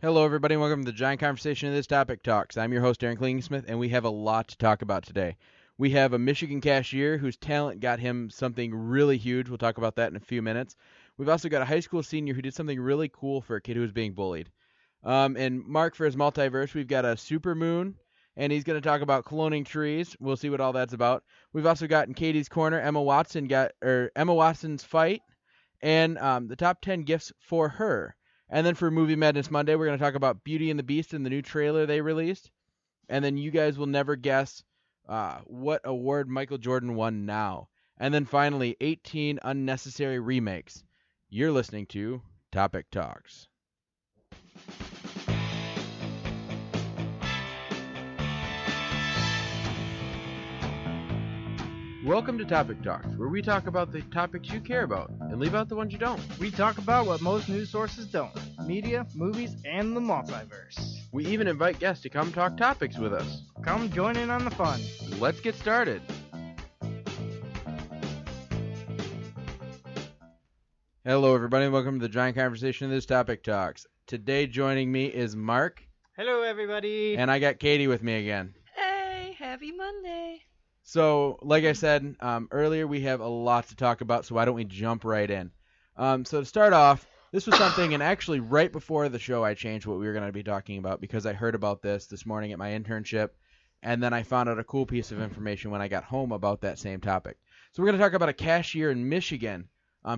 Hello, everybody, and welcome to the Giant Conversation of This Topic Talks. I'm your host, Aaron Klingsmith, and we have a lot to talk about today. We have a Michigan cashier whose talent got him something really huge. We'll talk about that in a few minutes. We've also got a high school senior who did something really cool for a kid who was being bullied. And Mark, for his multiverse, we've got a supermoon, and he's going to talk about cloning trees. We'll see what all that's about. We've also got in Katie's corner, Emma Watson's fight, and the top 10 gifts for her. And then for Movie Madness Monday, we're going to talk about Beauty and the Beast and the new trailer they released. And then you guys will never guess what award Michael Jordan won now. And then finally, 18 unnecessary remakes. You're listening to Topic Talks. Welcome to Topic Talks, where we talk about the topics you care about and leave out the ones you don't. We talk about what most news sources don't. Media, movies, and the multiverse. We even invite guests to come talk topics with us. Come join in on the fun. Let's get started. Hello, everybody, and welcome to the Giant Conversation of This Topic Talks. Today joining me is Mark. Hello, everybody. And I got Katie with me again. Hey, happy Monday. So, like I said earlier, we have a lot to talk about, so why don't we jump right in? So to start off, this was something, and actually right before the show I changed what we were going to be talking about because I heard about this morning at my internship, and then I found out a cool piece of information when I got home about that same topic. So we're going to talk about a cashier in Michigan.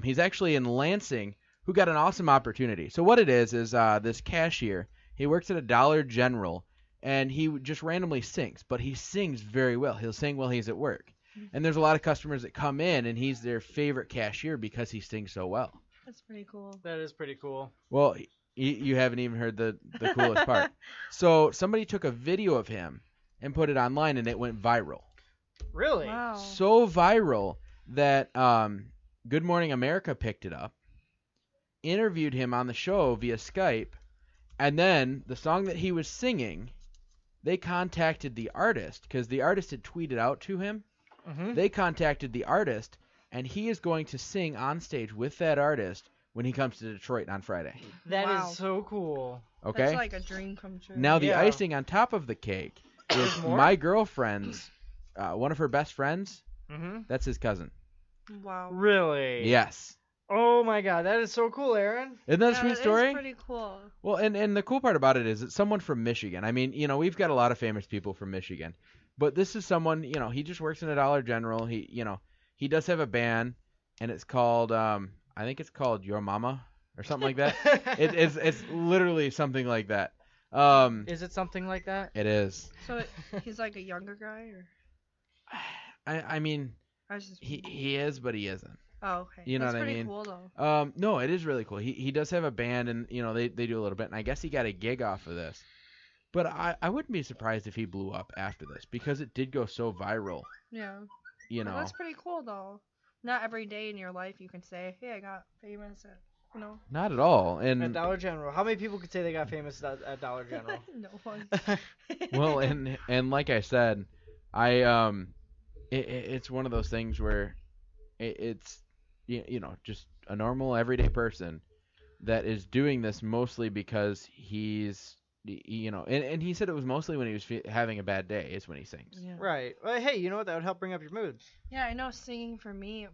He's actually in Lansing who got an awesome opportunity. So what it is this cashier, he works at a Dollar General, and he just randomly sings, but he sings very well. He'll sing while he's at work. And there's a lot of customers that come in, and he's their favorite cashier because he sings so well. That's pretty cool. That is pretty cool. Well, you haven't even heard the coolest part. So somebody took a video of him and put it online, and it went viral. Really? Wow. So viral that Good Morning America picked it up, interviewed him on the show via Skype, and then the song that he was singing, they contacted the artist because the artist had tweeted out to him. Mm-hmm. They contacted the artist, and he is going to sing on stage with that artist when he comes to Detroit on Friday. That Wow. is so cool. Okay? That's like a dream come true. Now, the Yeah. icing on top of the cake is There's more? my girlfriend's, one of her best friends, Mm-hmm. that's his cousin. Wow. Really? Yes. Oh my god, that is so cool, Aaron. Isn't that a Yeah, sweet that story? is pretty cool. Well, and the cool part about it is it's someone from Michigan. I mean, we've got a lot of famous people from Michigan. But this is someone, he just works in a Dollar General. He does have a band, and it's called, I think it's called Your Mama or something like that. It's literally something like that. Is it something like that? It is. So he's like a younger guy, or I mean, I was just. he is, but he isn't. Oh, okay. You know That's what I pretty mean? cool though. No, it is really cool. He does have a band, and they do a little bit, and I guess he got a gig off of this. But I wouldn't be surprised if he blew up after this because it did go so viral. Yeah. You Well, know. that's pretty cool though. Not every day in your life you can say, "Hey, I got famous at," Not at all. At And Dollar General. How many people could say they got famous at Dollar General? No one. well, and like I said, it's one of those things where it's just a normal everyday person that is doing this mostly because he's and he said it was mostly when he was having a bad day is when he sings. Yeah. Right. Well, hey, you know what? That would help bring up your mood. Yeah, I know singing for me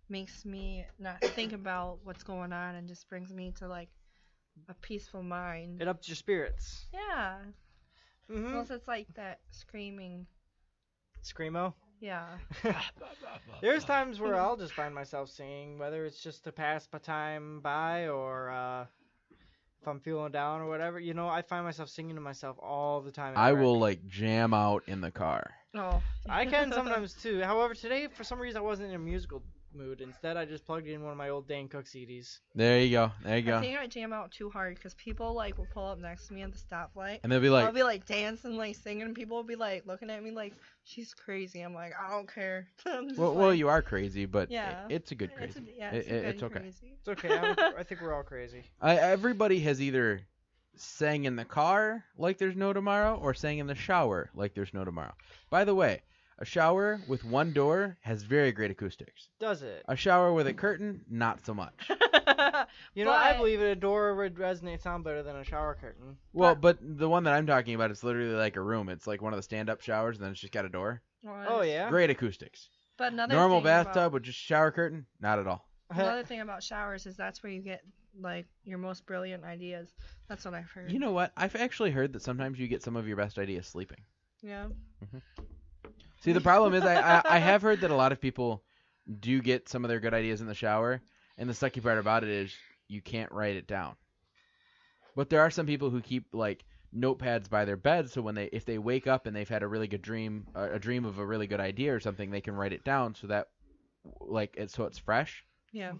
makes me not think about what's going on and just brings me to a peaceful mind. It ups your spirits. Yeah. Mm-hmm. Plus it's like that screaming. Screamo. Yeah. There's times where I'll just find myself singing, whether it's just to pass my time by or if I'm feeling down or whatever. I find myself singing to myself all the time. I will jam out in the car. Oh. I can sometimes too. However, today for some reason I wasn't in a musical mood. Instead, I just plugged in one of my old Dan Cook CDs. There you go. I think I jam out too hard because people will pull up next to me at the stoplight. And they'll be I'll like, be dancing, singing, and people will be looking at me like she's crazy. I'm like, I don't care. I'm just well, you are crazy, but Yeah. it's a good crazy. It's okay. Crazy. It's okay. I think we're all crazy. Everybody has either sang in the car like there's no tomorrow or sang in the shower like there's no tomorrow. By the way, A shower with one door has very great acoustics. Does it? A shower with a curtain, not so much. You know, I But- believe it. A door would resonate sound better than a shower curtain. Well, but the one that I'm talking about is literally like a room. It's like one of the stand-up showers, and then it's just got a door. Oh yeah. Great acoustics. But another Normal thing bathtub about, with just shower curtain, not at all. another thing about showers is that's where you get like your most brilliant ideas. That's what I've heard. You know what? I've actually heard that sometimes you get some of your best ideas sleeping. Yeah. See, the problem is I have heard that a lot of people do get some of their good ideas in the shower, and the sucky part about it is you can't write it down. But there are some people who keep like notepads by their bed, so if they wake up and they've had a really good dream, a dream of a really good idea or something, they can write it down so that so it's fresh. Yeah.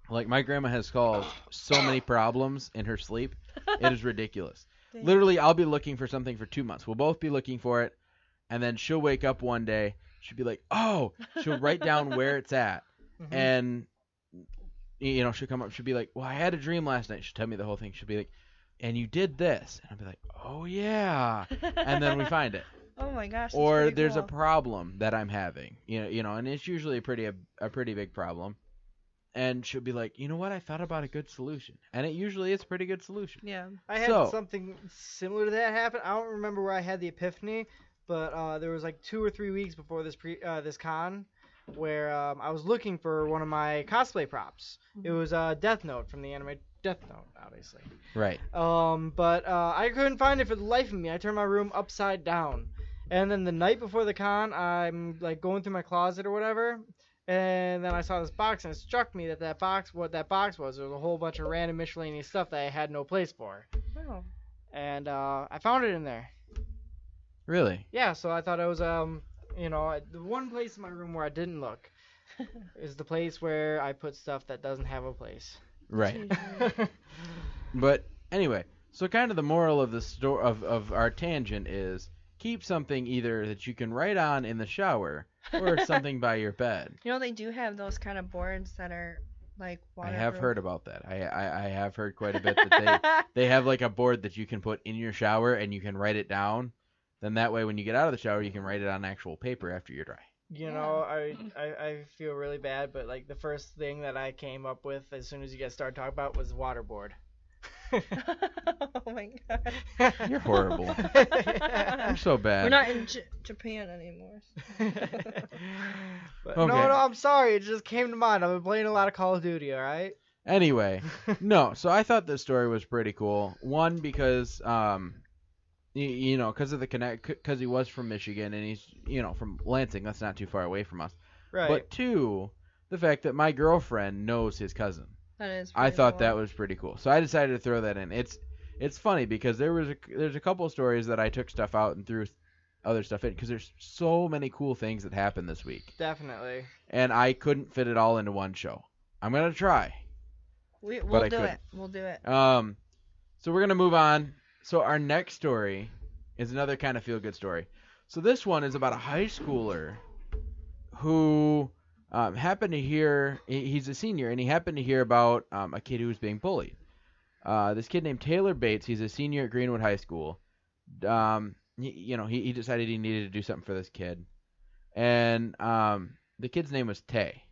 Like my grandma has solved so many problems in her sleep, it is ridiculous. Dang. Literally, I'll be looking for something for 2 months. We'll both be looking for it, and then she'll wake up one day. She'll be like, "Oh," she'll write down where it's at, and she'll come up. She'll be like, "Well, I had a dream last night." She'll tell me the whole thing. She'll be like, "And you did this," and I'll be like, "Oh yeah," and then we find it. Oh my gosh. that's Or pretty there's a cool. problem that I'm having, and it's usually a pretty big problem. And she'll be like, "You know what? I thought about a good solution," and it usually is a pretty good solution. Yeah. I had So- something similar to that happen. I don't remember where I had the epiphany, but there was like 2 or 3 weeks before this con where I was looking for one of my cosplay props. It was Death Note from the anime Death Note, obviously. Right. But I couldn't find it for the life of me. I turned my room upside down. And then the night before the con, I'm like going through my closet or whatever, and then I saw this box, and it struck me that what that box was, there was a whole bunch of random miscellaneous stuff that I had no place for. Oh. And I found it in there. Really? Yeah, so I thought it was the one place in my room where I didn't look is the place where I put stuff that doesn't have a place. Right. Usually- But anyway, so kind of the moral of the story of our tangent is keep something either that you can write on in the shower or something by your bed. You know, they do have those kind of boards that are like I waterproof. have heard about that. I have heard quite a bit that they have like a board that you can put in your shower and you can write it down. Then that way when you get out of the shower you can write it on actual paper after you're dry. You know, I feel really bad, but like the first thing that I came up with as soon as you guys started talking about was waterboard. Oh my god. You're horrible. You're so bad. We're not in Japan anymore. But Okay. No, I'm sorry. It just came to mind. I've been playing a lot of Call of Duty, all right? Anyway, no. So I thought this story was pretty cool. One because because of the connect, because he was from Michigan and he's from Lansing. That's not too far away from us. Right. But two, the fact that my girlfriend knows his cousin. That is. I pretty thought cool. that was pretty cool. So I decided to throw that in. It's funny because there's a couple of stories that I took stuff out and threw other stuff in because there's so many cool things that happened this week. Definitely. And I couldn't fit it all into one show. I'm going to try. We'll I do couldn't. it. We'll do it. So we're going to move on. So our next story is another kind of feel-good story. So this one is about a high schooler who happened to hear, he's a senior, and he happened to hear about a kid who was being bullied. This kid named Taylor Bates, he's a senior at Greenwood High School. He decided he needed to do something for this kid. And the kid's name was Tay.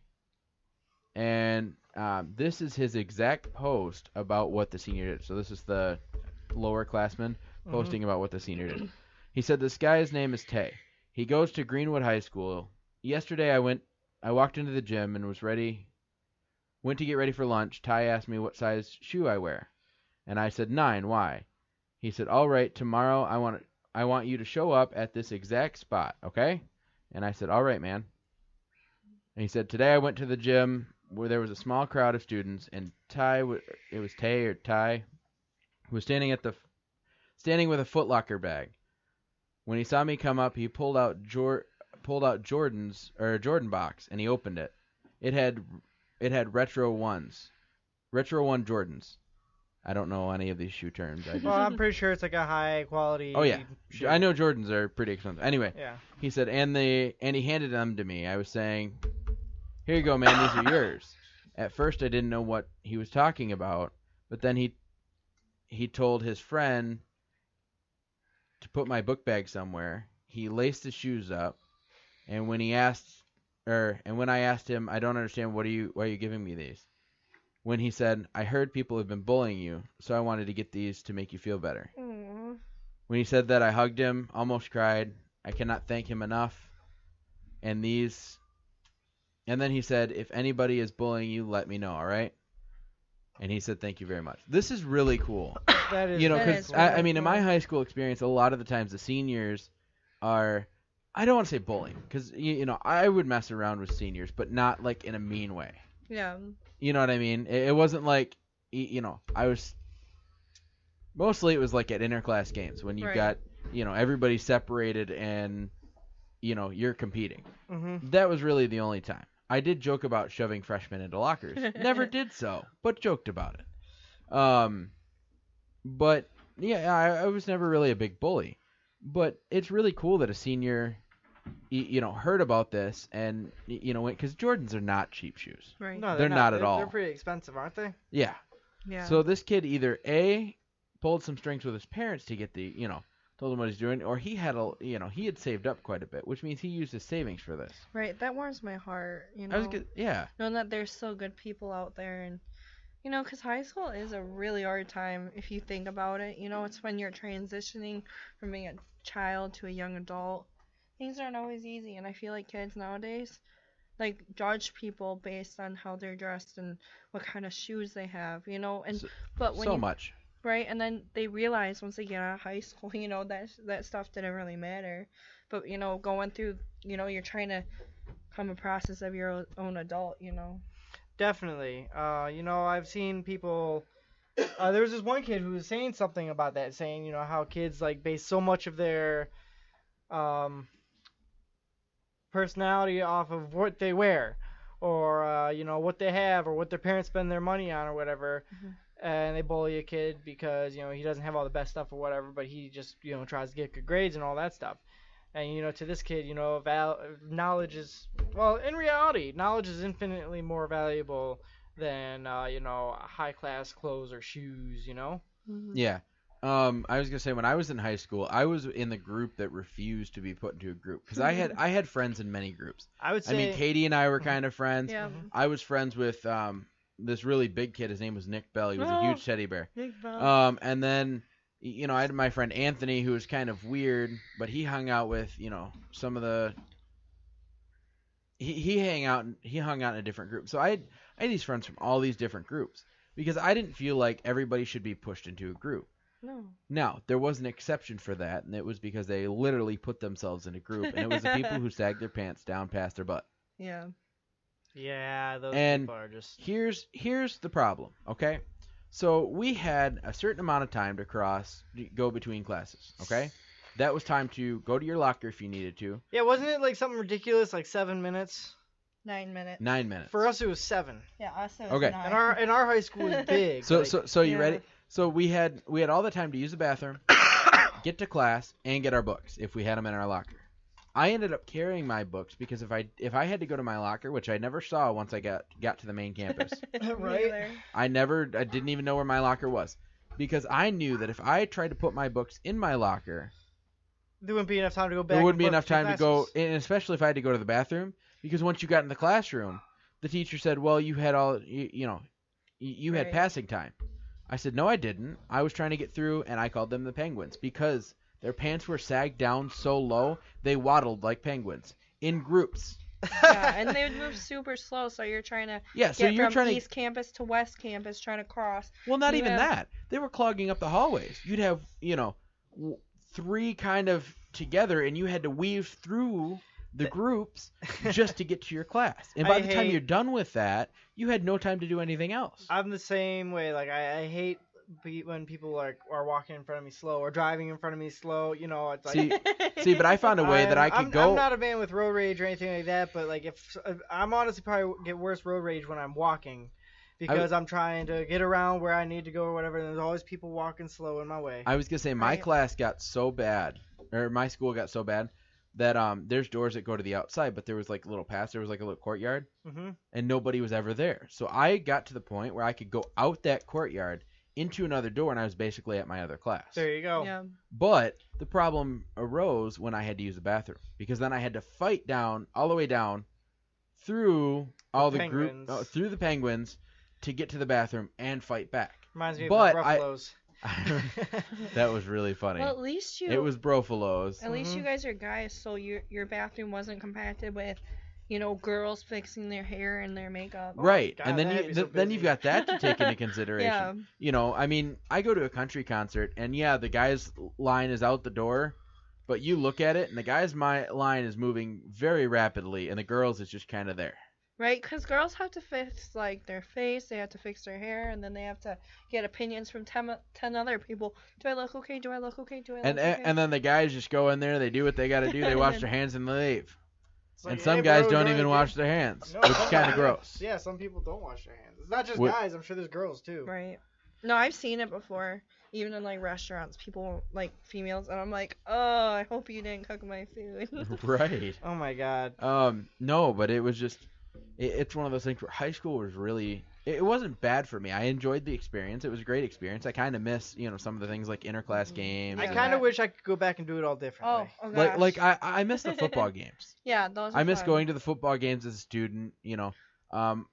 And this is his exact post about what the senior did. So this is the lower classman posting about what the senior did. He said, "This guy's name is Tay. He goes to Greenwood High School. Yesterday I walked into the gym and went to get ready for lunch. Ty asked me what size shoe I wear. And I said 9. Why? He said, all right, tomorrow I want you to show up at this exact spot, okay? And I said, all right, man. And he said, today I went to the gym where there was a small crowd of students, and Ty was standing with a Foot Locker bag. When he saw me come up, he pulled out a Jordan box, and he opened it. It had Retro 1 Jordans. I don't know any of these shoe terms. Well, I'm pretty sure it's like a high quality. Oh yeah, shoe. I know Jordans are pretty expensive. Anyway, Yeah. he said, and he handed them to me. I was saying, here you go, man. These are yours. At first, I didn't know what he was talking about, but then he told his friend to put my book bag somewhere. He laced his shoes up, And when I asked him, I don't understand, why are you giving me these? When he said, I heard people have been bullying you, so I wanted to get these to make you feel better. Aww. When he said that, I hugged him, almost cried. I cannot thank him enough. And then he said, if anybody is bullying you, let me know, all right? And he said, thank you very much. This is really cool. That is, Because, really I mean, in my cool. high school experience, a lot of the times the seniors are, I don't want to say bullying, because, I would mess around with seniors, but not, like, in a mean way. Yeah. You know what I mean? It wasn't like, mostly it was like at interclass games when you Right. got, everybody separated and, you're competing. Mm-hmm. That was really the only time. I did joke about shoving freshmen into lockers. Never did so, but joked about it. But yeah, I was never really a big bully. But it's really cool that a senior, heard about this and, because Jordans are not cheap shoes. Right. No, They're not at all. They're pretty expensive, aren't they? Yeah. Yeah. So this kid either A, pulled some strings with his parents to get the, told him what he's doing, or he had he had saved up quite a bit, which means he used his savings for this. Right. That warms my heart. Yeah. Knowing that there's still good people out there, and because high school is a really hard time if you think about it. It's when you're transitioning from being a child to a young adult. Things aren't always easy, and I feel like kids nowadays like judge people based on how they're dressed and what kind of shoes they have, and but when So you, much. right, and then they realize once they get out of high school, that stuff didn't really matter. But going through, you're trying to come a process of your own adult, Definitely. I've seen people. There was this one kid who was saying something about that, saying, how kids like base so much of their personality off of what they wear, or what they have, or what their parents spend their money on, or whatever. Mhm. And they bully a kid because he doesn't have all the best stuff or whatever, but he just tries to get good grades and all that stuff. And to this kid, knowledge is, well, in reality, knowledge is infinitely more valuable than high class clothes or shoes. Mhm. Yeah. I was gonna say, when I was in high school, I was in the group that refused to be put into a group because I had friends in many groups. I would say. I mean, Katie and I were kind of friends. Yeah. I was friends with this really big kid. His name was Nick Bell. He was a Oh. huge teddy bear. Big bell. And then I had my friend Anthony, who was kind of weird, but he hung out with some of the. He hung out in a different group. So I had these friends from all these different groups because I didn't feel like everybody should be pushed into a group. No. Now, there was an exception for that, and it was because they literally put themselves in a group, and it was the people who sagged their pants down past their butt. Yeah. Yeah, those And people are just. Here's the problem, okay? So we had a certain amount of time to go between classes, okay? That was time to go to your locker if you needed to. Yeah, wasn't it like something ridiculous, like 7 minutes? 9 minutes. 9 minutes. For us, it was 7. Yeah, us it was Okay. 9. And our high school was big. So like, so you Yeah. ready? So we had all the time to use the bathroom, get to class, and get our books if we had them in our locker. I ended up carrying my books because if I had to go to my locker, which I never saw once I got to the main campus, Right? I didn't even know where my locker was, because I knew that if I tried to put my books in my locker, There wouldn't be enough time to go back. there wouldn't be and enough forth time to between go, classes. and especially if I had to go to the bathroom, because once you got in the classroom, the teacher said, "Well, you had you had Right. passing time." I said, "No, I didn't. I was trying to get through," and I called them the Penguins because their pants were sagged down so low they waddled like penguins in groups. Yeah, and they would move super slow, so you're trying to Yeah, so get you're from trying to East Campus to West Campus, trying to cross. well, not you even have- that. They were clogging up the hallways. You'd have 3 kind of together, and you had to weave through the groups just to get to your class. And by I the time hate- you're done with that, you had no time to do anything else. I'm the same way. Like I hate when people are walking in front of me slow or driving in front of me slow. It's like. See, but I found a way that I could go. I'm not a man with road rage or anything like that, but like if I'm honestly probably get worse road rage when I'm walking, because I'm trying to get around where I need to go or whatever. And there's always people walking slow in my way. I was gonna say my Right. class got so bad, or my school got so bad that there's doors that go to the outside, but there was like a little pass, there was like a little courtyard, Mhm. and nobody was ever there. So I got to the point where I could go out that courtyard into another door, and I was basically at my other class. There you go. Yeah. But the problem arose when I had to use the bathroom, because then I had to fight down all the way down through all the penguins. through the penguins to get to the bathroom and fight back. Reminds me But of the Bruffalos. That was really funny. Well, at least you. It was Brofilos. At least you guys are guys, so your bathroom wasn't compacted with, girls fixing their hair and their makeup. Right, God, and then that'd be so then busy. you've got that to take into consideration. Yeah. I mean, I go to a country concert, and yeah, the guy's line is out the door, but you look at it, and the guy's line is moving very rapidly, and the girls is just kind of there. Right, because girls have to fix like their face, they have to fix their hair, and then they have to get opinions from 10 other people. Do I look okay? Do I look okay? Do I look okay? And then the guys just go in there, they do what they got to do, they wash their hands, and they leave. It's like, And some hey, guys bro, don't you even know wash their hands, No, which is some kind of guys- gross. Yeah, some people don't wash their hands. It's not just What- guys. I'm sure there's girls too. Right. No, I've seen it before. Even in like restaurants, people like females, and I'm like, oh, I hope you didn't cook my food. Right. Oh my god. No, but it was just, it's one of those things where high school was really, it wasn't bad for me. I enjoyed the experience. It was a great experience. I kind of miss, some of the things like interclass games. I and- kind of wish I could go back and do it all differently. Oh gosh. I miss the football games. Yeah, those. I are miss fun. going to the football games as a student.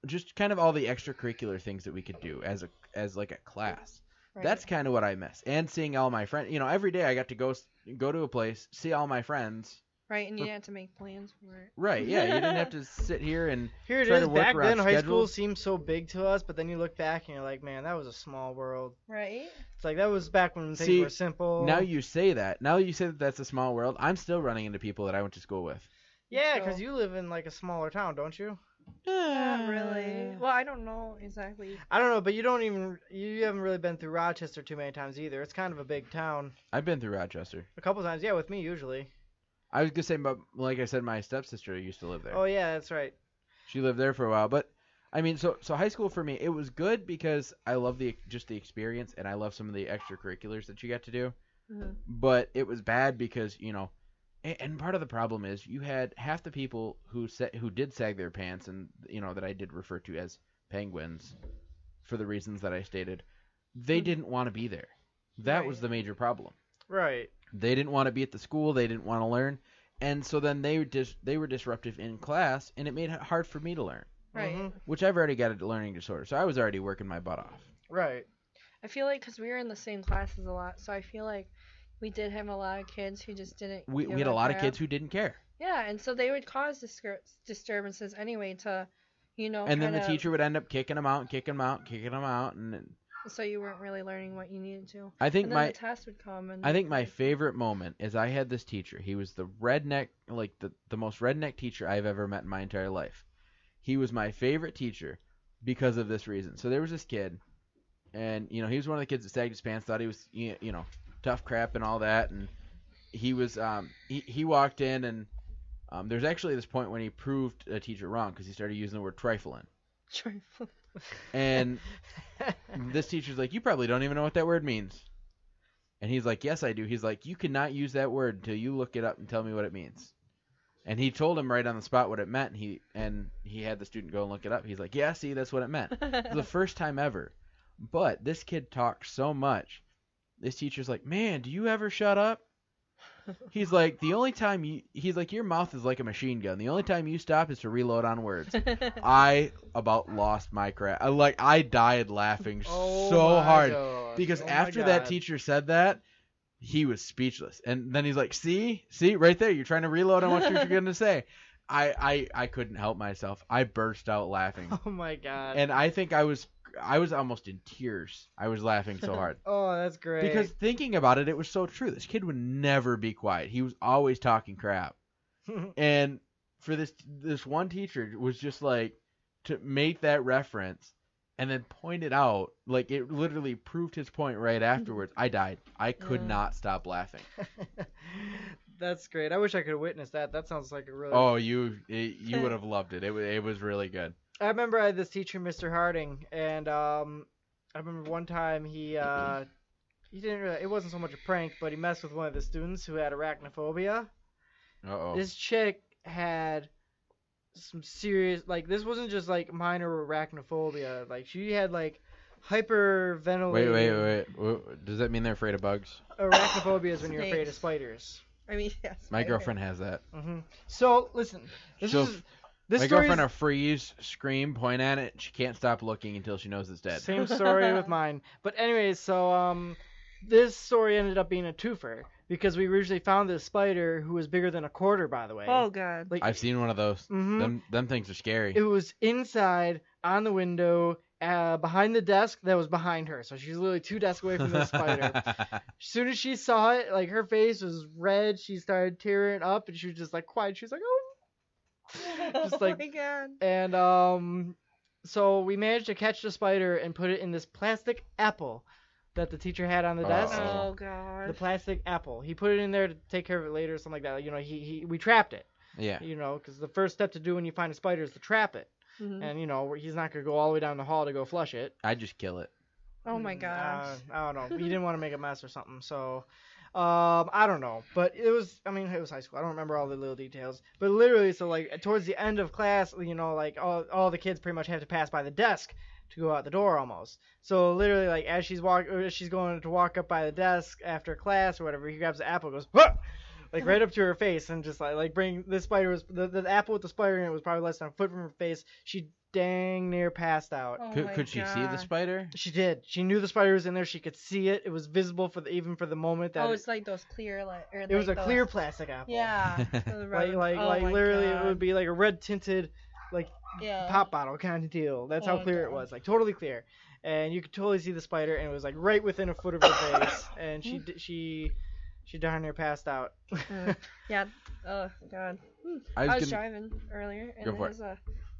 Just kind of all the extracurricular things that we could do as like a class. Right. That's kind of what I miss. And seeing all my friends. Every day I got to go to a place, see all my friends. Right, and you didn't have to make plans for it. Right. Yeah. You didn't have to sit here and Here it try is. to work Back around then, high school schedules. seemed so big to us, but then you look back and you're like, man, that was a small world. Right. It's like that was back when things See, were simple. Now you say that. Now you say that that's a small world. I'm still running into people that I went to school with. Yeah, So- because you live in like a smaller town, don't you? Not really. Well, I don't know exactly. I don't know, but you haven't really been through Rochester too many times either. It's kind of a big town. I've been through Rochester. A couple times, yeah, with me usually. I was gonna say, but like I said, my stepsister used to live there. Oh yeah, that's right. She lived there for a while, but I mean, so high school for me, it was good because I love the experience, and I love some of the extracurriculars that you got to do. Mhm. But it was bad because and part of the problem is you had half the people who did sag their pants, and that I did refer to as penguins, for the reasons that I stated, they didn't want to be there. That Right. was the major problem. Right. They didn't want to be at the school. They didn't want to learn, and so then they were disruptive in class, and it made it hard for me to learn. Right. Mhm. Which I've already got a learning disorder, so I was already working my butt off. Right. I feel like because we were in the same classes a lot, so I feel like we did have a lot of kids who just didn't. We give had a lot of crap. kids who didn't care, Yeah, and so they would cause disturbances anyway to, and then the kinda- teacher would end up kicking them out, and So you weren't really learning what you needed to. I think And then the test would come. And I think my favorite moment is I had this teacher. He was the redneck, like the most redneck teacher I've ever met in my entire life. He was my favorite teacher because of this reason. So there was this kid, and he was one of the kids that sagged his pants, thought he was tough crap and all that, and he was he walked in, and there's actually this point when he proved a teacher wrong because he started using the word trifling. And this teacher's like, you probably don't even know what that word means. And he's like, yes, I do. He's like, you cannot use that word until you look it up and tell me what it means. And he told him right on the spot what it meant. And he had the student go and look it up. He's like, yeah, see, that's what it meant. It was the first time ever. But this kid talked so much. This teacher's like, man, do you ever shut up? He's like, he's like, your mouth is like a machine gun. The only time you stop is to reload on words. I about lost my crap. I died laughing Oh so my hard gosh. because Oh my after that God. teacher said that, he was speechless. And then he's like, see, right there, you're trying to reload on what you're going to say. I couldn't help myself. I burst out laughing. Oh my god. And I think I was almost in tears. I was laughing so hard. Oh, that's great. Because thinking about it, it was so true. This kid would never be quiet. He was always talking crap. And for this one teacher was just like to make that reference and then point it out, like it literally proved his point right afterwards. I died. I could Yeah. not stop laughing. That's great. I wish I could have witnessed that. That sounds like a really. Oh, you would have loved it. It was really good. I remember I had this teacher, Mr. Harding, and I remember one time he didn't really. It wasn't so much a prank, but he messed with one of the students who had arachnophobia. Uh-oh. This chick had some serious, like, this wasn't just like minor arachnophobia. Like, she had like hyperventilating. Wait. Does that mean they're afraid of bugs? Arachnophobia is when you're afraid of Snakes. spiders. I mean, yes. My girlfriend has that. So listen, this My story girlfriend is will freeze, scream, point at it. She can't stop looking until she knows it's dead. same story with mine. But anyways, so this story ended up being a twofer because we originally found this spider who was bigger than a quarter, by the way. Oh god. Like I've seen one of those. Them things are scary. it was inside on the window. Behind the desk that was behind her, so she's literally 2 desks away from the spider. As soon as she saw it, like her face was red, she started tearing up, and she was just like quiet. She was like, "Oh," just like, oh my god. and so we managed to catch the spider and put it in this plastic apple that the teacher had on the desk. Oh god. The plastic apple. He put it in there to take care of it later, or something like that. You know, we trapped it. Yeah. You know, because the first step to do when you find a spider is to trap it. And, you know, he's not going to go all the way down the hall to go flush it. I just kill it. Oh my gosh. I don't know. He didn't want to make a mess or something. So, I don't know. But it was high school. I don't remember all the little details. But literally, so, like, towards the end of class, you know, like, all the kids pretty much have to pass by the desk to go out the door almost. So, literally, like, as she's going to walk up by the desk after class or whatever, he grabs the apple and goes, "Huh!" Like right up to her face, and just like bring this spider was the apple with the spider in it was probably less than a foot from her face. She dang near passed out. Oh Could she see the spider? She did. She knew the spider was in there. She could see it. It was visible even for the moment that. Oh, it's like those clear it was a clear plastic apple. Yeah. like literally, it would be like a red tinted, like pop bottle kind of deal. That's how clear it was, like totally clear, and you could totally see the spider, and it was like right within a foot of her face, and she darn near passed out. Yeah. Oh god. I was driving earlier, and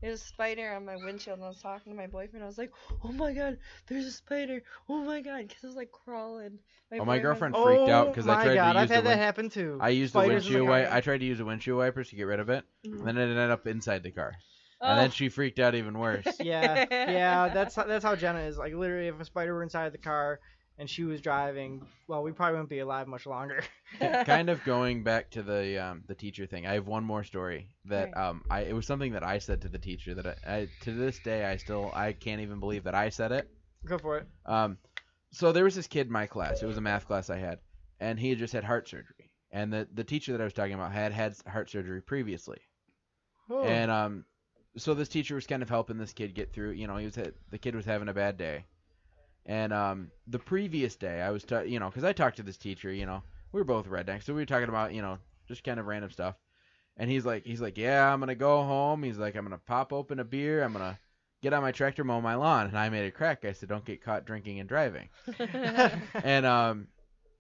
there's a spider on my windshield, and I was talking to my boyfriend. I was like, "Oh my god, there's a spider! Oh my god!" Because it was like crawling. My girlfriend freaked out because I tried to use I've had that happen too. I used the windshield wiper. I tried to use the windshield wipers to get rid of it, and then it ended up inside the car. And then she freaked out even worse. Yeah. That's how Jenna is. Like literally, if a spider were inside the car and she was driving, well, we probably wouldn't be alive much longer. Kind of going back to the teacher thing. I have one more story that it was something that I said to the teacher that I to this day I can't even believe that I said it. Go for it. So there was this kid in my class. It was a math class I had, and he had just had heart surgery. And the teacher that I was talking about had heart surgery previously. Oh. And so this teacher was kind of helping this kid get through. You know, the kid was having a bad day. And the previous day, I was, because I talked to this teacher, you know, we were both rednecks, so we were talking about, you know, just kind of random stuff. And he's like, yeah, I'm gonna go home. He's like, I'm gonna pop open a beer. I'm gonna get on my tractor, mow my lawn. And I made a crack. I said, don't get caught drinking and driving. And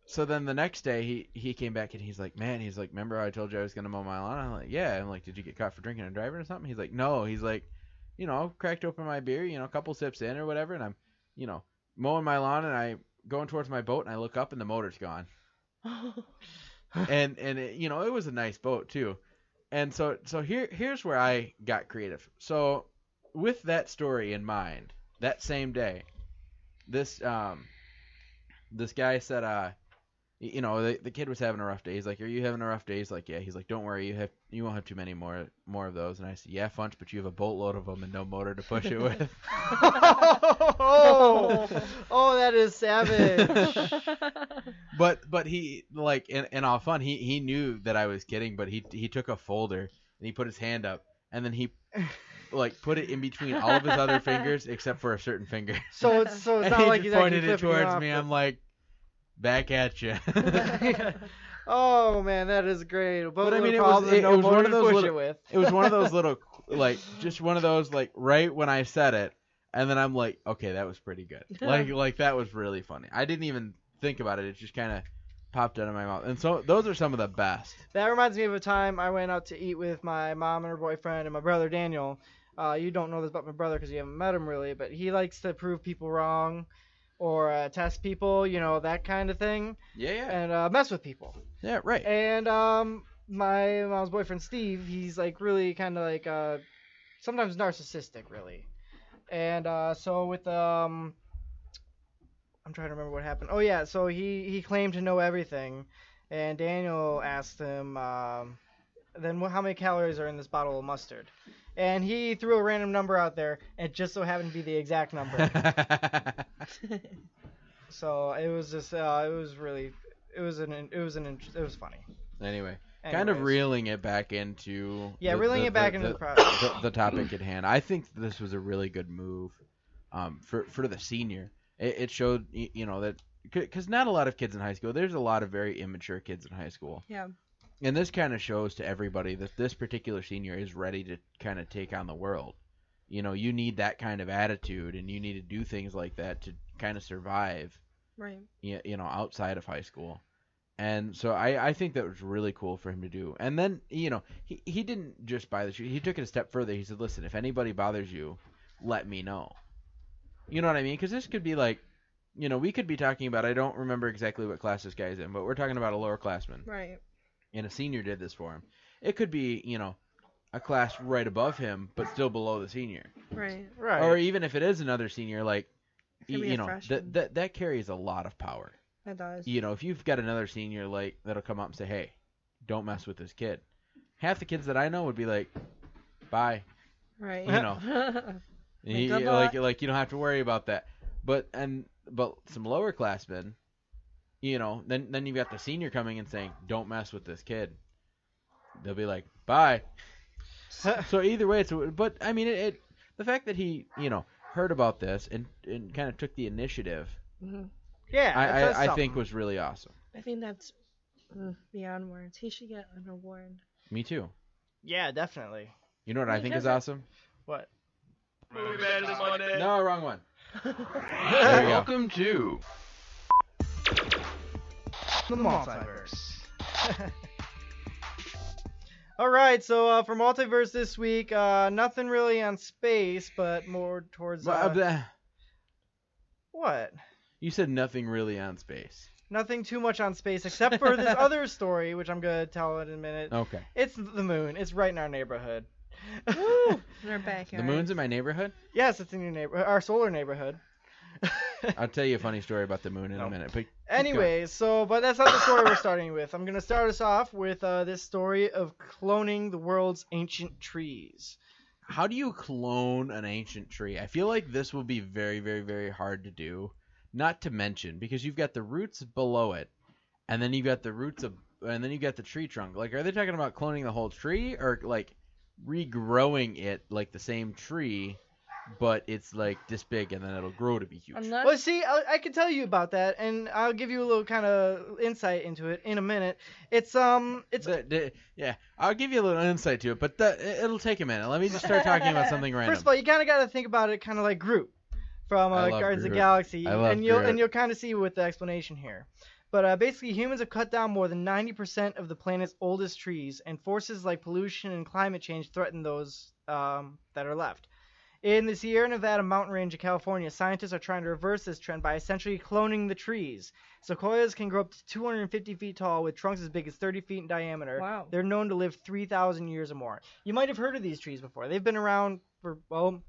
so then the next day, he came back and he's like, man, remember how I told you I was gonna mow my lawn? I'm like, yeah. I'm like, did you get caught for drinking and driving or something? He's like, no. He's like, you know, cracked open my beer, you know, a couple sips in or whatever, and I'm, you know, mowing my lawn, and I going towards my boat, and I look up, and the motor's gone. and it, you know, it was a nice boat too. And so here's where I got creative. So with that story in mind, that same day, this guy said, you know, the kid was having a rough day. He's like, are you having a rough day? He's like, yeah. He's like, don't worry, you won't have too many more of those. And I said, yeah, Funch, but you have a boatload of them and no motor to push it with. Oh, that is savage. But he, like, in all fun, he knew that I was kidding, but he took a folder and he put his hand up, and then he like put it in between all of his other fingers except for a certain finger. So it's not like he's pointed actually it towards off, me. but... I'm like, back at you. Oh man, that is great. But I mean, it was one of those little. It was one of those little, like, just one of those, like, right when I said it, and then I'm like, okay, that was pretty good. Like that was really funny. I didn't even think about it. It just kind of popped out of my mouth. And so those are some of the best. That reminds me of a time I went out to eat with my mom and her boyfriend and my brother Daniel. You don't know this about my brother because you haven't met him really, but he likes to prove people wrong. Or test people, you know, that kind of thing. Yeah. And mess with people. Yeah, right. And my mom's boyfriend Steve, he's like really kind of like sometimes narcissistic, really. And so with I'm trying to remember what happened. Oh yeah, so he claimed to know everything, and Daniel asked him, then how many calories are in this bottle of mustard? and he threw a random number out there, and it just so happened to be the exact number. So it was just, it was funny. Anyway, kind of Anyways. reeling it back into Reeling it back into the process. the topic at hand. I think this was a really good move for the senior. It showed that because not a lot of kids in high school. There's a lot of very immature kids in high school. Yeah. And this kind of shows to everybody that this particular senior is ready to kind of take on the world. You need that kind of attitude, and you need to do things like that to kind of survive. Right. Outside of high school. And so I think that was really cool for him to do. And then, he didn't just buy the shoe. He took it a step further. He said, listen, if anybody bothers you, let me know. You know what I mean? Because this could be like, we could be talking about, I don't remember exactly what class this guy's in, but we're talking about a lower classman. Right. And a senior did this for him. It could be, a class right above him, but still below the senior. Right. Right. Or even if it is another senior, like, freshman. that carries a lot of power. It does. If you've got another senior like that'll come up and say, "Hey, don't mess with this kid." Half the kids that I know would be like, "Bye." Right. Good luck. Like you don't have to worry about that. But some lower classmen, then you've got the senior coming and saying, "Don't mess with this kid." They'll be like, "Bye." So either way, but I mean, the fact that he heard about this and kind of took the initiative. Mm-hmm. Yeah, I think was really awesome. I think that's beyond words. He should get an award. Me too. Yeah, definitely. You know what I think is awesome? What? No, wrong one. Welcome to the multiverse. All right, so for multiverse this week, nothing really on space, but more towards what? You said nothing really on space. Nothing too much on space, except for this other story, which I'm gonna tell in a minute. Okay. It's the moon. It's right in our neighborhood. Woo! In our backyard. The moon's in my neighborhood? Yes, it's in your neighborhood, our solar neighborhood. I'll tell you a funny story about the moon in a minute. But anyways, but that's not the story we're starting with. I'm gonna start us off with this story of cloning the world's ancient trees. How do you clone an ancient tree? I feel like this will be very, very, very hard to do. Not to mention, because you've got the roots below it, and then you've got the tree trunk. Like, are they talking about cloning the whole tree, or like regrowing it like the same tree, but it's like this big, and then it'll grow to be huge? Well, see, I can tell you about that, and I'll give you a little kind of insight into it in a minute. Yeah, I'll give you a little insight to it, but it'll take a minute. Let me just start talking about something random. First of all, you kind of got to think about it kind of like Groot from Guardians of the Galaxy, and you'll kind of see with the explanation here. But basically, humans have cut down more than 90% of the planet's oldest trees, and forces like pollution and climate change threaten those that are left. In the Sierra Nevada mountain range of California, scientists are trying to reverse this trend by essentially cloning the trees. Sequoias can grow up to 250 feet tall with trunks as big as 30 feet in diameter. Wow. They're known to live 3,000 years or more. You might have heard of these trees before. They've been around for, well,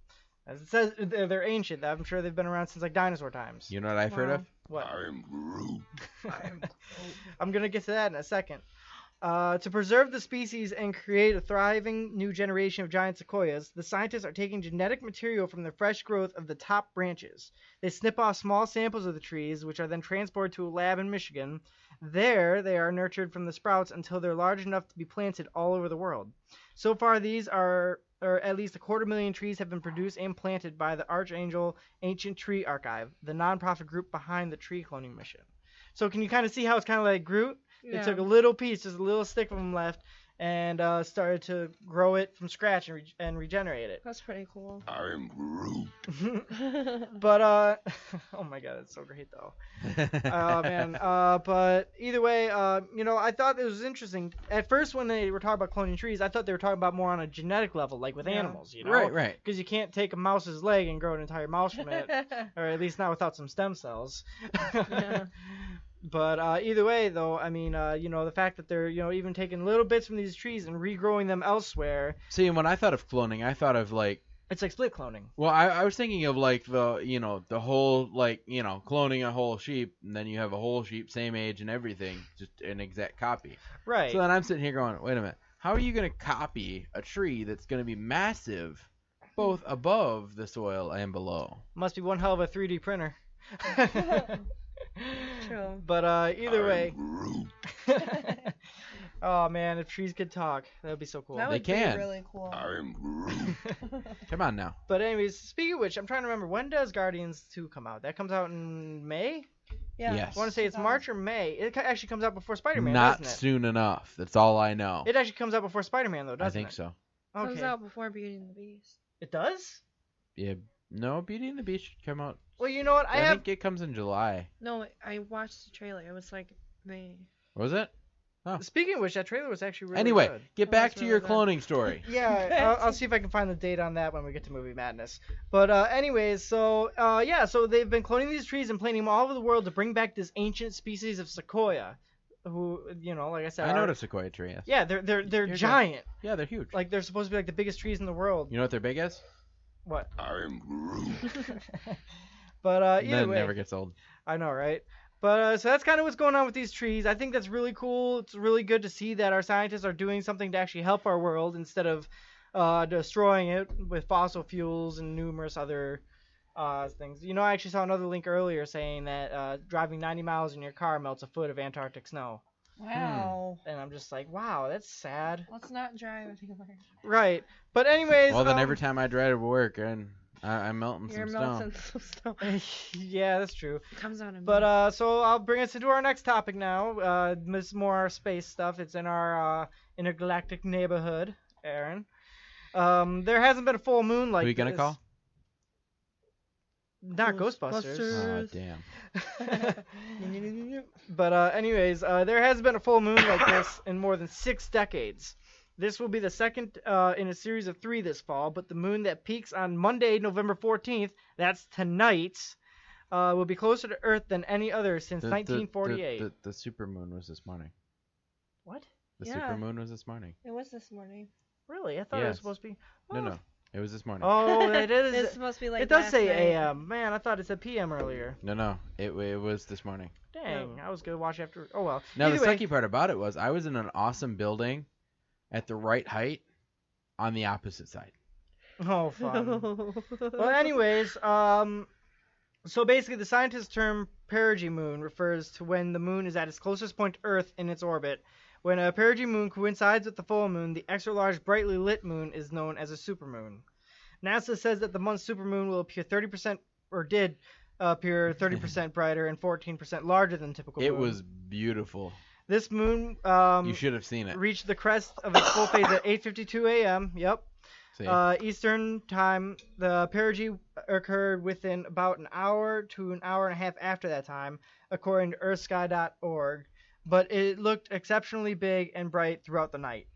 as it says, they're ancient. I'm sure they've been around since like dinosaur times. You know what I've heard of? What? I'm Groot. I'm going to get to that in a second. To preserve the species and create a thriving new generation of giant sequoias, the scientists are taking genetic material from the fresh growth of the top branches. They snip off small samples of the trees, which are then transported to a lab in Michigan. There, they are nurtured from the sprouts until they're large enough to be planted all over the world. So far, these are, or at least 250,000 trees have been produced and planted by the Archangel Ancient Tree Archive, the nonprofit group behind the tree cloning mission. So can you kind of see how it's kind of like Groot? Yeah. They took a little piece, just a little stick of them left, and started to grow it from scratch and regenerate it. That's pretty cool. I'm Groot. But oh my god, it's so great though. Oh man. But either way, I thought it was interesting. At first, when they were talking about cloning trees, I thought they were talking about more on a genetic level, like with animals, Right. Because you can't take a mouse's leg and grow an entire mouse from it, or at least not without some stem cells. Yeah. But either way, though, I mean, the fact that they're, even taking little bits from these trees and regrowing them elsewhere. See, when I thought of cloning, I thought of like. It's like split cloning. Well, I was thinking of like the whole cloning a whole sheep, and then you have a whole sheep, same age and everything, just an exact copy. Right. So then I'm sitting here going, wait a minute, how are you going to copy a tree that's going to be massive both above the soil and below? Must be one hell of a 3D printer. True. But either way. Groot. Oh man, if trees could talk, that would be so cool. That They would can. be really cool. I'm Groot. Come on now. But anyways, speaking of which, I'm trying to remember, when does Guardians 2 come out? That comes out in May? Yeah. Yes. I want to say it's March or May. It actually comes out before Spider-Man, Not doesn't it? soon enough. That's all I know. It actually comes out before Spider-Man, though, doesn't I think it? so. Okay. Comes out before Beauty and the Beast. It does? Yeah. No, Beauty and the Beast should come out. Well, you know what? I think it comes in July. No, I watched the trailer. It was like May. Was it? Speaking of which, that trailer was actually really Anyway, good. get Oh, back that's to your really good. cloning story. Yeah, I'll see if I can find the date on that when we get to Movie Madness. But anyways, so so they've been cloning these trees and planting them all over the world to bring back this ancient species of sequoia, who, like I said, I know what a sequoia tree is. Yeah, they're Here you go. giant. Yeah, they're huge. Like they're supposed to be like the biggest trees in the world. You know what they're big as? What? I'm Groot. But And either then it way, never gets old. I know, right? But so that's kind of what's going on with these trees. I think that's really cool. It's really good to see that our scientists are doing something to actually help our world instead of destroying it with fossil fuels and numerous other things. I actually saw another link earlier saying that driving 90 miles in your car melts a foot of Antarctic snow. Wow. And I'm just like, wow, that's sad. Let's not drive anywhere. Right. But anyways. Well, then every time I drive to work, I'm melting You're some melting snow. some snow. Yeah, that's true. It comes out of But so I'll bring us into our next topic now. This is more our space stuff. It's in our intergalactic neighborhood, Aaron. There hasn't been a full moon like Who are you gonna this. call? Not Ghostbusters. Oh, damn. But anyways, there hasn't been a full moon like this in more than 6 decades. This will be the second in a series of 3 this fall, but the moon that peaks on Monday, November 14th, that's tonight, will be closer to Earth than any other since 1948. The supermoon was this morning. What? The Yeah. supermoon was this morning. It was this morning. Really? I thought it was Yes. supposed to be... No, it was this morning. Oh, it is. It's supposed to be like It does last say night. AM. Man, I thought it said PM earlier. No, it was this morning. Dang, I was going to watch after... Oh, well. Now, Either the way, sucky part about it was I was in an awesome building at the right height on the opposite side. Oh, fun. Well, anyways, so basically the scientist term perigee moon refers to when the moon is at its closest point to Earth in its orbit. When a perigee moon coincides with the full moon, the extra-large, brightly lit moon is known as a supermoon. NASA says that the month's supermoon will appear 30%, or did appear 30% brighter and 14% larger than typical It moon. was beautiful. This moon You should have seen it. reached the crest of its full phase at 8:52 a.m. Yep. See? Eastern time. The perigee occurred within about an hour to an hour and a half after that time, according to earthsky.org. But it looked exceptionally big and bright throughout the night.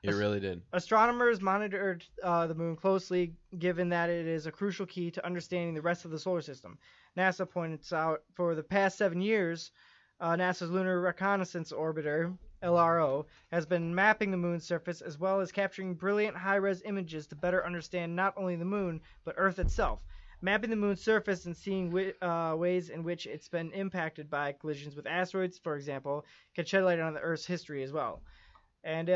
It really did. Astronomers monitored the moon closely, given that it is a crucial key to understanding the rest of the solar system. NASA points out for the past 7 years, NASA's Lunar Reconnaissance Orbiter, LRO, has been mapping the moon's surface as well as capturing brilliant high-res images to better understand not only the moon, but Earth itself. Mapping the moon's surface and seeing ways in which it's been impacted by collisions with asteroids, for example, can shed light on the Earth's history as well. And,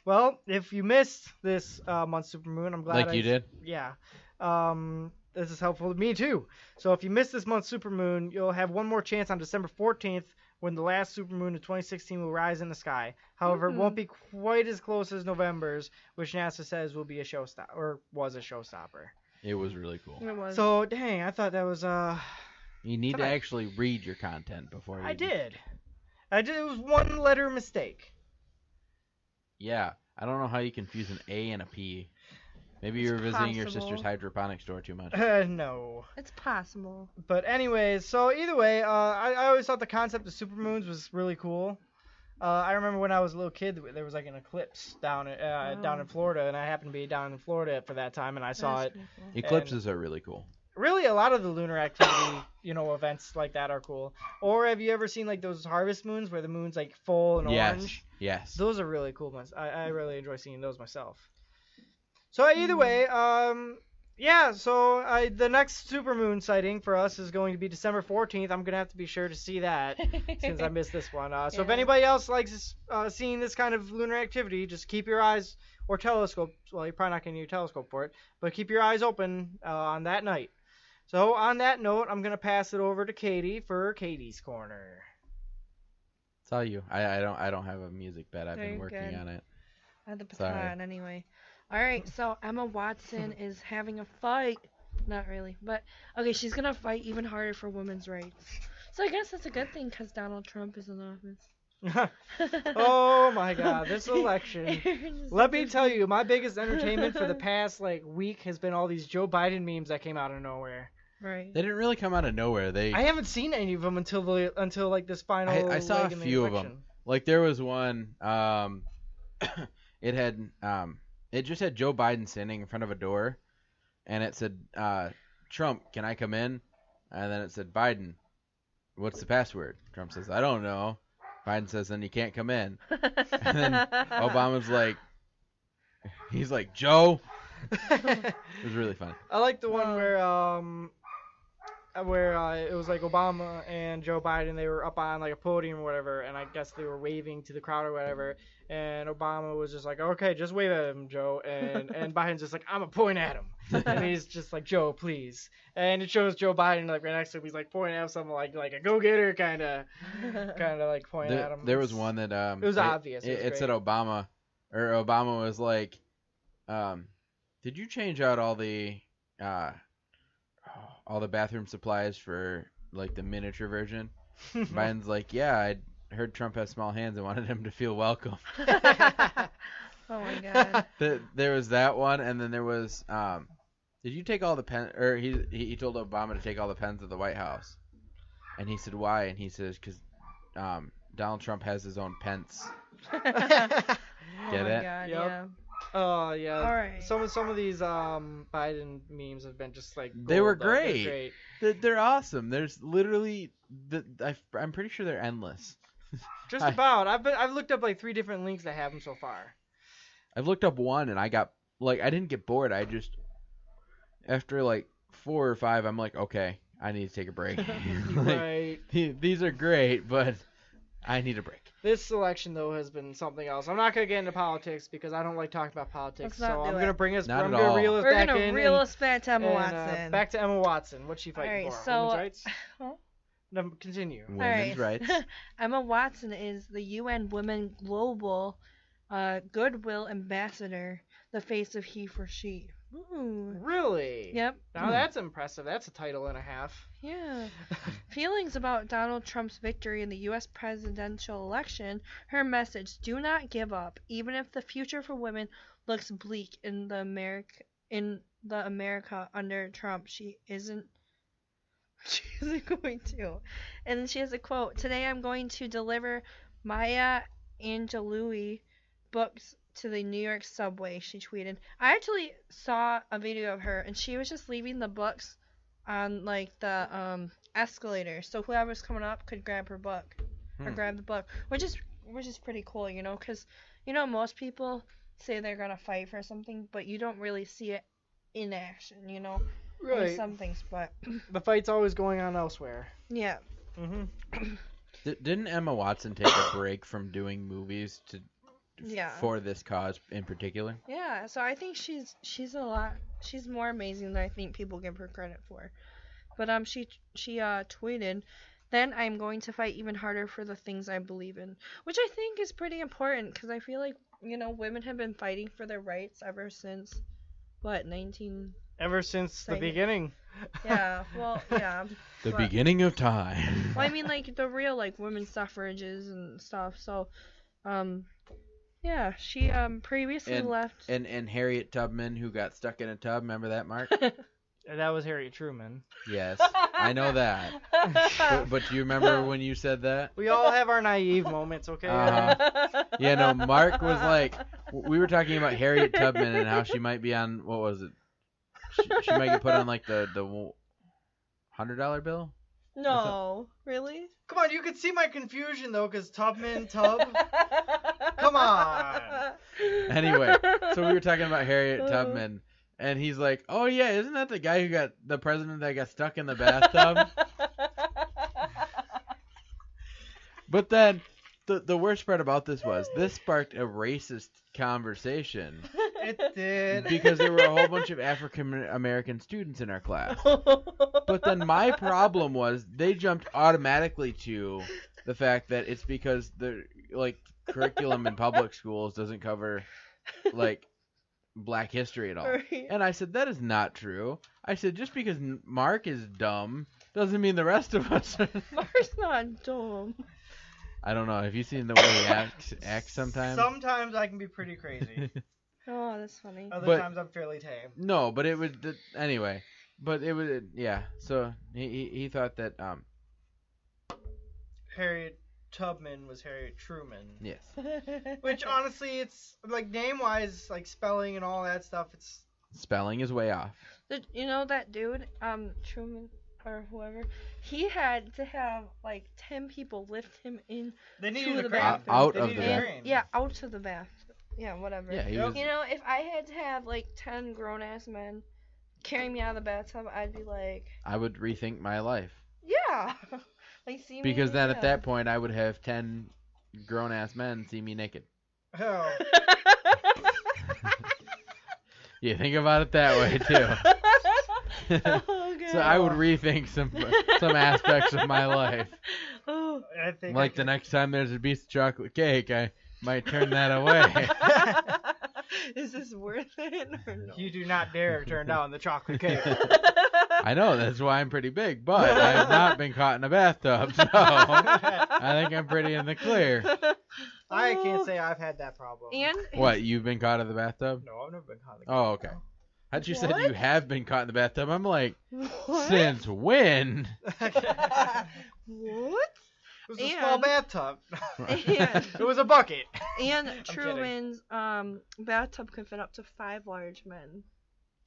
well, if you missed this month's supermoon, I'm glad You did? Yeah. This is helpful to me, too. So if you missed this month's supermoon, you'll have one more chance on December 14th when the last supermoon of 2016 will rise in the sky. However, it won't be quite as close as November's, which NASA says will be a showstopper, or was a showstopper. It was really cool. It was. So, dang, I thought that was, You need to Tonight. actually read your content before you... I did. It was one letter mistake. Yeah. I don't know how you confuse an A and a P. Maybe you were It's visiting your possible. sister's hydroponic store too much. No. It's possible. But anyways, so either way, I always thought the concept of supermoons was really cool. I remember when I was a little kid, there was like an eclipse down in Florida, and I happened to be down in Florida for that time, and I saw That's it. pretty cool. Eclipses are really cool. Really, a lot of the lunar activity, events like that are cool. Or have you ever seen like those harvest moons where the moon's like full and orange? Yes. Those are really cool ones. I really enjoy seeing those myself. So either way, Yeah, so the next supermoon sighting for us is going to be December 14th. I'm going to have to be sure to see that since I missed this one. So if Yeah. anybody else likes seeing this kind of lunar activity, just keep your eyes or telescope. Well, you're probably not going to need a telescope for it, but keep your eyes open on that night. So on that note, I'm going to pass it over to Katie for Katie's Corner. It's all you. I don't have a music bed. I've been Very working good. on it. I had the Sorry. baton anyway. All right, so Emma Watson is having a fight. Not really, but okay, she's gonna fight even harder for women's rights. So I guess that's a good thing because Donald Trump is in office. Oh my God, this election. Let me tell you, my biggest entertainment for the past week has been all these Joe Biden memes that came out of nowhere. Right. They didn't really come out of nowhere. I haven't seen any of them until this final. I saw a leg in the few of election. them. Like there was one. It had it just had Joe Biden standing in front of a door, and it said, "Trump, can I come in?" And then it said, "Biden, what's the password?" Trump says, "I don't know." Biden says, "Then you can't come in." And then Obama's like, he's like, "Joe." It was really fun. I like the one where it was like Obama and Joe Biden. They were up on like a podium or whatever, and I guess they were waving to the crowd or whatever. And Obama was just like, "Okay, just wave at him, Joe." And Biden's just like, "I'm gonna point at him." And he's just like, "Joe, please." And it shows Joe Biden like right next to him. He's like pointing at something like a go-getter kind of like pointing at him. There was one that it was obvious. It said Obama, or Obama was like, "Did you change out all the bathroom supplies for like the miniature version?" Biden's like, "Yeah, I heard Trump has small hands and wanted him to feel welcome." Oh my God. There was that one, and then there was did you take all the pen? Or he told Obama to take all the pens at the White House, and he said why, and he says because Donald Trump has his own pence. Oh Get my it? God, Yep. yeah. Oh yeah. All right. Some of these Biden memes have been just like They were gold, though. They're great. great. They're awesome. There's literally I'm pretty sure they're endless. Just about. I've looked up like 3 different links that have them so far. I've looked up one and I got I didn't get bored. I just after like 4 or 5, I'm like, okay, I need to take a break. Right. These are great, but I need a break. This election though has been something else. I'm not gonna get into politics because I don't like talking about politics. Let's not So do I'm it. gonna bring us. Not I'm at gonna all. reel us We're back gonna in. reel and, us back to Emma and, Watson. back to Emma Watson. What's she fighting Alright, for? so, Women's rights. Huh? No, continue. Women's rights. Emma Watson is the UN Women Global Goodwill Ambassador, the face of He for She. Ooh. Really? Yep. Now that's impressive. That's a title and a half. Yeah. Feelings about Donald Trump's victory in the U.S. presidential election. Her message: do not give up, even if the future for women looks bleak in the America under Trump. She isn't going to. And then she has a quote: "Today I'm going to deliver Maya Angelou books to the New York subway," she tweeted. I actually saw a video of her, and she was just leaving the books on like the escalator, so whoever's coming up could grab her book or grab the book, which is pretty cool, you know, because you know most people say they're gonna fight for something, but you don't really see it in action, you know. Right. Some things, but The fight's always going on elsewhere. yeah. Didn't Emma Watson take a break from doing movies Yeah. for this cause in particular? Yeah, so I think she's more amazing than I think people give her credit for. But she tweeted, "Then I'm going to fight even harder for the things I believe in," which I think is pretty important because I feel like, you know, women have been fighting for their rights ever since Ever since the Same. beginning. Yeah, well, yeah. The but- beginning of time. Well, I mean, like the real like women's suffrages and stuff. So, yeah, she previously left. And Harriet Tubman, who got stuck in a tub. Remember that, Mark? That was Harriet Truman. Yes, I know that. But do you remember when you said that? We all have our naive moments, okay? Yeah, no, Mark was like, we were talking about Harriet Tubman and how she might be on, what was it? She might get put on like the $100 bill? No, really? Come on, you could see my confusion though, because Tubman, Tub. Come on. Anyway, so we were talking about Harriet Tubman, And he's like, "Oh yeah, isn't that the guy the president that got stuck in the bathtub?" But then the worst part about this was this sparked a racist conversation It did. because there were a whole bunch of African American students in our class. But then my problem was they jumped automatically to the fact that it's because the curriculum in public schools doesn't cover Black history at all. Right. And I said that is not true. I said just because Mark is dumb doesn't mean the rest of us are. Mark's not dumb. I don't know. Have you seen the way he acts sometimes? Sometimes I can be pretty crazy. Oh, that's funny. Other times I'm fairly tame. No, but it would anyway. But it would So he thought that Harriet Tubman was Harriet Truman. yes. Which honestly, it's like name-wise, like spelling and all that stuff. It's Spelling is way off. You know that dude, Truman or whoever, he had to have like 10 people lift him in they to needed the a crane. bathroom. Out They of needed the a bath- crane. Yeah, out to the bath. Yeah, whatever. Yeah, he Yep. was. You know, if I had to have like 10 grown ass men carry me out of the bathtub, I'd be like, I would rethink my life yeah. Like see me. because then at yeah. that point I would have 10 grown ass men see me naked. Oh. You think about it that way too. Oh, So I would rethink some aspects of my life. Oh. I think Like the next time there's a piece of chocolate cake, I might turn that away. Is this worth it or no? You do not dare turn down the chocolate cake. I know, that's why I'm pretty big, but I have not been caught in a bathtub, so I think I'm pretty in the clear. I can't say I've had that problem. And What, you've been caught in the bathtub? No, I've never been caught. Oh, okay. I thought you said you What? have been caught in the bathtub. I'm like, What? since when? What? It was a small And- bathtub. And, It was a bucket. and kidding. Truman's bathtub could fit up to 5 large men.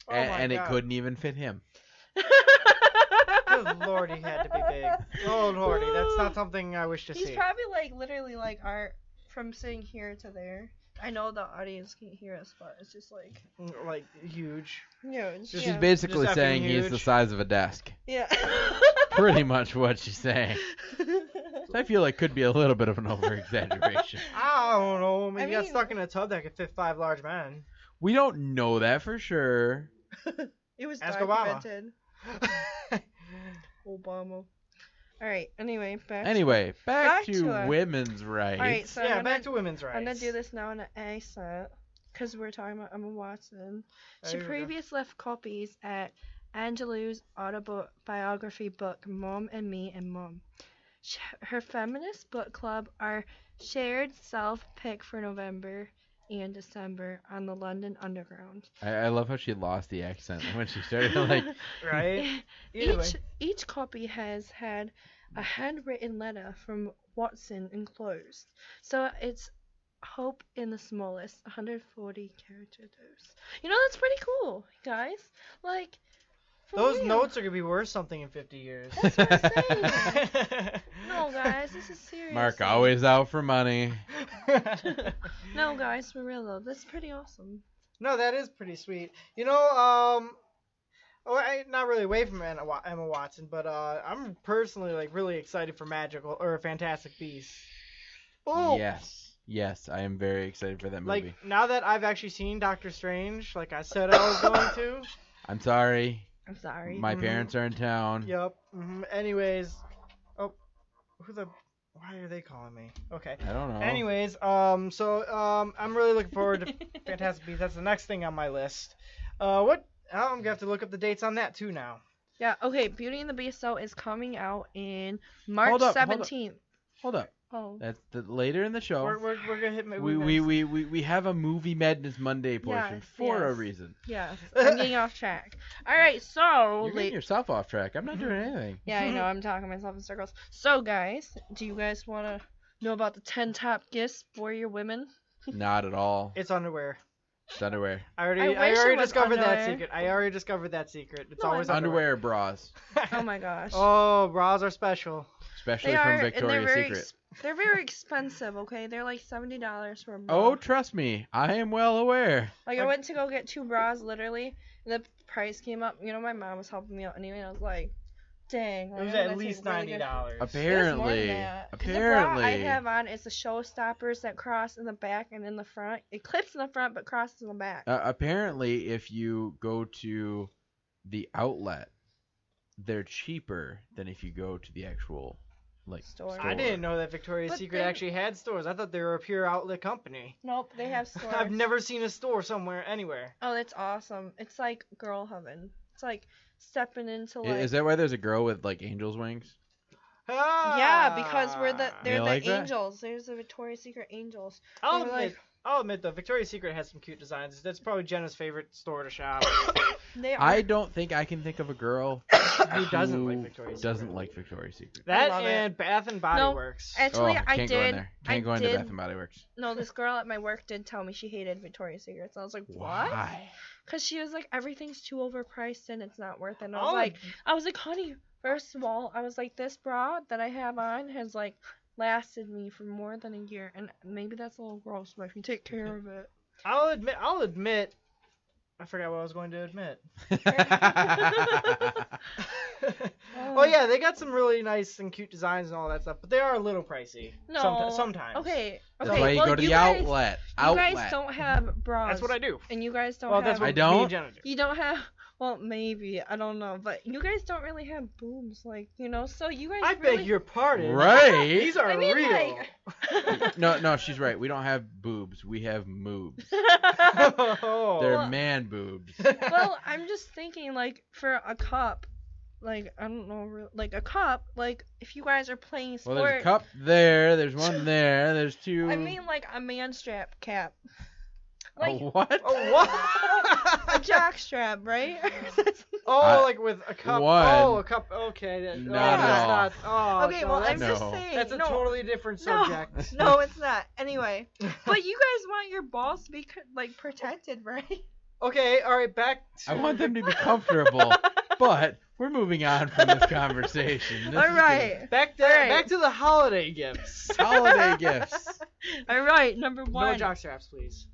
Oh my and it God. couldn't even fit him. Good lord, he had to be big. Oh lordy, that's not something I wish to He's see. probably like literally like art from sitting here to there. I know the audience can't hear us, but it's just like Like huge. huge. She's She's basically Just effing saying he's the huge. size of a desk. Yeah. Pretty much what she's saying. I feel like could be a little bit of an over-exaggeration. I don't know. Maybe he got mean- stuck in a tub that could fit 5 large men. We don't know that for sure. It was Ask Obama. documented. Obama. Alright, anyway, back Back to to it. women's rights. Alright, so Yeah, I'm back gonna, to women's rights. I'm gonna do this now in an accent. Because we're talking about Emma Watson. She There you go. previously left copies at Angelou's autobiography book, Mom and Me and Mom. Her feminist book club are shared self-pick for November and December on the London Underground. I love how she lost the accent when she started like. Right? Either way. Each copy has had a handwritten letter from Watson enclosed. So it's hope in the smallest, 140 characters. You know, that's pretty cool, guys. Like, for Those real. notes are gonna be worth something in 50 years. That's what I'm saying. No, guys, this is serious. Mark always out for money. No, guys, for real though, that's pretty awesome. No, that is pretty sweet. You know, not really away from Emma Watson, but I'm personally like really excited for Magical or Fantastic Beasts. Oh, Yes, I am very excited for that movie. like now that I've actually seen Doctor Strange, like I said I was going to. I'm sorry. I'm sorry. My parents are in town. Yep. Anyways, why are they calling me? Okay. I don't know. Anyways, I'm really looking forward to Fantastic Beasts. That's the next thing on my list. I'm gonna have to look up the dates on that too now. Yeah, okay, Beauty and the Beast though is coming out in March Hold up, 17th. Hold up. Oh. That's later in the show. We're gonna hit. We have a movie Madness Monday portion Yes, for a yes. reason. Yes, I'm getting off track. Alright, so... You're getting yourself off track. I'm not doing anything. Yeah, I know, I'm talking myself in circles. So, guys, do you guys want to know about the 10 top gifts for your women? Not at all. It's underwear. It's underwear. I I already wish it was discovered that underwear. secret. I already discovered that secret. It's No, always Underwear or bras, Oh my gosh. Oh, bras are special. especially They from are, and Victoria's they're very, Secret. they're very expensive, okay? They're like $70 for a bra. Oh, trust me, I am well aware. Like, I went to go get 2 bras, literally, and the price came up. You know, my mom was helping me out anyway, and I was like, dang. It was like, at least $90. It was more than Apparently, that. 'Cause the bra I have on is the showstoppers that cross in the back and in the front. It clips in the front but crosses in the back. apparently, if you go to the outlet, they're cheaper than if you go to the actual Store. I didn't know that Victoria's But Secret they- actually had stores. I thought they were a pure outlet company. Nope, they have stores. I've never seen a store somewhere anywhere. Oh, that's awesome. It's like girl heaven. It's like stepping into like. Is that why there's a girl with like angel's wings? Yeah, because they're You the like that? angels. There's the Victoria's Secret angels. I'll They were admit, though, Victoria's Secret has some cute designs. That's probably Jenna's favorite store to shop. They are. I don't think I can think of a girl Who doesn't like Victoria's Secret? doesn't like Victoria's Secret. That love it. and Bath and Body No, Works. Actually, I can't go in did. there. Can't go into Bath and Body Works. No, this girl at my work did tell me she hated Victoria's Secrets. I was like, what? Why? Because she was like, everything's too overpriced and it's not worth it. And Oh. I was like, honey, first of all, I was like, this bra that I have on has like lasted me for more than a year, and maybe that's a little gross, but if you take care of it. I'll admit. I forgot what I was going to admit. Oh yeah, they got some really nice and cute designs and all that stuff, but they are a little pricey. No. Sometimes. Okay. That's Okay. why you well, go to you the guys, outlet. You guys don't have bras. That's what I do. And you guys don't Well, have. that's what I me don't? and Jenna do. You don't have. Well, maybe I don't know, but you guys don't really have boobs, like So you guys. I really... beg your pardon. Right? These are I mean, real. like... No, she's right. We don't have boobs. We have moobs. Oh. They're Well- man boobs. Well, I'm just thinking, like, for a cup, like, I don't know, like, a cup, like, if you guys are playing sport. Well, there's a cup there. There's one there. There's two. I mean, like, a man strap cap. Like, a what? Oh, what? a jock strap, right? Oh, like with a cup. One. Oh, a cup. Okay. Not at all. Not, oh, Okay, no, well, that's, I'm just No. saying. that's a no, totally different no, subject. no, it's not. Anyway, but you guys want your balls to be, like, protected, right? Okay, all right, back to I want them to be comfortable, but we're moving on from this conversation. This All is right. back to the holiday gifts. good. Holiday gifts. All right, number No one. jock straps, please.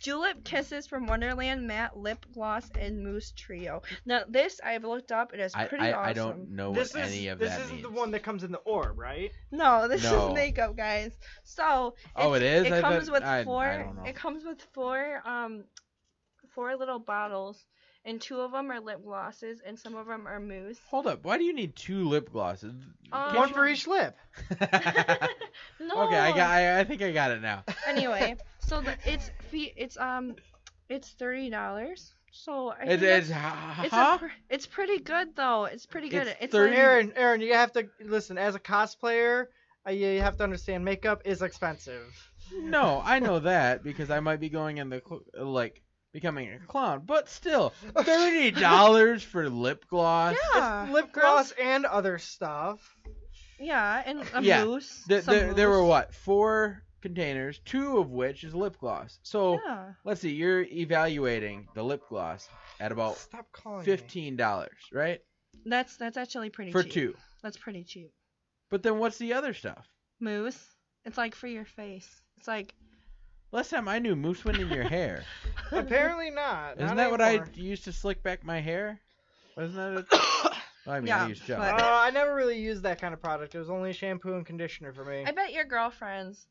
Julep Kisses from Wonderland Matte Lip Gloss and Mousse Trio. Now, this I've looked up. It is pretty awesome. I don't know This what is any of this that isn't means. the one that comes in the orb, right? No, this No. is makeup, guys. So Oh, it is? It I comes thought- with I four. don't know. It comes with four little bottles, and two of them are lip glosses, and some of them are mousse. Hold up. Why do you need two lip glosses? One for each lip. No. Okay, I think I got it now. Anyway, so it's $30. So I think It's that's- it's pretty good though. It's pretty good. It's It's 30 like, Aaron, you have to listen. As a cosplayer, you have to understand makeup is expensive. No, I know that because I might be going in the becoming a clown, but still, $30 for lip gloss. yeah, Lip gloss and other stuff. yeah, and a Yeah, mousse. There some were mousse. what? 4 containers, 2 of which is lip gloss. So Yeah. let's see, you're evaluating the lip gloss at about Stop calling me. $15, right? That's actually pretty For cheap. 2. That's pretty cheap. But then what's the other stuff? Mousse. It's like for your face. It's like Last time I knew, mousse went in your hair. Apparently not. Isn't Not that what I anymore. used to slick back my hair? Wasn't that Well, I mean, Yeah, I used gel. but- I never really used that kind of product. It was only shampoo and conditioner for me. I bet your girlfriends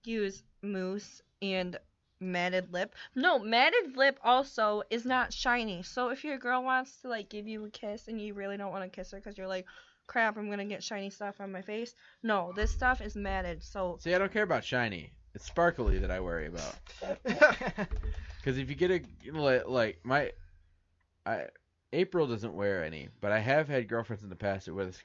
use mousse and matted lip. No, matted lip also is not shiny. So if your girl wants to like give you a kiss and you really don't want to kiss her because you're like, crap, I'm gonna get shiny stuff on my face. No, this stuff is matted. So See, I don't care about shiny. It's sparkly that I worry about. Because if you get April doesn't wear any, but I have had girlfriends in the past that wear the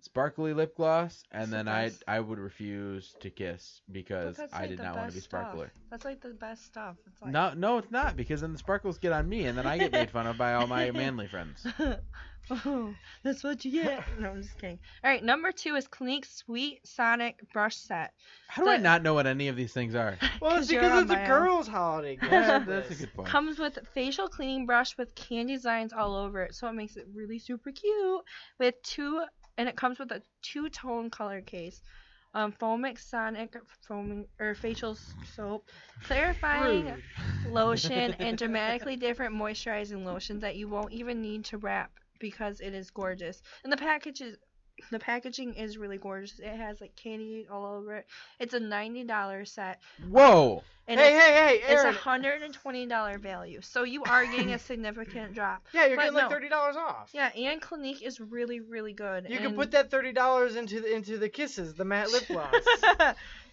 sparkly lip gloss, and It's the then best. I would refuse to kiss because But that's, I like, did the not want to be best stuff. sparkler. That's like the best stuff. It's like No, it's not, because then the sparkles get on me, and then I get made fun of by all my manly friends. Oh, that's what you get. No, I'm just kidding. All right, number 2 is Clinique Sweet Sonic Brush Set. How do I The- not know what any of these things are? Well, it's 'Cause you're because on it's a my own. girl's holiday gift. Yeah, that's a good point. Comes with facial cleaning brush with candy designs all over it, so it makes it really super cute. And it comes with a 2-tone color case. Foamic Sonic foaming or facial soap, clarifying Rude. lotion, and dramatically different moisturizing lotions that you won't even need to wrap because it is gorgeous. And the packaging is really gorgeous. It has like candy all over it. It's a $90 set. Whoa. And Hey, it's Aaron. $120 value. So you are getting a significant drop. Yeah, you're But getting like no. $30 off. Yeah, and Clinique is really, really good. You can and- put that $30 into the Kisses, the matte lip gloss.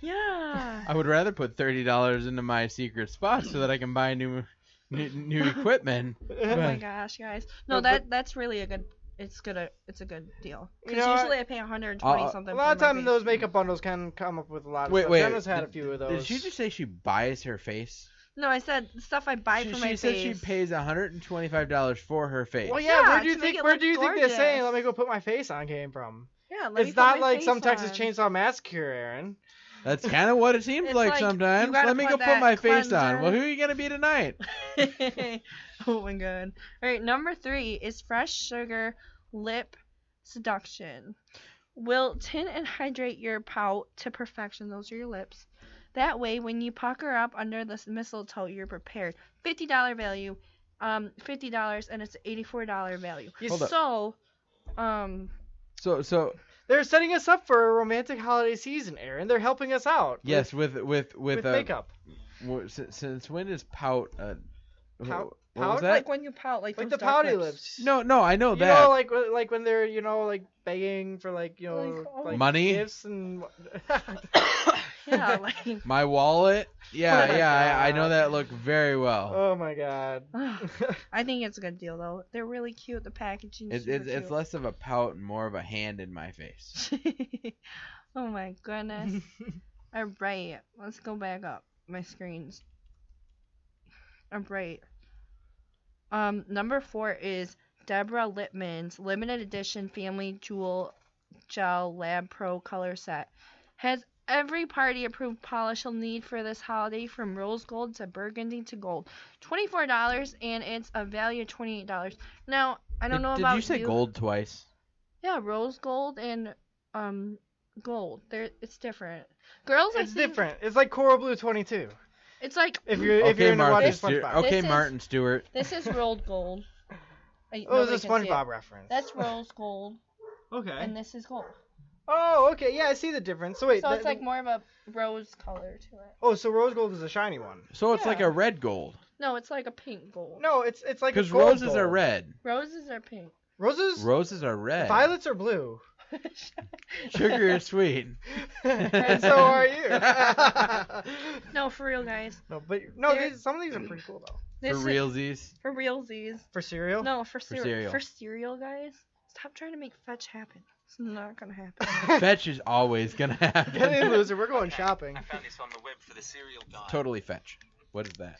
Yeah. I would rather put $30 into my secret spot so that I can buy new equipment. Oh my gosh, guys. No, But- that's really a good. It's a good deal. You Because know what? usually I pay 120 something. A lot of for my times face. those makeup bundles can come up with a lot of Wait, stuff. wait. Jenna's had a few of those. Did she just say she buys her face? No, I said stuff I buy for my She said face. she pays $125 for her face. Well, yeah. Yeah, Where do you to make think? it Where look do you think they're saying? gorgeous. Let me go put my face on came from? Yeah, let me It's put not my like face some Texas on. Chainsaw Massacre, Aaron. That's kind of what it seems It's like like, you sometimes. gotta Let me go put put that my face on. cleanser. Well, who are you gonna be tonight? Oh my god. Alright, number 3 is fresh sugar lip seduction. Will tint and hydrate your pout to perfection. Those are your lips. That way, when you pucker up under the mistletoe, you're prepared. $50 value, $50, and it's $84 value. Hold up. So, They're setting us up for a romantic holiday season, Aaron. They're helping us out. Yes, with makeup. Since when is pout? Pout? What was Pout? that? like when you pout, like Like those the dark pouty lips. lips. No, I know You that. know, like when they're like begging for Like, oh. Money? gifts and. Yeah, like. My wallet. Yeah, Oh my I know God. that look very well. Oh my god. I think it's a good deal though. They're really cute. The packaging. It's less of a pout and more of a hand in my face. Oh my goodness. Alright, let's go back up my screens. Alright. Number 4 is Deborah Lippmann's limited edition family jewel gel lab pro color set. Has every party approved polish you'll need for this holiday, from rose gold to burgundy to gold. $24, and it's a value of $28. Now, I don't know Did about you say gold twice? Yeah, rose gold and gold. It's different. Girls, I It's think different. It's like Coral Blue 22. It's like If you're Okay, into watching Stewart. SpongeBob. Okay, This is- Martin Stewart. this is rolled gold. Oh, it's Nobody a can see SpongeBob it. reference. That's rose gold, Okay. and this is gold. Oh, okay. Yeah, I see the difference. So wait. So it's like more of a rose color to it. Oh, so rose gold is a shiny one. So it's like Yeah. a red gold. No, it's like a pink gold. No, it's like a Because gold roses gold. are red. Roses are pink. Roses? Roses are red. Violets are blue. Sugar is sweet. And so are you. No, for real, guys. no, They're- some of these are pretty cool though. For This is- realsies. For realsies. For cereal? No, for cereal. cereal. For cereal, guys. Stop trying to make fetch happen. It's not gonna happen. Fetch is always gonna happen. Get in, loser. We're going shopping. I found this on the web for the cereal guide. Totally fetch. What is that?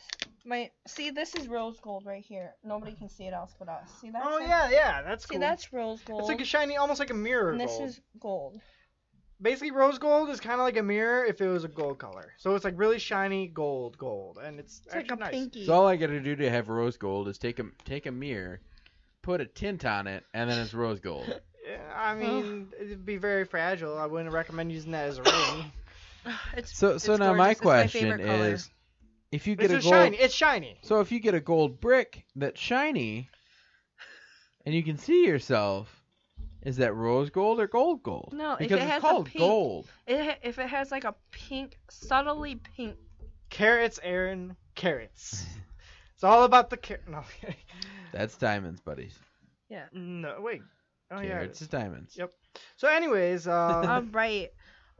See, this is rose gold right here. Nobody can see it else but us. See that? Oh yeah, that's See, cool. that's rose gold. It's like a shiny, almost like a mirror and this gold. is gold. Basically, rose gold is kind of like a mirror if it was a gold color. So it's like really shiny gold, and it's It's like actually a nice. pinky. So all I gotta do to have rose gold is take a mirror, put a tint on it, and then it's rose gold. Yeah, I mean, it'd be very fragile. I wouldn't recommend using that as a ring. So It's now my gorgeous. It's my question favorite color. is, if you get It's a gold, shiny. It's shiny. so if you get a gold brick that's shiny, and you can see yourself, is that rose gold or gold gold? No, if because it it's has a called pink- gold. If it has like a pink, subtly pink. Carrots, Aaron. Carrots. It's all about the carrot. No. That's diamonds, buddies. No, wait. Oh yeah. it Carrots is. is diamonds. Yep. So, anyways, Alright.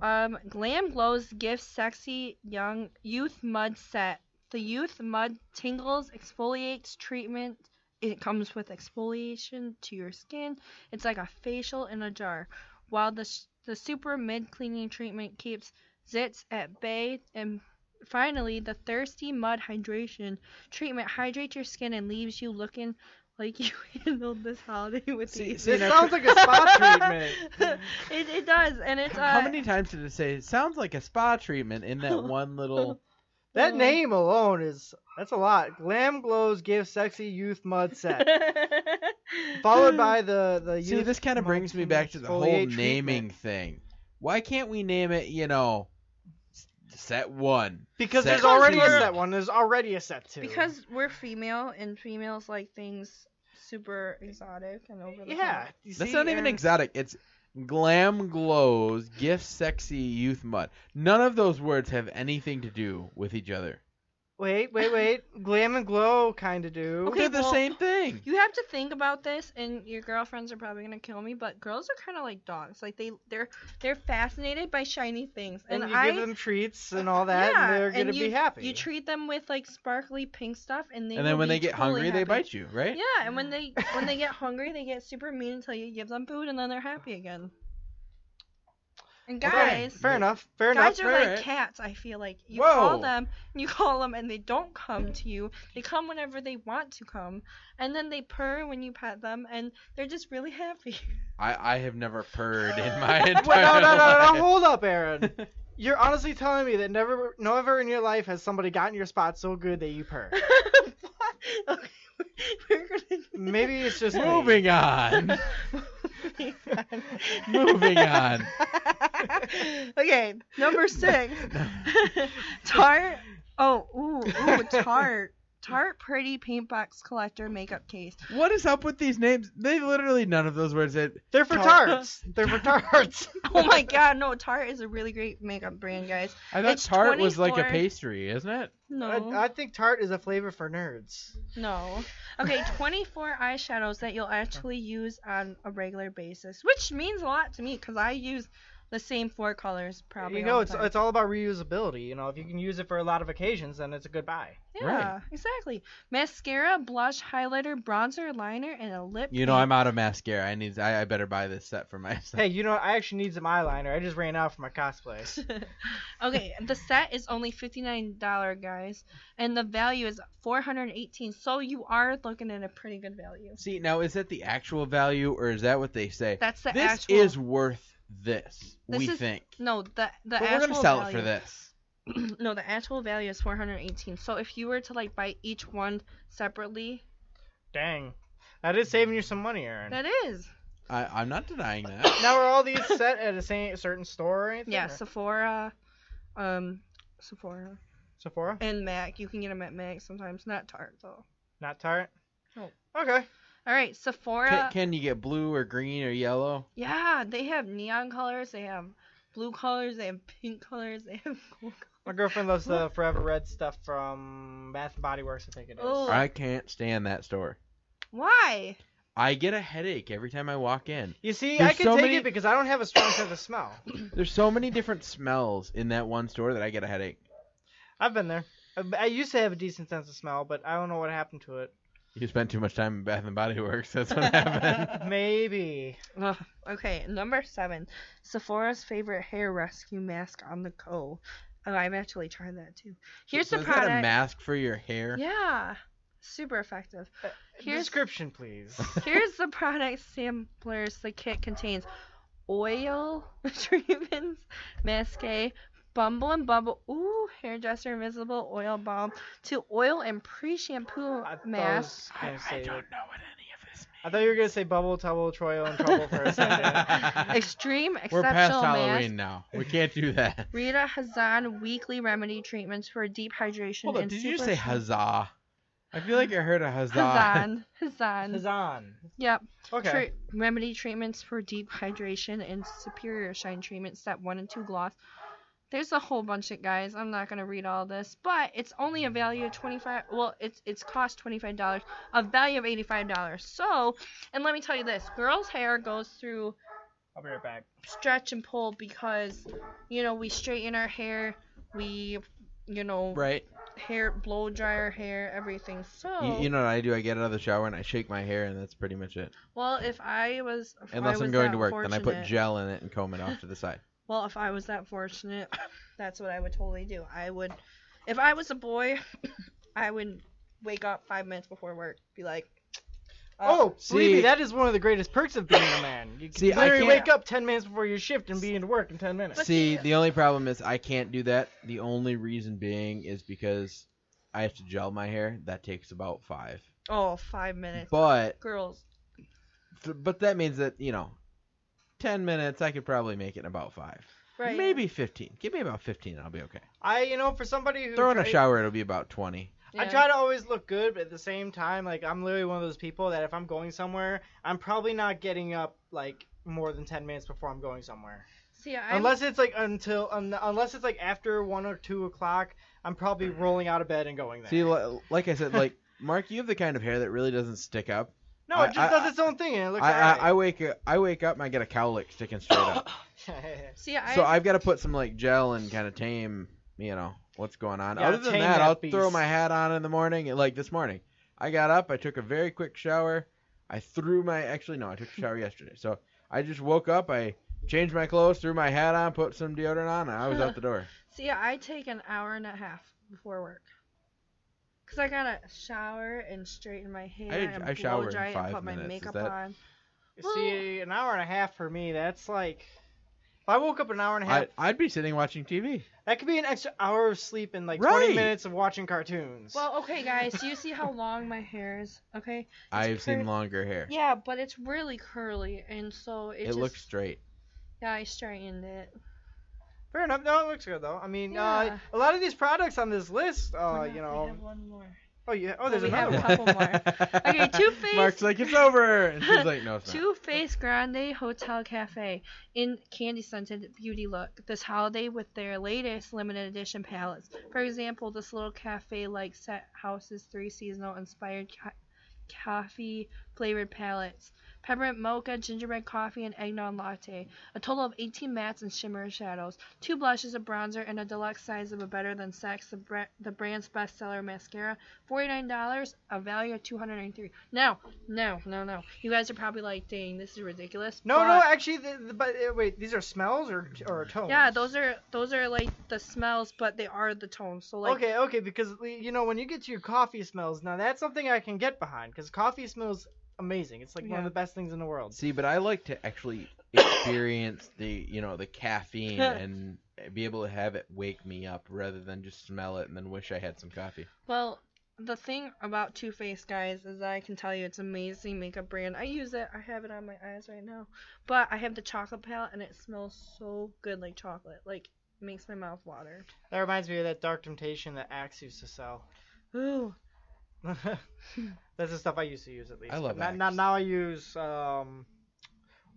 Glam Glow's Gift Sexy Young Youth Mud Set. The Youth Mud tingles, exfoliates, treatment. It comes with exfoliation to your skin. It's like a facial in a jar. While the super mid cleaning treatment keeps zits at bay. And finally, the Thirsty Mud Hydration treatment hydrates your skin and leaves you looking like you handled this holiday with ease. this sounds like a spa treatment. It does, and it's How many times did it say it sounds like a spa treatment in that one little? That name alone that's a lot. Glam Glow's Give Sexy Youth Mud Set. Followed by the See, youth this kind of mud brings me back to the whole exfoliate naming treatment. thing. Why can't we name it, set 1? Because Set there's already a 2. set 1. There's already a set 2. Because we're female, and females like things super exotic and over the yeah, top. you That's see, not even Aaron? exotic. It's glam glows, gift sexy youth mud. None of those words have anything to do with each other. Wait. Glam and glow kind of do. Okay, They're the well, same thing. You have to think about this, and your girlfriends are probably gonna kill me, but girls are kind of like dogs. Like they're fascinated by shiny things, And you I give them treats and all that, yeah, and they're gonna you, be happy. You treat them with like sparkly pink stuff, and And then when they get hungry, they happy. bite you, right? Yeah, and when they get hungry, they get super mean until you give them food, and then they're happy again. And guys, Fair enough. guys are Alright. like cats. I feel like you Whoa. call them, and they don't come to you. They come whenever they want to come, and then they purr when you pet them, and they're just really happy. I have never purred in my entire Wait, no, life. hold up, Aaron. You're honestly telling me that never in your life has somebody gotten your spot so good that you purr. Okay, we're gonna Maybe it's just me. Moving on. Moving on. Okay, number 6. Tarte. Tarte. Tarte Pretty Paint Box Collector Makeup Case. What is up with these names? They literally none of those words said. They're for tarts. They're for tarts. Oh my god, no, Tarte is a really great makeup brand, guys. I thought It's tart was like a 24 pastry, isn't it? No. I think tart is a flavor for nerds. No. Okay, 24 eyeshadows that you'll actually use on a regular basis, which means a lot to me because I use the same 4 colors probably. all the time. It's all about reusability. If you can use it for a lot of occasions, then it's a good buy. Yeah, Right. exactly. Mascara, blush, highlighter, bronzer, liner, and a lip. I'm out of mascara. I better buy this set for myself. Hey, I actually need some eyeliner. I just ran out for my cosplay. Okay, the set is only $59, guys, and the value is $418. So you are looking at a pretty good value. See, now is that the actual value or is that what they say? That's the this actual. is worth this. This we is- think. No, the But actual we're gonna sell value. it for this. No, the actual value is $418. So if you were to buy each one separately, Dang. That is saving you some money, Aaron. that is. I'm not denying that. Now, are all these set at a certain store or anything? Yeah, or- Sephora, Sephora? and MAC. You can get them at MAC sometimes, not Tarte though. Not Tarte? No. Okay. All right, Sephora. Can you get blue or green or yellow? Yeah, they have neon colors. They have blue colors. They have pink colors. They have gold colors. My girlfriend loves the Forever Red stuff from Bath and Body Works, I think it is. Oh. I can't stand that store. Why? I get a headache every time I walk in. You see, There's I can so take many- it because I don't have a strong sense of smell. There's so many different smells in that one store that I get a headache. I've been there. I used to have a decent sense of smell, but I don't know what happened to it. You spent too much time in Bath and Body Works. That's what happened. Maybe. Ugh. Okay, number 7. Sephora's favorite hair rescue mask on the go. Oh, I've actually tried that too. Here's So the is that product. a mask for your hair? Yeah, super effective. Here's Description, please. Here's the product samplers. The kit contains oil treatments, masque, Bumble and Bubble, hairdresser invisible oil balm, to oil and pre-shampoo mask. I don't know what any of this means. I thought you were going to say Bubble, Tubble, Troil, and Trouble for a second. Extreme We're past exceptional Halloween mask. now. We can't do that. Rita Hazan weekly remedy treatments for deep hydration Hold on, and did you just super say huzzah? I feel like I heard a huzzah. Hazan. Hazan. Yep. Okay. Remedy treatments for deep hydration and superior shine treatment, step 1 and 2 gloss. There's a whole bunch of guys. I'm not gonna read all this, but it's only a value of $25. Well, it's cost $25, a value of $85. So, and let me tell you this: girls' hair goes through I'll be right back. stretch and pull because, we straighten our hair, we, Right. hair blow dry our hair, everything. So, You know what I do? I get out of the shower and I shake my hair, and that's pretty much it. well, if I was Unless I'm going to work, then I put fortunate- gel in it and comb it off to the side. Well, if I was that fortunate, that's what I would totally do. If I was a boy, I would wake up 5 minutes before work, be like, Oh, believe me, See- that is one of the greatest perks of being a man. You can See, I literally can't- wake up 10 minutes before your shift and be into work in 10 minutes. See, the only problem is I can't do that. The only reason being is because I have to gel my hair. That takes about 5. oh, 5 minutes. But Girls. that means that, 10 minutes. I could probably make it in about 5. Right. Maybe 15. Give me about 15 and I'll be okay. For somebody who Throw in a shower, it'll be about 20. Yeah. I try to always look good, but at the same time, like, I'm literally one of those people that if I'm going somewhere, I'm probably not getting up, like, more than 10 minutes before I'm going somewhere. See, unless it's like unless it's like after 1 or 2 o'clock, I'm probably rolling out of bed and going there. See, like I said, like, Mark, you have the kind of hair that really doesn't stick up. No, it just does its own thing and it looks alright. I wake up and I get a cowlick sticking straight up. See, So I've got to put some like gel and kind of tame, what's going on. Other than that, I'll throw my hat on in the morning. Like this morning, I got up, I took a very quick shower. I took a shower yesterday. So I just woke up, I changed my clothes, threw my hat on, put some deodorant on, and I was out the door. See, I take an hour and a half before work. Because I gotta shower and straighten my hair. I shower in dry 5 and put my minutes. makeup Is that... on. See, an hour and a half for me, that's like... If I woke up an hour and a half... I'd be sitting watching TV. That could be an extra hour of sleep and like 20 minutes of watching cartoons. Well, okay, guys, do you see how long my hair is? Okay? I've seen longer hair. Yeah, but it's really curly, and so it looks straight. Yeah, I straightened it. Fair enough. No, it looks good though. I mean, Yeah. a lot of these products on this list, We have one more. Oh yeah. Oh, there's we have another a one. couple more. Okay, Too Faced. Mark's like, it's over, and she's like, no, it's not. Too Faced Grande Hotel Cafe in candy scented beauty look this holiday with their latest limited edition palettes. For example, this little cafe like set houses 3 seasonal inspired coffee flavored palettes. Peppermint mocha, gingerbread coffee, and eggnog latte. A total of 18 mattes and shimmer shadows. 2 blushes, a bronzer, and a deluxe size of a Better Than Sex, the brand's bestseller mascara. $49, a value of $293. No. You guys are probably like, dang, this is ridiculous. No, actually, wait, these are smells or tones? Yeah, those are like the smells, but they are the tones. So like. Okay, because when you get to your coffee smells, now that's something I can get behind, because coffee smells amazing. It's like one of the best things in the world. See, but I like to actually experience the caffeine and be able to have it wake me up rather than just smell it and then wish I had some coffee. Well, the thing about Too Faced, guys, is that I can tell you it's an amazing makeup brand. I use it. I have it on my eyes right now. But I have the chocolate palette, and it smells so good like chocolate. Like, it makes my mouth water. That reminds me of that Dark Temptation that Axe used to sell. Ooh. That's the stuff I used to use, at least. I love Axe. Now I use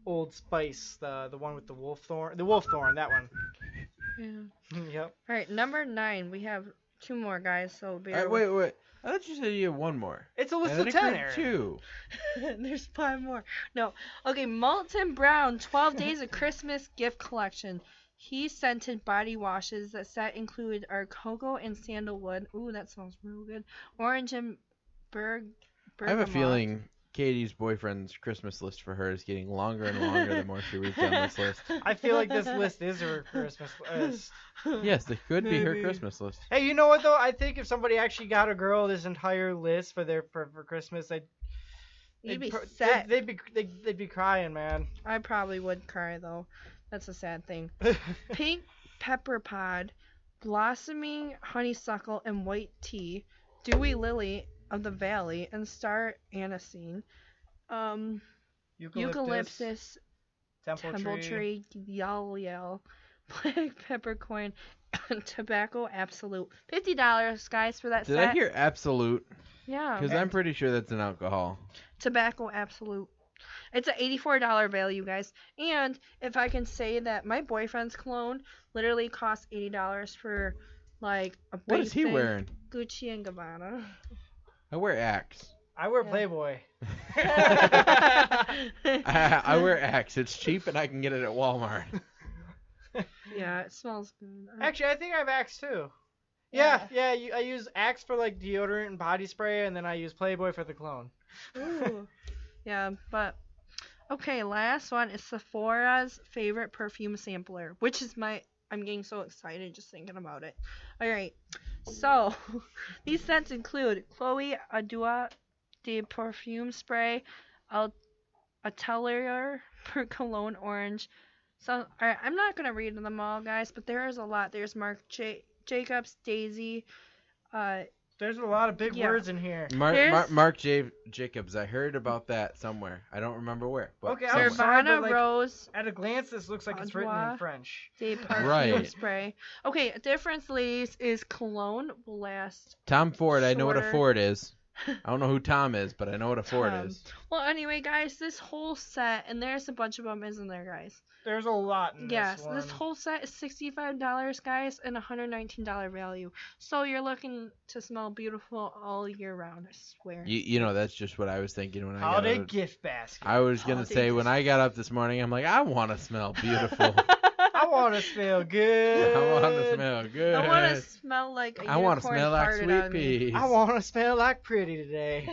Old Spice, the one with the wolf thorn. The wolf thorn, that one. Yeah. Yep. All right, number 9. We have 2 more, guys. So Wait. I thought you said you had 1 more. It's a list of 10, Aaron. 2. There's 5 more. No. Okay, Molten Brown 12 Days of Christmas Gift Collection. Scented body washes. The set include our cocoa and sandalwood. Ooh, that smells real good. Orange and bergamot. I have a feeling Katie's boyfriend's Christmas list for her is getting longer and longer the more she reads down this list. I feel like this list is her Christmas list. Yes, this could be her Christmas list. Hey, you know what though? I think if somebody actually got a girl this entire list for Christmas, they'd be crying, man. I probably would cry though. That's a sad thing. Pink pepper pod, blossoming honeysuckle and white tea, dewy lily of the valley, and star anisine. Eucalyptus, temple tree, yell, black peppercorn, and tobacco absolute. $50, guys, for that set. Did I hear absolute? Yeah. Because I'm pretty sure that's an alcohol. Tobacco absolute. It's an $84 value, guys. And if I can say that my boyfriend's cologne literally costs $80 for like a big What is he thing. wearing? Gucci and Gabbana. I wear Axe. I wear Playboy. I wear Axe. It's cheap and I can get it at Walmart. Yeah, it smells good. Actually, I think I have Axe too. Yeah. I use Axe for like deodorant and body spray, and then I use Playboy for the cologne. Ooh. Yeah, but okay, last one is Sephora's favorite perfume sampler, which is I'm getting so excited just thinking about it. Alright, so these scents include Chloe Adua de Perfume Spray, Atelier per Cologne Orange. So, alright, I'm not going to read them all, guys, but there is a lot. There's Marc Jacobs, Daisy, There's a lot of big Yeah. words in here. Mark Jacobs. I heard about that somewhere. I don't remember where. But Okay, somewhere. I'm sorry, Nirvana but, like, Rose at a glance, this looks like it's written in French. de Parfum Right. Spray. Okay, difference, ladies, is Cologne will last. Tom Ford. I know what a Shorter. Ford is. I don't know who Tom is, but I know what a Ford Tom. is. Well, anyway, guys, this whole set, and there's a bunch of them, isn't there, guys? There's a lot in Yes, this one. this whole set is $65, guys, and $119 value. So you're looking to smell beautiful all year round, I swear. You know, that's just what I was thinking when I got Holiday up. gift basket. I was gonna Holiday say gift when I got up this morning, I'm like, I want to smell beautiful. I want to smell good. I want to smell good. I want to smell like a I want unicorn to smell like farted sweet on me. peas. I want to smell like pretty today.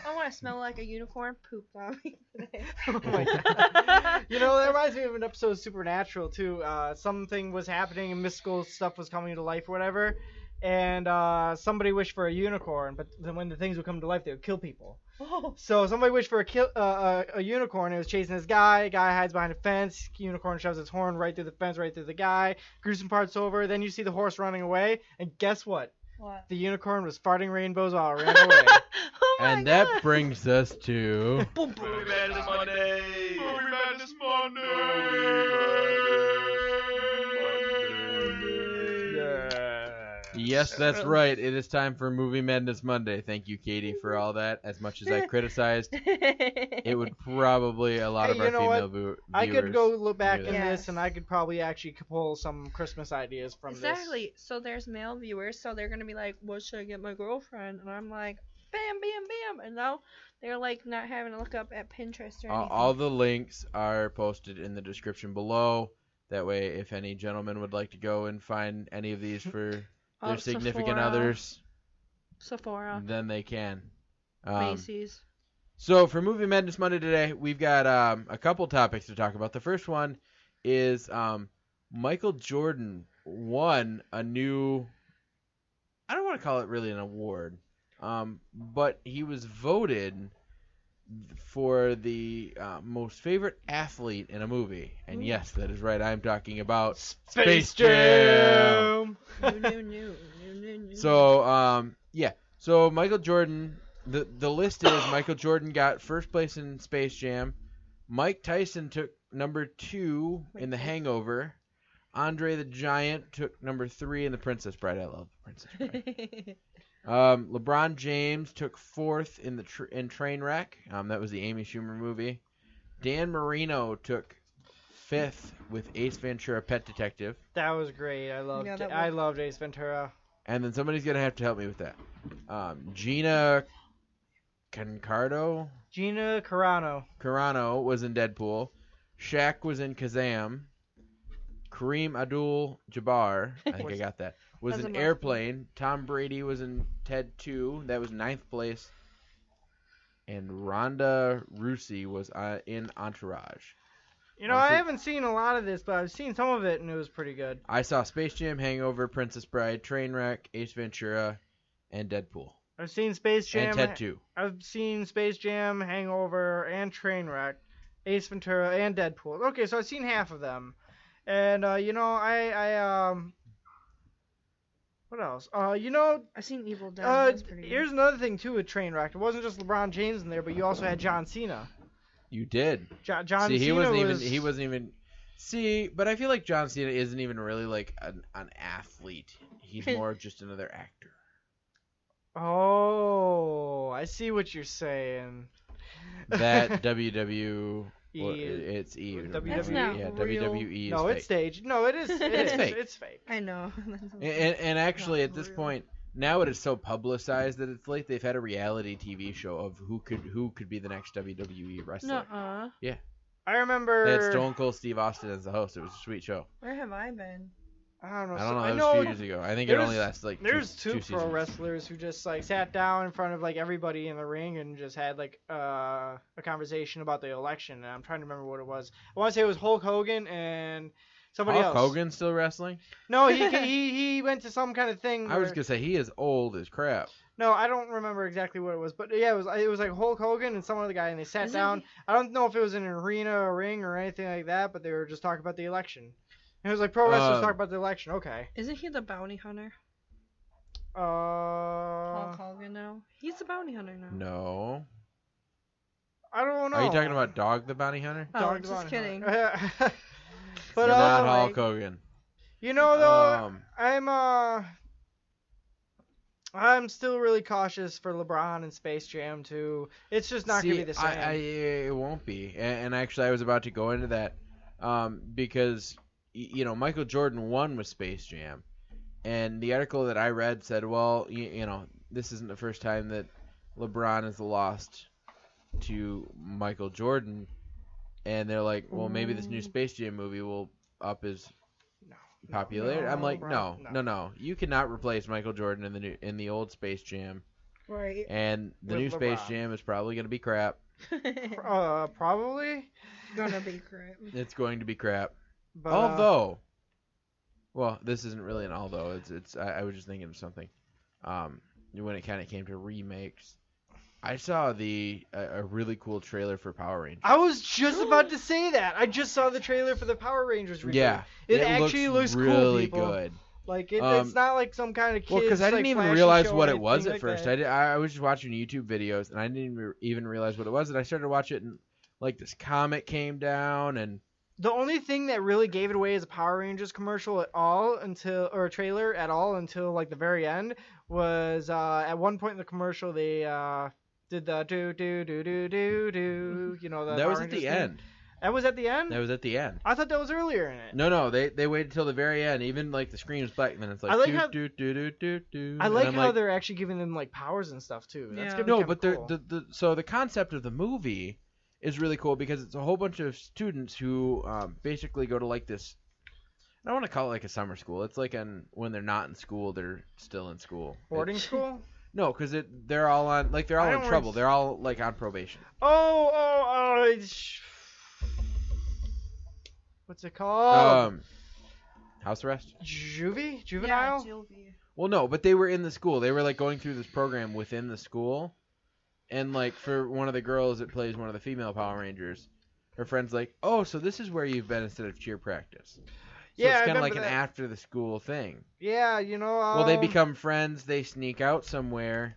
I want to smell like a unicorn pooped on me today. Oh my god. You know, that reminds me of an episode of Supernatural too. Something was happening and mystical stuff was coming to life or whatever, and somebody wished for a unicorn, but then when the things would come to life, they would kill people. Oh. So somebody wished for a unicorn. It was chasing this guy. Guy hides behind a fence. Unicorn shoves its horn right through the fence, right through the guy. Gruesome part's over. Then you see the horse running away, and guess what? What? The unicorn was farting rainbows all ran away. Oh my And god. that brings us to Boom, boom. Movie Madness Monday. Movie Madness yes, that's right. It is time for Movie Madness Monday. Thank you, Katie, for all that. As much as I criticized, it would probably a lot Hey, of you our know female what? I could go look back in knew that. this, and I could probably actually pull some Christmas ideas from Exactly. So there's male viewers, so they're gonna be like, "What should I get my girlfriend?" And I'm like, "Bam, bam, bam!" And now they're like not having to look up at Pinterest or anything. All the links are posted in the description below. That way, if any gentlemen would like to go and find any of these for Oh, their significant Sephora. others, Sephora, then they can. Macy's. So for Movie Madness Monday today, we've got a couple topics to talk about. The first one is Michael Jordan won a new, I don't want to call it really an award, but he was voted for the most favorite athlete in a movie. And yes, that is right. I'm talking about Space Jam. No. So, yeah. So Michael Jordan, the list is Michael Jordan got first place in Space Jam. Mike Tyson took number 2 in The Hangover. Andre the Giant took number 3 in The Princess Bride. I love The Princess Bride. LeBron James took 4th in in Trainwreck. That was the Amy Schumer movie. Dan Marino took 5th with Ace Ventura: Pet Detective. That was great. I loved Yeah, that I was- loved Ace Ventura. And then somebody's gonna have to help me with that. Gina Carano was in Deadpool. Shaq was in Kazam. Kareem Abdul-Jabbar, I think I got that, was That's in a mouthful. Airplane. Tom Brady was in Ted 2. That was 9th place. And Rhonda Rousey was in Entourage. You know, I haven't seen a lot of this, but I've seen some of it, and it was pretty good. I saw Space Jam, Hangover, Princess Bride, Trainwreck, Ace Ventura, and Deadpool. I've seen Space Jam. And Ted 2. I've seen Space Jam, Hangover, and Trainwreck, Ace Ventura, and Deadpool. Okay, so I've seen half of them. And, you know, what else? You know, I seen Evil Dead. That's pretty good. here's another thing, too, with Trainwreck. It wasn't just LeBron James in there, but you also had John Cena. You did. John See, he Cena wasn't even. See, but I feel like John Cena isn't even really like an athlete. He's more just another actor. Oh, I see what you're saying. That WW. Well, E- it's E. That's not yeah, real. WWE is No, fake. it's staged. No, it is. It's fake. It's fake. I know. And actually, at this real. point, now it is so publicized that it's like they've had a reality TV show of who could be the next WWE wrestler. Nuh-uh. I remember. They had Stone Cold Steve Austin as the host. It was a sweet show. Where have I been? I don't know. I don't know. I That was know a few years ago. I think it only there's- lasted like There's two two pro seasons. wrestlers who just like sat down in front of like everybody in the ring and just had like a conversation about the election. And I'm trying to remember what it was. I want to say it was Hulk Hogan and somebody Hulk else. Hogan still wrestling? No, he went to some kind of thing. I was where- gonna say he is old as crap. No, I don't remember exactly what it was, but yeah, it was like Hulk Hogan and some other guy, and they sat Isn't down. he- I don't know if it was in an arena, a ring, or anything like that, but they were just talking about the election. And it was like pro wrestlers talk about the election. Okay. Isn't he the bounty hunter? Hulk Hogan now. He's a bounty hunter now. No. I don't know. Are you talking about Dog the Bounty Hunter? Oh, Dog the just Bounty kidding. Hunter. But Not like- Hulk Hogan. you know though, Um, I'm still really cautious for LeBron and Space Jam too. It's just not gonna be the same. it won't be. And actually, I was about to go into that because Michael Jordan won with Space Jam, and the article that I read said, well, this isn't the first time that LeBron has lost to Michael Jordan, and they're like, well, maybe this new Space Jam movie will up his popularity. I'm like, bro, no. You cannot replace Michael Jordan in the old Space Jam, Right. and the With new Space LeBron. Jam is probably going to be crap. Probably. Gonna be crap. It's going to be crap. But, Although, well, this isn't really an although. I was just thinking of something. When it kind of came to remakes, I saw a really cool trailer for Power Rangers. I was just about to say that. I just saw the trailer for the Power Rangers reboot. Yeah, it actually looks cool, really people. good. Like it's not like some kind of kids. Well, because I didn't like, even flashy realize show what or it was anything at like first. that. I was just watching YouTube videos, and I didn't even realize what it was. And I started to watch it, and like this comet came down, and The only thing that really gave it away as a Power Rangers commercial or a trailer at all until like the very end was at one point in the commercial they did the do do do do do do. The that Power was at Rangers the theme. end. That was at the end. That was at the end. I thought that was earlier in it. No, they waited till the very end. Even like the screen was black, and then it's like I like do, how- do do do do do. I and like I'm how they're actually giving them like powers and stuff too. That's Yeah. gonna be no, kinda but cool. so the concept of the movie is really cool because it's a whole bunch of students who basically go to like this. I don't want to call it like a summer school. It's like when they're not in school, they're still in school. boarding school. No, because they're all on they're all I in don't trouble. want- They're all like on probation. What's it called? House arrest. Juvenile. Yeah, Juvie. Well, no, but they were in the school. They were like going through this program within the school, and like for one of the girls that plays one of the female Power Rangers, her friend's like, "Oh, so this is where you've been instead of cheer practice." So Yeah, I it's kind of remember like an that. after the school thing. Yeah, Well, they become friends. They sneak out somewhere,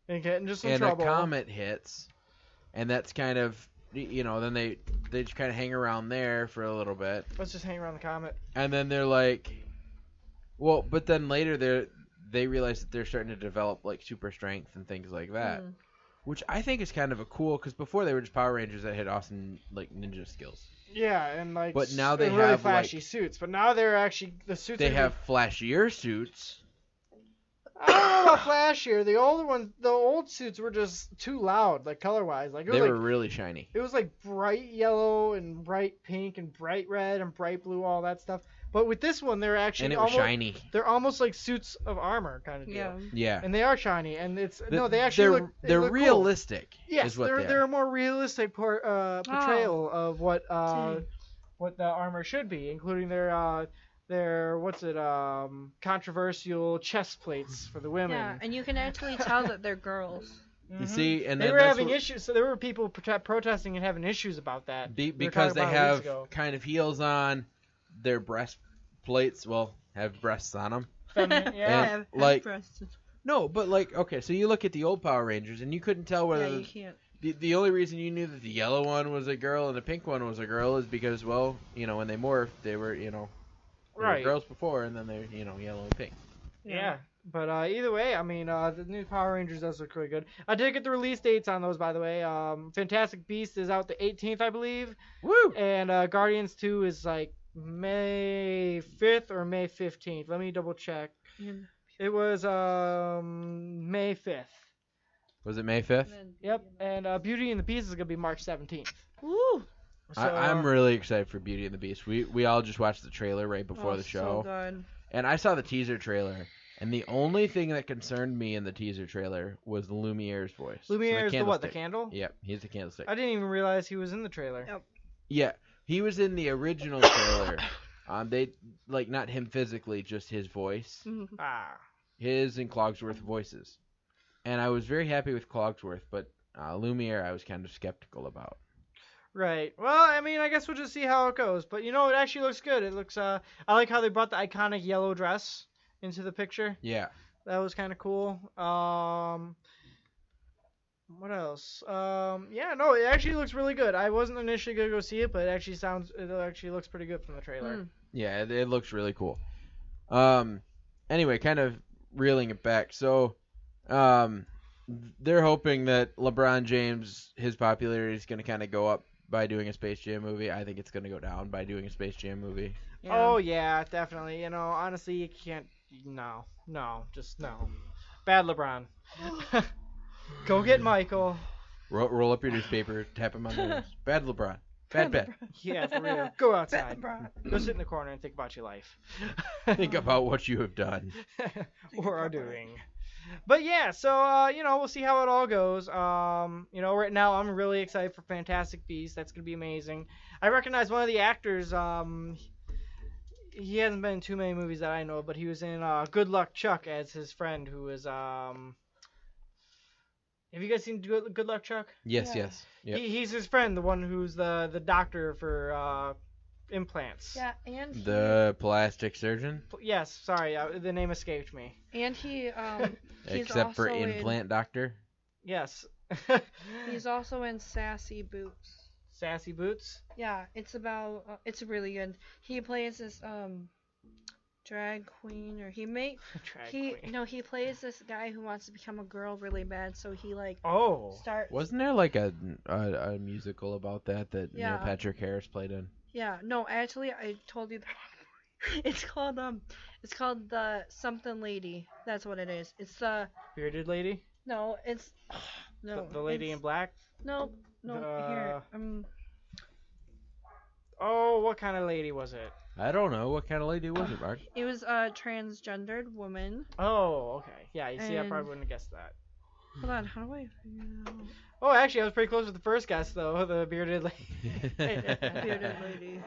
and get into some and trouble. a comet hits, and that's kind of then they just kind of hang around there for a little bit. Let's just hang around the comet. And then they're like, well, but then later they realize that they're starting to develop like super strength and things like that, which I think is kind of a cool because before they were just Power Rangers that had awesome like ninja skills. Yeah, and like. But now they really have, flashy like- suits. But now they're actually the suits. They are have flashier suits. I don't know about flashier. The old suits were just too loud, like color wise. Like it was They like were really shiny. it was like bright yellow and bright pink and bright red and bright blue, all that stuff. But with this one, they're actually And it was almost, shiny. They're almost like suits of armor kind of deal. Yeah. Yeah. And they are shiny, and it's no, they They're- actually look. They they're look cool. realistic. Yes, is what they're a more realistic portrayal of what Dang. what the armor should be, including their controversial chest plates for the women. Yeah, and you can actually tell that they're girls. You see, and They then were that's having what- issues, so there were people protesting and having issues about that. We were because talking they about it weeks have ago. kind of heels on, their breastplates have breasts on them. Feminine, yeah. And, like- breasts. No, but like, okay, so you look at the old Power Rangers and you couldn't tell whether Yeah, you can't. the only reason you knew that the yellow one was a girl and the pink one was a girl is because, well, when they morphed, they were, they were Right. girls before, and then they're, yellow and pink. Yeah. But either way, I mean, the new Power Rangers does look really good. I did get the release dates on those, by the way. Fantastic Beasts is out the 18th, I believe. Woo! And Guardians 2 is like May 5th or May 15th. Let me double check. It was May 5th. Was it May 5th? Yep. And Beauty and the Beast is going to be March 17th. Woo! So, I'm really excited for Beauty and the Beast. We all just watched the trailer right before Oh, the So show. good. And I saw the teaser trailer, and the only thing that concerned me in the teaser trailer was Lumiere's voice. So Lumiere is the what? The candlestick. candle? Yep, he's the candlestick. I didn't even realize he was in the trailer. Yep. Yeah, he was in the original trailer. They not him physically, just his voice, Ah. his and Clogsworth voices. And I was very happy with Clogsworth, but Lumiere I was kind of skeptical about. Right. Well, I mean, I guess we'll just see how it goes. But it actually looks good. It looks. I like how they brought the iconic yellow dress into the picture. Yeah. That was kind of cool. What else? Yeah, no, it actually looks really good. I wasn't initially gonna go see it, but it actually looks pretty good from the trailer. Yeah, it looks really cool. Anyway, kind of reeling it back. So, they're hoping that LeBron James, his popularity is going to kind of go up by doing a Space Jam movie. I think it's going to go down by doing a Space Jam movie. Yeah. Oh yeah, definitely. Honestly, you can't. No, just no. Bad LeBron. Go get Michael. Roll up your newspaper, tap him on the nose. Bad LeBron. Bad. Yeah, for real. Go outside. Bad Go sit in the corner and think about your life. Think about what you have done. or are doing. But yeah, so we'll see how it all goes. Right now I'm really excited for Fantastic Beasts. That's gonna be amazing. I recognize one of the actors. He hasn't been in too many movies that I know, but he was in Good Luck Chuck as his friend, who was Have you guys seen Good Luck Chuck? Yes, Yeah. yes. Yep. He's his friend, the one who's the doctor for implants. Yeah, and The plastic surgeon, Yes, sorry, the name escaped me. he's except for also implant doctor. Yes. He's also in Sassy Boots. Sassy Boots. Yeah, it's about it's really good. He plays this drag queen, or he plays this guy who wants to become a girl really bad, so he starts. Wasn't there like a musical about that Neil Yeah. Patrick Harris played in? Yeah, no, actually I told you that. It's called the something lady. That's what it is. It's the Bearded lady. no, it's no. The lady in black. No, here. Oh, what kind of lady was it? I don't know. What kind of lady was it, Mark? It was a transgendered woman. Oh, okay. Yeah, you see, I And- probably wouldn't have guessed that. Hold on, how do I figure it out? Oh, actually, I was pretty close with the first guess, though. The bearded lady. Bearded lady.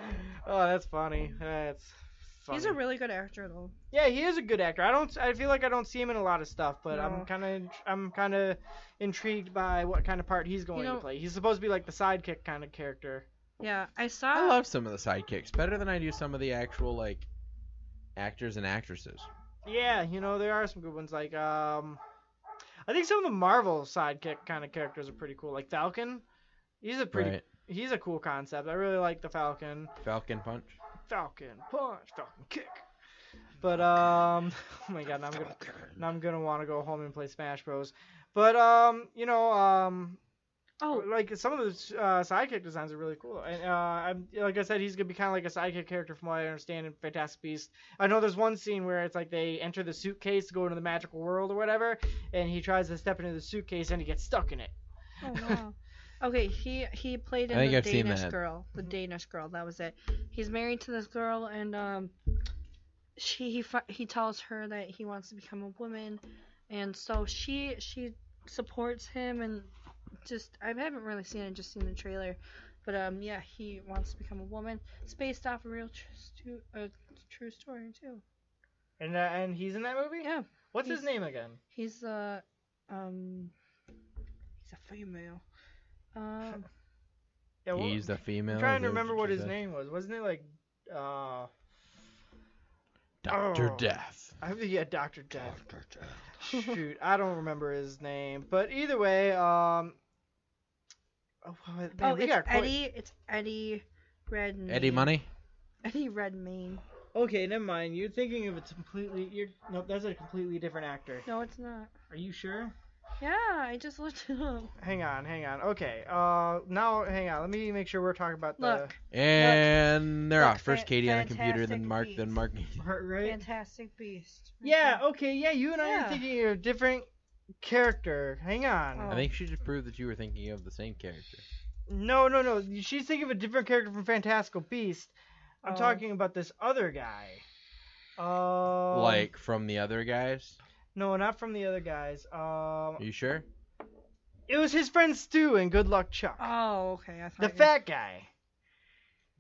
Oh, that's funny. That's funny. He's a really good actor, though. Yeah, he is a good actor. I feel like I don't see him in a lot of stuff, but No. I'm kind of intrigued by what kind of part he's going to play. He's supposed to be like the sidekick kind of character. Yeah, I saw. I love some of the sidekicks better than I do some of the actual like actors and actresses. Yeah, there are some good ones. Like I think some of the Marvel sidekick kind of characters are pretty cool. Like Falcon, he's a cool concept. I really like the Falcon. Falcon Punch. Falcon punch, Falcon kick. But oh my god, now I'm gonna want to go home and play Smash Bros. But like some of the sidekick designs are really cool. And like I said, he's gonna be kind of like a sidekick character from what I understand in Fantastic Beasts. I know there's one scene where it's like they enter the suitcase to go into the magical world or whatever, and he tries to step into the suitcase and he gets stuck in it. Oh wow. Okay, he played in I think the I've seen Danish that. girl. The Danish girl, that was it. He's married to this girl, and he tells her that he wants to become a woman, and so she supports him, and just I haven't really seen it, just seen the trailer, but yeah, he wants to become a woman. It's based off a real true story too. And he's in that movie? Yeah. What's his name again? He's a female. Yeah, He's the female. I'm trying is to that remember what you his said? name was. Wasn't it like Dr. Oh. Death. yeah, Dr. Death. Shoot, I don't remember his name. But either way, It's Eddie Redmayne. Eddie Money. Eddie Redmayne. Okay, never mind. You're thinking of nope, that's a completely different actor. No, it's not. Are you sure? Yeah, I just looked it up. Hang on. Okay. Now hang on. Let me make sure we're talking about Look. And they're Look, off. First Katie on the computer, then Fantastic Mark. Beasts. right? Fantastic Beast. Yeah. Okay. Yeah. You and I Yeah. are thinking of a different character. Hang on. Oh. I think she just proved that you were thinking of the same character. No. She's thinking of a different character from Fantastical Beast. I'm Oh. talking about this other guy. Like from the other guys? No, not from the other guys. Are you sure? It was his friend Stu in Good Luck Chuck. Oh, okay. I thought The you- fat guy.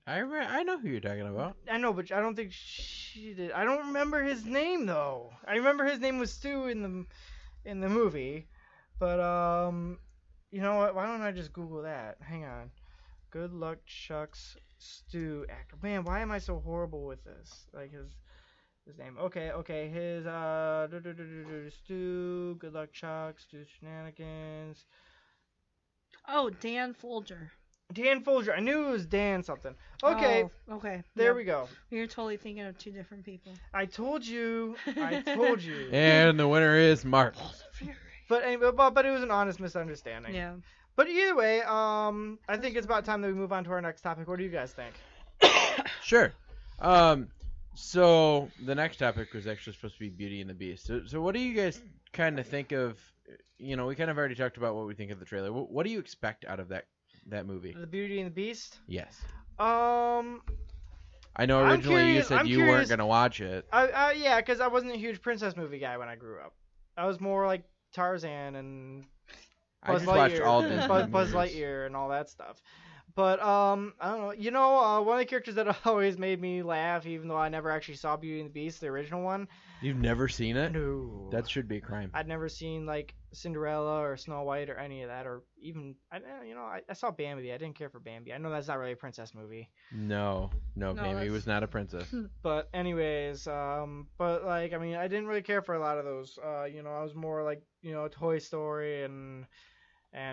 I know who you're talking about. I know, but I don't think she did. I don't remember his name though. I remember his name was Stu in the movie, but you know what? Why don't I just Google that? Hang on. Good Luck Chuck's Stu actor. Man, why am I so horrible with this? Like his his name. Okay. His Stu. Good luck, Chuck. Stu Shenanigans. Oh, Dan Folger. Dan Folger. I knew it was Dan something. Okay. Oh, okay. There Yep. we go. You're totally thinking of two different people. I told you. And the winner is Mark. But anyway, but it was an honest misunderstanding. Yeah. But either way, I think it's about time that we move on to our next topic. What do you guys think? Sure. So the next topic was actually supposed to be Beauty and the Beast. So what do you guys kind of think of? We kind of already talked about what we think of the trailer. What do you expect out of that movie? The Beauty and the Beast? Yes. I know originally you said I'm you curious. weren't gonna watch it. Yeah, because I wasn't a huge princess movie guy when I grew up. I was more like Tarzan and I Buzz just watched Lightyear, all Disney Buzz movies. Lightyear and all that stuff. But I don't know. One of the characters that always made me laugh, even though I never actually saw Beauty and the Beast, the original one. You've never seen it? No. That should be a crime. I'd never seen like Cinderella or Snow White or any of that, or even I saw Bambi. I didn't care for Bambi. I know that's not really a princess movie. No, Baby that's- was not a princess. But anyways, but like I mean, I didn't really care for a lot of those. I was more like Toy Story and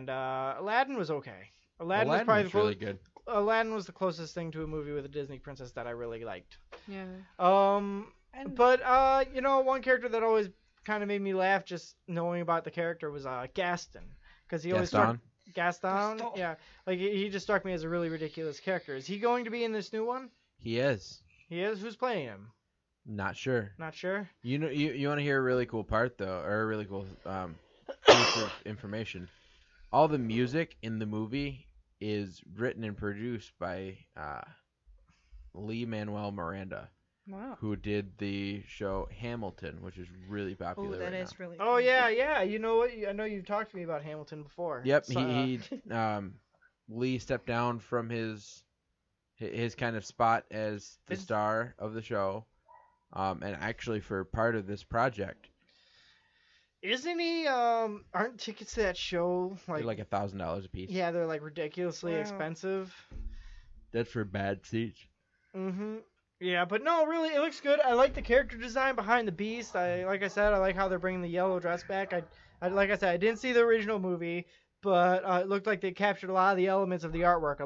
Aladdin was okay. Aladdin was probably really good. Aladdin was the closest thing to a movie with a Disney princess that I really liked. Yeah. And But one character that always kind of made me laugh just knowing about the character was Gaston, because he always struck Gaston? Gaston. Yeah, like he just struck me as a really ridiculous character. Is he going to be in this new one? He is. He is. Who's playing him? Not sure. Not sure. You want to hear a really cool part though, or a really cool piece of information. All the music in the movie is written and produced by Lin-Manuel Miranda, wow. who did the show Hamilton, which is really popular Oh, that right is really. Oh cool. yeah. You know what? I know you've talked to me about Hamilton before. Yep, So, he Lee stepped down from his kind of spot as the star of the show, and actually for part of this project. Isn't he? Aren't tickets to that show They're like $1,000 a piece. Yeah, they're like ridiculously Wow. expensive. That's for bad seats. Mhm. Yeah, but no, really, it looks good. I like the character design behind the Beast. Like I said, I like how they're bringing the yellow dress back. Like I said, I didn't see the original movie, but it looked like they captured a lot of the elements of the artwork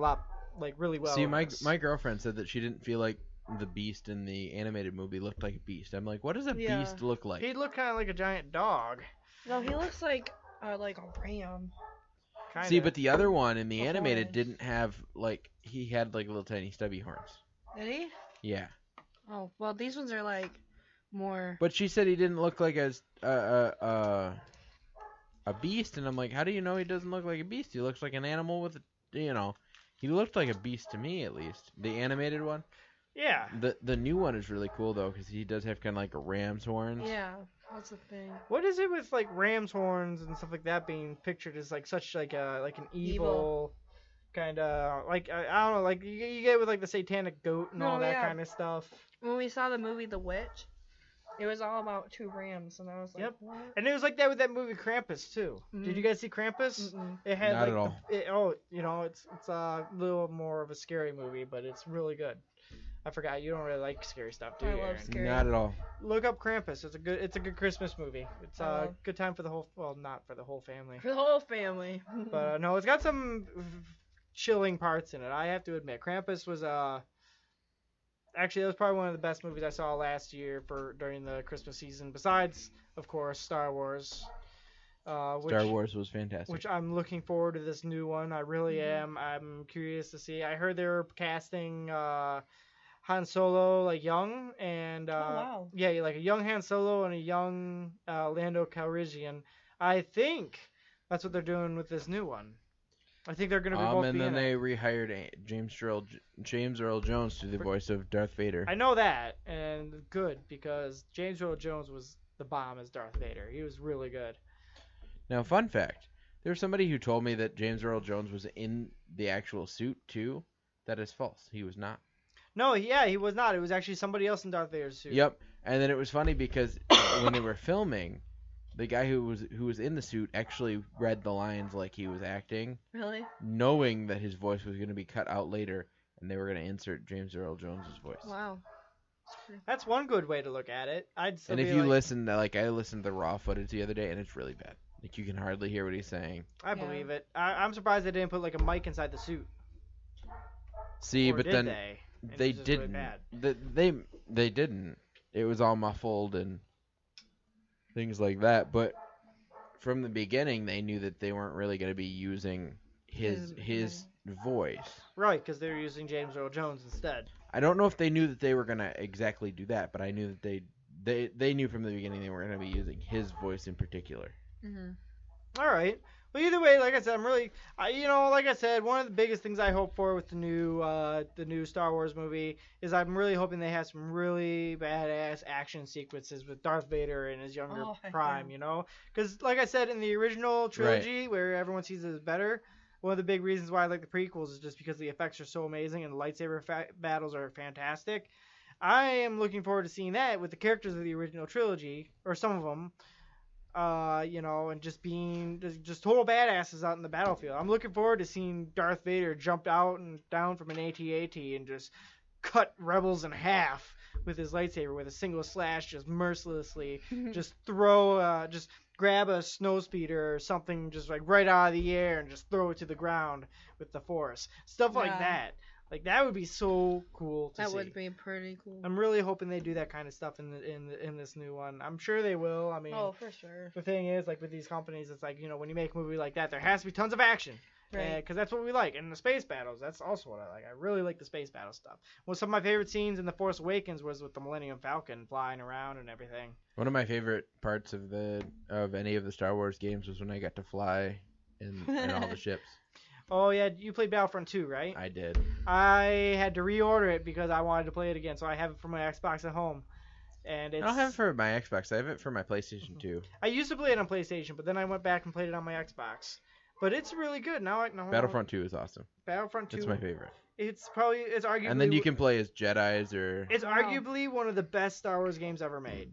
really well. See, in my this. girlfriend said that she didn't feel like the Beast in the animated movie looked like a beast. I'm like, what does a Yeah. beast look like? He looked kind of like a giant dog. No, he looks like a ram. Kinda. See, but the other one in the A animated horse. didn't have he had like little tiny stubby horns. Did he? Yeah, Oh, well, these ones are like more. but she said he didn't look like a beast, and I'm like, how do you know he doesn't look like a beast? He looks like an animal with he looked like a beast to me at least. The animated one. Yeah. The new one is really cool though because he does have kind of like a ram's horns. Yeah, that's the thing. What is it with like ram's horns and stuff like that being pictured as like such like an evil kind of like I don't know, like you get with like the satanic goat and No, all that yeah. kind of stuff. When we saw the movie The Witch, it was all about two rams, and I was like, Yep. what? And it was like that with that movie Krampus too. Mhm. Did you guys see Krampus? Mm-mm. It had Not like at all. it's a little more of a scary movie, but it's really good. I forgot you don't really like scary stuff, do I you? love Aaron? scary. Not at all. Look up Krampus. It's a good Christmas movie. It's a love- good time for the whole not for the whole family. For the whole family. But no, it's got some chilling parts in it. I have to admit, Krampus was actually that was probably one of the best movies I saw last year during the Christmas season. Besides, of course, Star Wars. Star Wars was fantastic. Which I'm looking forward to this new one. I really am. I'm curious to see. I heard they're casting Han Solo like young and wow. yeah, like a young Han Solo and a young Lando Calrissian. I think that's what they're doing with this new one. I think they're gonna be both. And be then in they it. rehired James Earl Jones to the voice of Darth Vader. I know that, and good because James Earl Jones was the bomb as Darth Vader. He was really good. Now, fun fact: there was somebody who told me that James Earl Jones was in the actual suit too. That is false. He was not. No, yeah, he was not. It was actually somebody else in Darth Vader's suit. Yep. And then it was funny because when they were filming, the guy who was in the suit actually read the lines like he was acting, Really? knowing that his voice was going to be cut out later, and they were going to insert James Earl Jones's voice. Wow. That's one good way to look at it. I'd still And if be you like, listen to, I listened to the raw footage the other day, and it's really bad. Like, you can hardly hear what he's saying. I believe it. I'm surprised they didn't put like a mic inside the suit. See, Or but did then they? And they it's just really didn't. bad. They didn't. It was all muffled and things like that. But from the beginning, they knew that they weren't really going to be using his voice. Right, because they're using James Earl Jones instead. I don't know if they knew that they were going to exactly do that, but I knew that they knew from the beginning they were going to be using his voice in particular. Mhm. All right. Well, either way, like I said, like I said, one of the biggest things I hope for with the new Star Wars movie is I'm really hoping they have some really badass action sequences with Darth Vader in his younger prime, Because, like I said, in the original trilogy, where everyone sees it as better, one of the big reasons why I like the prequels is just because the effects are so amazing and the lightsaber battles are fantastic. I am looking forward to seeing that with the characters of the original trilogy, or some of them. And just being just total badasses out in the battlefield. I'm looking forward to seeing Darth Vader jump out and down from an AT-AT and just cut rebels in half with his lightsaber with a single slash, just mercilessly, just grab a snowspeeder or something just like right out of the air and just throw it to the ground with the Force. Stuff like that. Like, that would be so cool to see. That would be pretty cool. I'm really hoping they do that kind of stuff in this new one. I'm sure they will. I mean, oh, for sure. The thing is, like, with these companies, it's like, when you make a movie like that, there has to be tons of action. Right. Because that's what we like. And the space battles, that's also what I like. I really like the space battle stuff. Well, some of my favorite scenes in The Force Awakens was with the Millennium Falcon flying around and everything. One of my favorite parts of any of the Star Wars games was when I got to fly in all the ships. Oh, yeah, you played Battlefront 2, right? I did. I had to reorder it because I wanted to play it again, so I have it for my Xbox at home. And I don't have it for my Xbox. I have it for my PlayStation 2. I used to play it on PlayStation, but then I went back and played it on my Xbox. But it's really good. Now Battlefront 2 is awesome. Battlefront 2. It's my favorite. It's arguably... And then you can play as Jedis or... It's arguably one of the best Star Wars games ever made.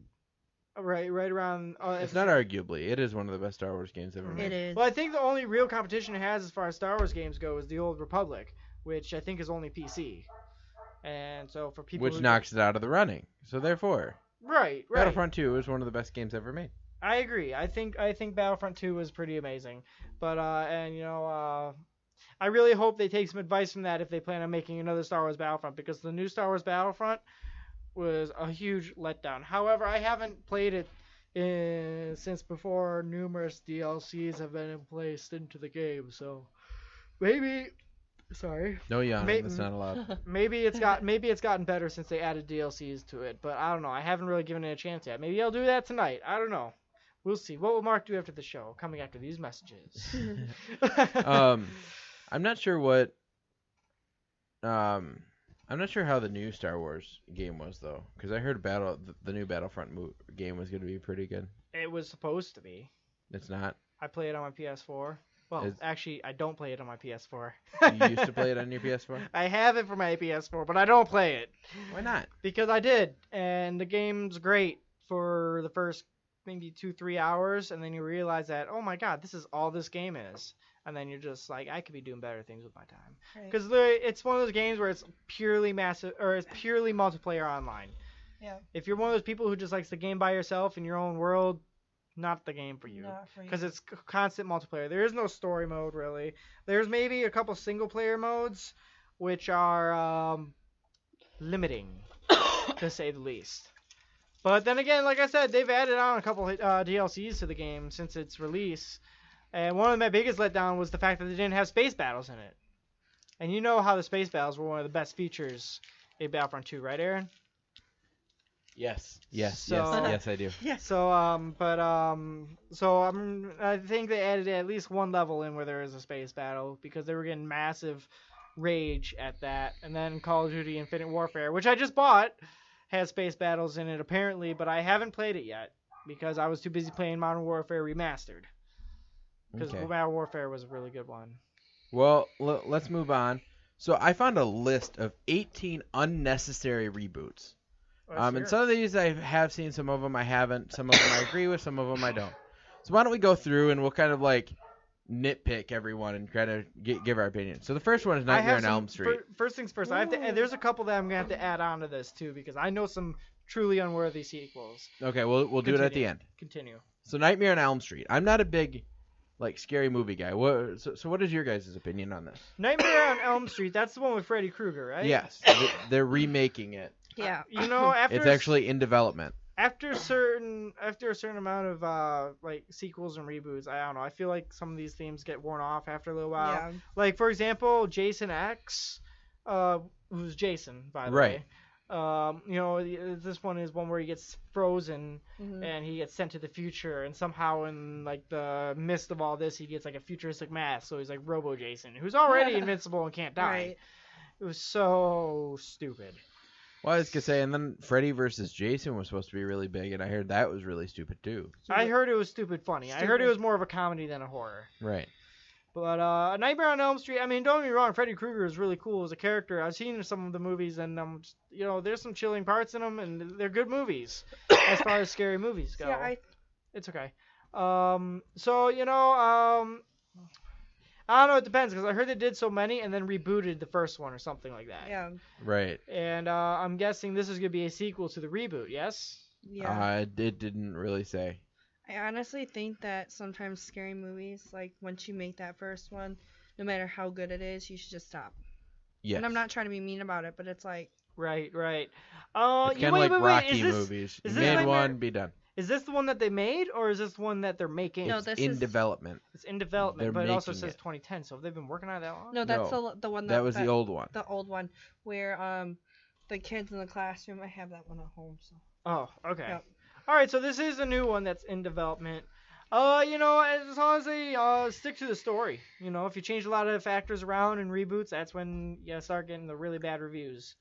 Right around... it's not arguably. It is one of the best Star Wars games ever made. It is. Well, I think the only real competition it has as far as Star Wars games go is the Old Republic, which I think is only PC. And so for people Which knocks it out of the running. So therefore... Right. Battlefront 2 is one of the best games ever made. I agree. I think Battlefront 2 was pretty amazing. But, I really hope they take some advice from that if they plan on making another Star Wars Battlefront, because the new Star Wars Battlefront was a huge letdown. However, I haven't played it since before numerous DLCs have been placed into the game, so maybe... Sorry. No yawning, that's not allowed. Maybe it's gotten better since they added DLCs to it, but I don't know. I haven't really given it a chance yet. Maybe I'll do that tonight. I don't know. We'll see. What will Mark do after the show? Coming after these messages. I'm not sure what. I'm not sure how the new Star Wars game was though, because I heard the new Battlefront game was going to be pretty good. It was supposed to be. It's not. I play it on my PS4. Well, actually, I don't play it on my PS4. You used to play it on your PS4? I have it for my PS4, but I don't play it. Why not? Because I did, and the game's great for the first maybe 2-3 hours, and then you realize that, oh my god, this is all this game is. And then you're just like, I could be doing better things with my time. Because it's one of those games where it's purely purely multiplayer online. Yeah. If you're one of those people who just likes the game by yourself in your own world, not the game for you. Because it's constant multiplayer. There is no story mode, really. There's maybe a couple single-player modes, which are limiting, to say the least. But then again, like I said, they've added on a couple DLCs to the game since its release. And one of my biggest letdown was the fact that they didn't have space battles in it. And you know how the space battles were one of the best features in Battlefront 2, right, Aaron? Yes, I do. Yes. So, I think they added at least one level in where there is a space battle because they were getting massive rage at that. And then Call of Duty Infinite Warfare, which I just bought, has space battles in it apparently, but I haven't played it yet because I was too busy playing Modern Warfare Remastered. Because Modern Warfare was a really good one. Well, let's move on. So I found a list of 18 unnecessary reboots. And some of these I have seen, some of them I haven't, some of them I agree with, some of them I don't. So why don't we go through and we'll kind of nitpick everyone and kind of give our opinion. So the first one is I Nightmare have on Elm Street. First things first, I have to. There's a couple that I'm gonna have to add on to this too because I know some truly unworthy sequels. Okay, we'll do it at the end. Continue. So Nightmare on Elm Street. I'm not a big scary movie guy. So what is your guys' opinion on this? Nightmare on Elm Street. That's the one with Freddy Krueger, right? Yes, they're remaking it. Yeah. After It's actually in development. after a certain amount of sequels and reboots, I don't know. I feel like some of these themes get worn off after a little while. Yeah. Like for example, Jason X, who's Jason by the way. This one is one where he gets frozen and he gets sent to the future, and somehow in the midst of all this, he gets a futuristic mask. So he's like Robo Jason, who's already invincible and can't die. Right. It was so stupid. Well, I was gonna say, and then Freddy versus Jason was supposed to be really big, and I heard that was really stupid too. I heard it was stupid funny. I heard it was more of a comedy than a horror. Right. But Nightmare on Elm Street, I mean, don't get me wrong, Freddy Krueger is really cool as a character. I've seen some of the movies, and there's some chilling parts in them, and they're good movies as far as scary movies go. Yeah, It's okay. I don't know, it depends, because I heard they did so many and then rebooted the first one or something like that. Yeah. Right. And I'm guessing this is going to be a sequel to the reboot, yes? Yeah. It didn't really say. I honestly think that sometimes scary movies, once you make that first one, no matter how good it is, you should just stop. Yes. And I'm not trying to be mean about it, but it's like... Right. It's kind of like Rocky movies. Is you this made one, be done. Is this the one that they made, or is this the one that they're making? No, It's this in is... development. It's in development, They're but it also making says it. 2010, so have they been working on it that long? No, that's the one that was the old one. The old one, where the kids in the classroom, I have that one at home, so... Oh, okay. Yep. Alright, so this is a new one that's in development. As long as they stick to the story. If you change a lot of factors around and reboots, that's when you start getting the really bad reviews.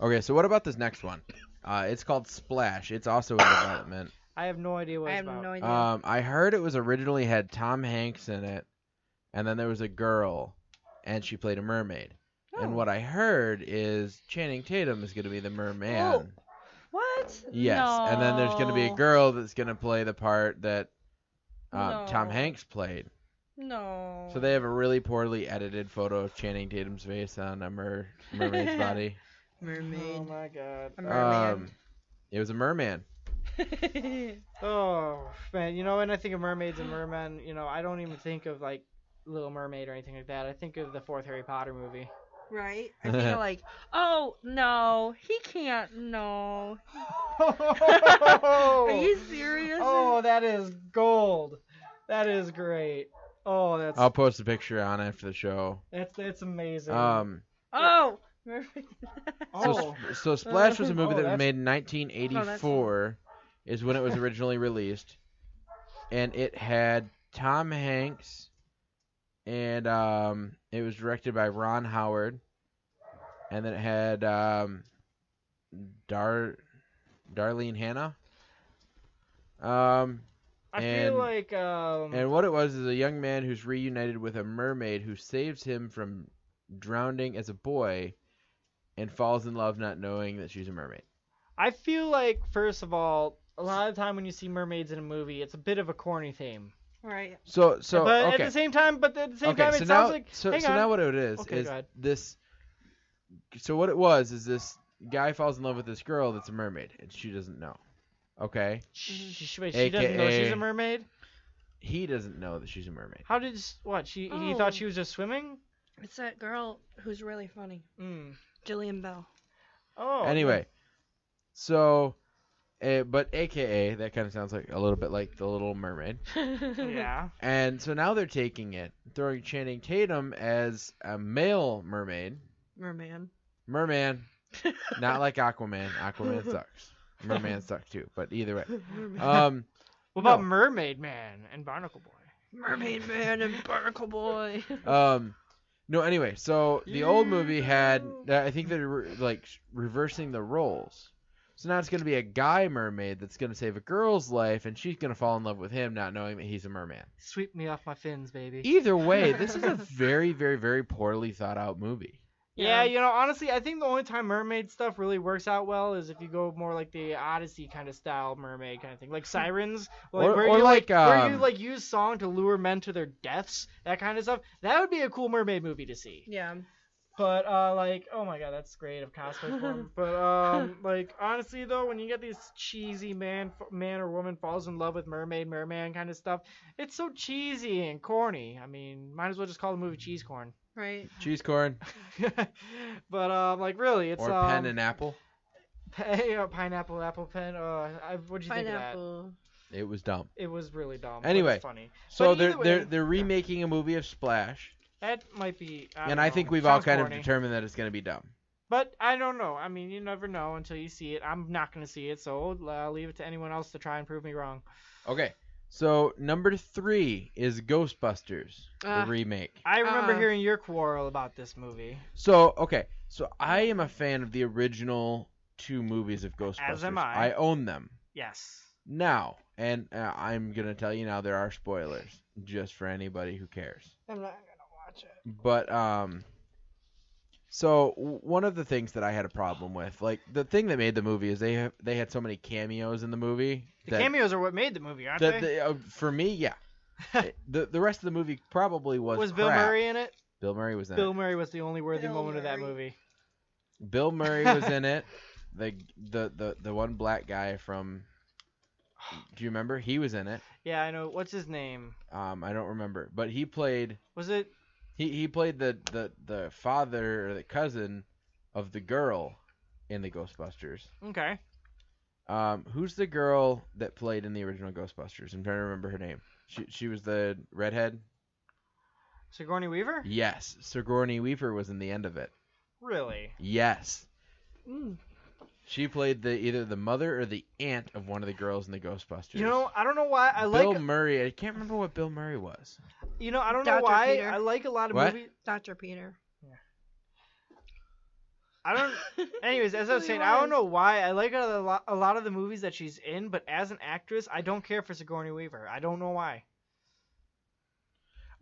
Okay, so what about this next one? It's called Splash. It's also in development. I have no idea what it's about. I have no idea. I heard it was originally had Tom Hanks in it, and then there was a girl, and she played a mermaid. Oh. And what I heard is Channing Tatum is going to be the merman. Oh. What? Yes, No. and then there's going to be a girl that's going to play the part that No. Tom Hanks played. No. So they have a really poorly edited photo of Channing Tatum's face on a mermaid's body. Mermaid. Oh my god. A merman. It was a merman. Oh, man. When I think of mermaids and mermen, I don't even think of, Little Mermaid or anything like that. I think of the fourth Harry Potter movie. Right? I think oh, no, he can't, no. Are you serious? Oh, that is gold. That is great. Oh, that's I'll post a picture on it after the show. that's amazing. Oh! Mermaid. So Splash was a movie Oh, that was that's- made in 1984, is when it was originally released, and it had Tom Hanks, and it was directed by Ron Howard, and then it had Darlene Hannah. I feel like And what it was is a young man who's reunited with a mermaid who saves him from drowning as a boy, and falls in love not knowing that she's a mermaid. I feel like, first of all, a lot of the time when you see mermaids in a movie, it's a bit of a corny theme. Right. So But okay. at the same time, it So sounds now, like. so hang on. now what it is Okay, is go ahead. this. So what it was is this guy falls in love with this girl that's a mermaid, and she doesn't know. Okay. She doesn't know she's a mermaid. He doesn't know that she's a mermaid. How did what? He Oh. thought she was just swimming. It's that girl who's really funny. Jillian Bell. Oh. Anyway, so, but AKA that kind of sounds like a little bit like the Little Mermaid. Yeah. And so now they're taking it, throwing Channing Tatum as a male mermaid. Merman. Merman, not like Aquaman. Aquaman sucks. Merman sucks too. But either way, What about Mermaid Man and Barnacle Boy? Mermaid Man and Barnacle Boy. No. Anyway, so the old movie had, I think they're reversing the roles. So now it's going to be a guy mermaid that's going to save a girl's life, and she's going to fall in love with him, not knowing that he's a merman. Sweep me off my fins, baby. Either way, this is a very, very, very poorly thought out movie. Yeah, honestly, I think the only time mermaid stuff really works out well is if you go more like the Odyssey kind of style mermaid kind of thing, like Sirens, like, where you use song to lure men to their deaths, that kind of stuff. That would be a cool mermaid movie to see. Yeah. But oh my god, that's great of cosplay form. But honestly though, when you get these cheesy man or woman falls in love with merman kind of stuff, it's so cheesy and corny. I mean, might as well just call the movie Cheese Corn. Right. Cheese corn. But really, it's pen and apple. Pineapple, apple pen. What did you think of that? It was dumb. It was really dumb. Anyway, but funny. So But they're remaking a movie of Splash. That might be. I think we've all kind of determined that it's going to be dumb. But I don't know. I mean, you never know until you see it. I'm not going to see it, so I'll leave it to anyone else to try and prove me wrong. Okay. So number 3 is Ghostbusters, the remake. I remember hearing your quarrel about this movie. So I am a fan of the original 2 movies of Ghostbusters. As am I. I own them. Yes. Now, and I'm going to tell you now, there are spoilers, just for anybody who cares. I'm not going to watch it. But, so one of the things that I had a problem with, like, the thing that made the movie is they had so many cameos in the movie. The cameos are what made the movie, aren't they? For me, yeah. the rest of the movie probably was Was crap. Bill Murray in it? Bill Murray was in it. Bill Murray was the only worthy moment of that movie. Bill Murray was in it. The one black guy from... Do you remember? He was in it. Yeah, I know. What's his name? I don't remember. But he played... Was it... He played the father or the cousin of the girl in the Ghostbusters. Okay. Who's the girl that played in the original Ghostbusters? I'm trying to remember her name. She was the redhead. Sigourney Weaver? Yes, Sigourney Weaver was in the end of it. Really? Yes. She played either the mother or the aunt of one of the girls in the Ghostbusters. I don't know why Bill Murray. I can't remember what Bill Murray was. I don't know Dr. why Peter. I like a lot of What? movies. Dr. Peter. I don't. Anyways, as I was saying, I don't know why I like a lot of the movies that she's in, but as an actress, I don't care for Sigourney Weaver. I don't know why.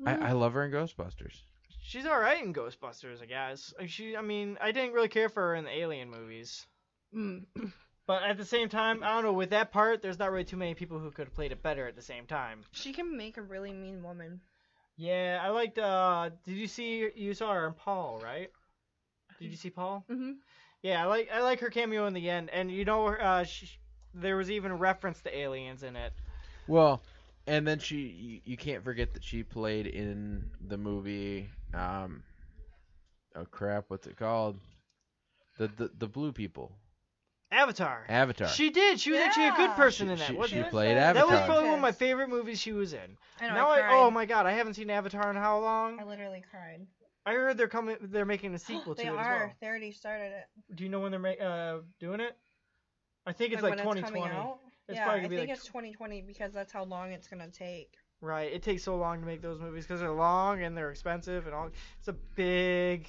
I love her in Ghostbusters. She's all right in Ghostbusters, I guess. I didn't really care for her in the Alien movies. But at the same time, I don't know. With that part, there's not really too many people who could have played it better at the same time. She can make a really mean woman. Yeah, I liked. Did you saw her in Paul, right? Did you see Paul? Mm-hmm. Yeah, I like her cameo in the end, and there was even a reference to aliens in it. Well, and then you can't forget that she played in the movie. Oh crap! What's it called? The blue people. Avatar. She did. She was actually a good person in that. She She played that Avatar. was probably one of my favorite movies she was in. I know. Now I cried. oh my god, I haven't seen Avatar in how long? I literally cried. I heard they're making a sequel to They it as are. well. They already started it. Do you know when they're doing it? I think it's when like it's 2020. coming out? It's Yeah, probably I gonna be think like it's 2020 because that's how long it's gonna take. right. It takes so long to make those movies because they're long and they're expensive and all. It's a big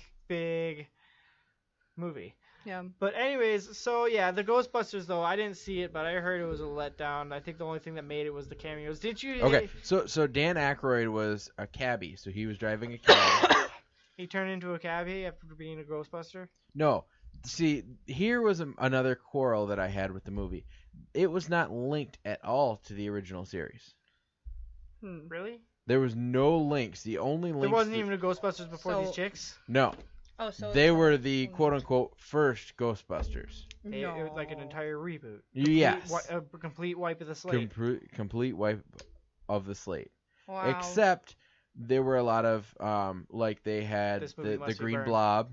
movie. Yeah. But anyways, so yeah, the Ghostbusters though, I didn't see it, but I heard it was a letdown. I think the only thing that made it was the cameos. Did you? Okay, so Dan Aykroyd was a cabbie, so he was driving a cab. He turned into a cabbie after being a Ghostbuster? No. See, here was another quarrel that I had with the movie. It was not linked at all to the original series. Really? There was no links. The only links... There wasn't even a Ghostbusters before these chicks? No. Oh, so they were the quote-unquote first Ghostbusters. It was like an entire reboot. Yes. A complete wipe of the slate. Complete wipe of the slate. Wow. Except there were a lot of, like they had the Green Blob.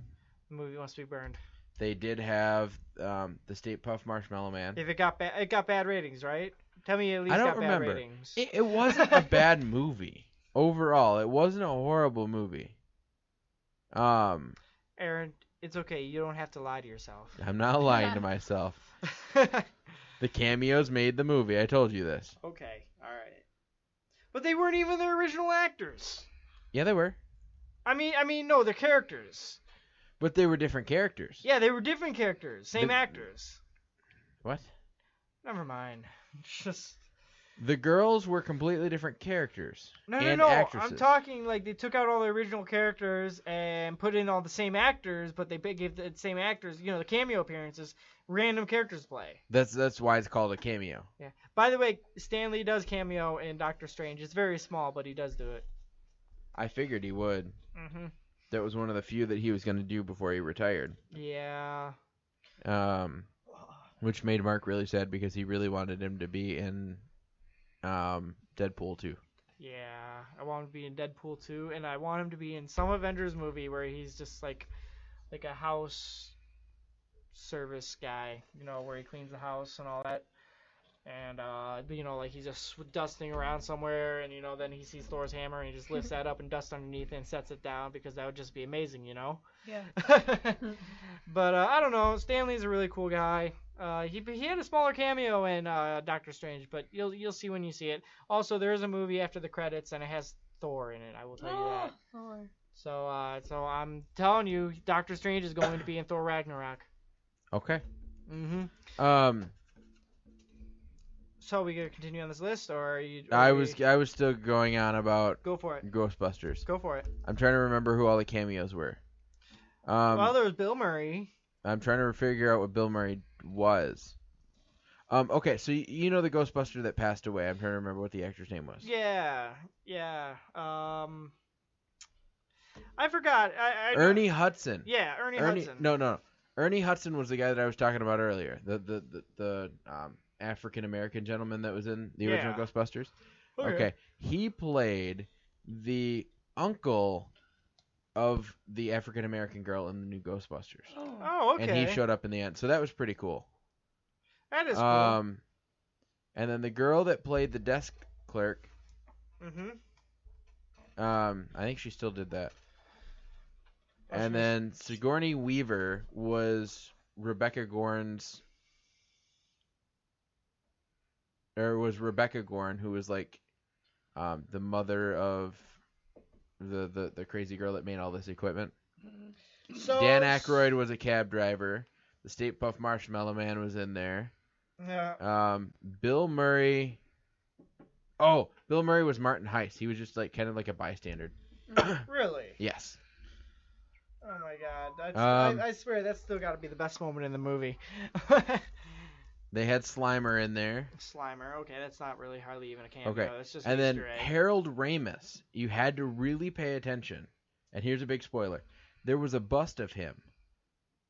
The movie must be burned. They did have the Stay Puft Marshmallow Man. If it got bad ratings, right? Tell me at least I don't got remember. bad ratings. It wasn't a bad movie. Overall, it wasn't a horrible movie. Aaron, it's okay. You don't have to lie to yourself. I'm not lying to myself. The cameos made the movie. I told you this. Okay, all right. But they weren't even the original actors. Yeah, they were. I mean, no, they're characters. But they were different characters. Yeah, they were different characters. Same actors. What? Never mind. Just The girls were completely different characters. No, and no. Actresses. I'm talking like they took out all the original characters and put in all the same actors, but they gave the same actors, the cameo appearances, random characters to play. That's why it's called a cameo. Yeah. By the way, Stan Lee does cameo in Doctor Strange. It's very small, but he does do it. I figured he would. Mm-hmm. That was one of the few that he was going to do before he retired. Yeah. Which made Mark really sad because he really wanted him to be in Deadpool 2. Yeah, I want him to be in Deadpool 2, and I want him to be in some Avengers movie where he's just like a house service guy, where he cleans the house and all that. And, like he's just dusting around somewhere, and, then he sees Thor's hammer, and he just lifts that up and dusts underneath it and sets it down, because that would just be amazing, Yeah. But, I don't know. Stan Lee's a really cool guy. He had a smaller cameo in Doctor Strange, but you'll see when you see it. Also, there is a movie after the credits, and it has Thor in it, I will tell you that. Thor. So I'm telling you, Doctor Strange is going to be in Thor Ragnarok. Okay. Mm-hmm. So we gonna continue on this list, or are you? I was still going on about Go for it. Ghostbusters. Go for it. I'm trying to remember who all the cameos were. Well, there was Bill Murray. I'm trying to figure out what Bill Murray was. Okay, so you know the Ghostbuster that passed away. I'm trying to remember what the actor's name was. Yeah. I forgot. I Ernie Hudson. Yeah, Ernie Hudson. No. Ernie Hudson was the guy that I was talking about earlier. The African American gentleman that was in the original Ghostbusters. Okay. He played the uncle of the African American girl in the new Ghostbusters. Oh, okay. And he showed up in the end. So that was pretty cool. That is cool. And then the girl that played the desk clerk. Mm-hmm. I think she still did that. And then Sigourney Weaver was Rebecca Gorn, who was like the mother of the crazy girl that made all this equipment. So, Dan Aykroyd was a cab driver. The Stay Puft Marshmallow Man was in there. Yeah. Bill Murray. Oh, Bill Murray was Martin Heist. He was just like kind of like a bystander. Really? Yes. Oh my God! I swear that's still got to be the best moment in the movie. They had Slimer in there. Slimer. Okay, that's not really hardly even a cameo. Okay. That's just And then Easter egg. Harold Ramis. You had to really pay attention. And here's a big spoiler. There was a bust of him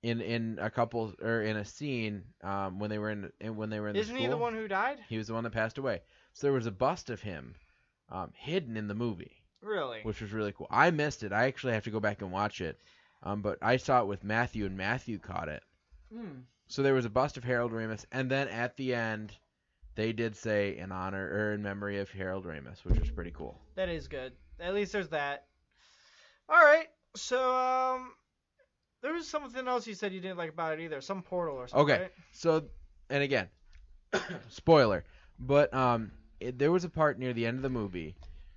in a scene when they were in the school. Isn't he the one who died? He was the one that passed away. So there was a bust of him hidden in the movie. Really? Which was really cool. I missed it. I actually have to go back and watch it. But I saw it with Matthew, and Matthew caught it. So there was a bust of Harold Ramis, and then at the end, they did say in honor or in memory of Harold Ramis, which was pretty cool. That is good. At least there's that. All right. So there was something else you said you didn't like about it either. Some portal or something. Okay. Right? So, and again, spoiler, but there was a part near the end of the movie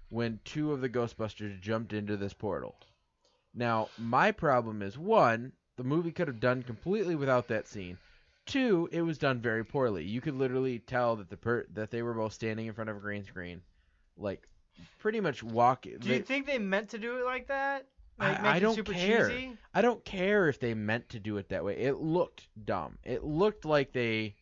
when two of the Ghostbusters jumped into this portal. Now, my problem is, one, the movie could have done completely without that scene. Two, it was done very poorly. You could literally tell that that they were both standing in front of a green screen, like pretty much walking. Do you think they meant to do it like that? Like, I make don't it super care. cheesy? I don't care if they meant to do it that way. It looked dumb. It looked like they.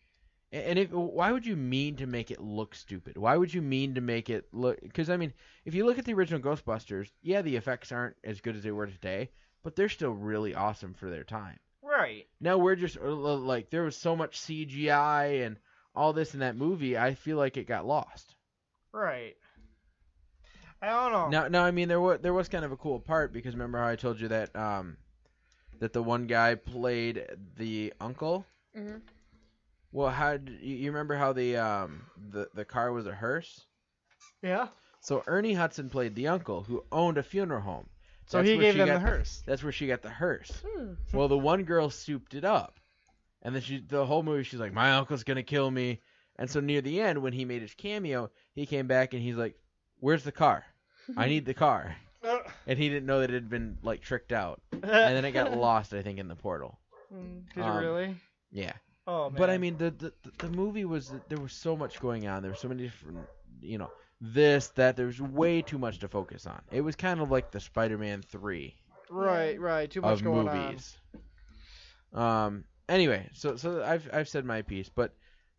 And why would you mean to make it look stupid? Why would you mean to make it look? Because I mean, if you look at the original Ghostbusters, yeah, the effects aren't as good as they were today, but they're still really awesome for their time. Right. Now we're just like there was so much CGI and all this in that movie. I feel like it got lost. Right. I don't know. Now I mean there was kind of a cool part because remember how I told you that that the one guy played the uncle. Mm-hmm. Well, how you remember how the car was a hearse? Yeah. So Ernie Hudson played the uncle who owned a funeral home. So That's he where gave she them got the hearse. That's where she got the hearse. Well, the one girl souped it up, and then the whole movie she's like, "My uncle's gonna kill me." And so near the end, when he made his cameo, he came back and he's like, "Where's the car? I need the car." And he didn't know that it had been like tricked out, and then it got lost, I think, in the portal. Did it really? Yeah. Oh man. But I mean, the movie there was so much going on. There were so many different this, that. There's way too much to focus on. It was kind of like the Spider-Man 3 Right. Too much of going movies. Anyway, so I've said my piece, but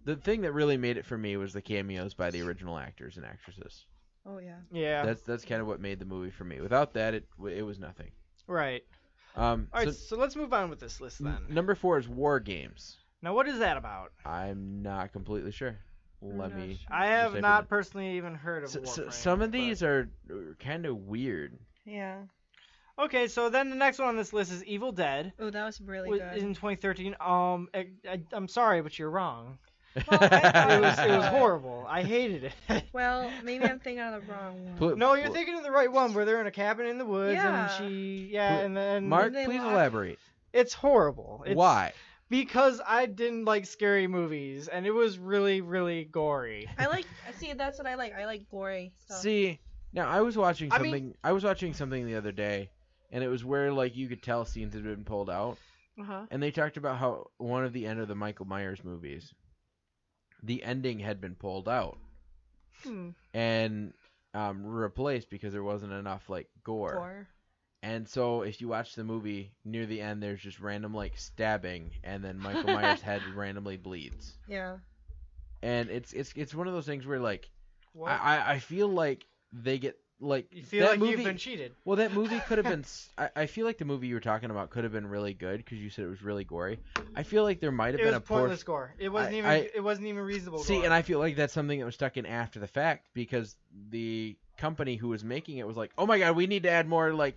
the thing that really made it for me was the cameos by the original actors and actresses. Oh yeah. on. Yeah. That's kind of what made the movie for me. Without that, it was nothing. Right. All right. So let's move on with this list then. Number 4 is War Games. Now, what is that about? I'm not completely sure. Let me. I have type it not in. personally even heard of Warframe. Some of but- these are kind of weird. Yeah. Okay, so then the next one on this list is Evil Dead. Oh, that was really good. In 2013. I'm sorry, but you're wrong. Well, I thought It was horrible. I hated it. Well, maybe I'm thinking of the wrong one. No, you're thinking of the right one, where they're in a cabin in the woods Yeah. and then Mark, they please lock- elaborate. it's horrible. Why? Because I didn't like scary movies, and it was really, really gory. See, that's what I like. I like gory stuff. See, now I was watching I something. mean- I was watching something the other day, and it was where like you could tell scenes had been pulled out, Uh-huh. and they talked about how one of the end of the Michael Myers movies, the ending had been pulled out and replaced because there wasn't enough like gore. And so if you watch the movie, near the end there's just random like stabbing, and then Michael Myers' head randomly bleeds. Yeah. And it's one of those things where like What? I feel like they get like You feel that like movie, you've been cheated. Well, that movie could have been. I feel like the movie you were talking about could have been really good because you said it was really gory. I feel like there might have It been was a pointless gore. It wasn't I- even reasonable. See, gore. and I feel like that's something that was stuck in after the fact because the company who was making it was like, "Oh my god, we need to add more blood."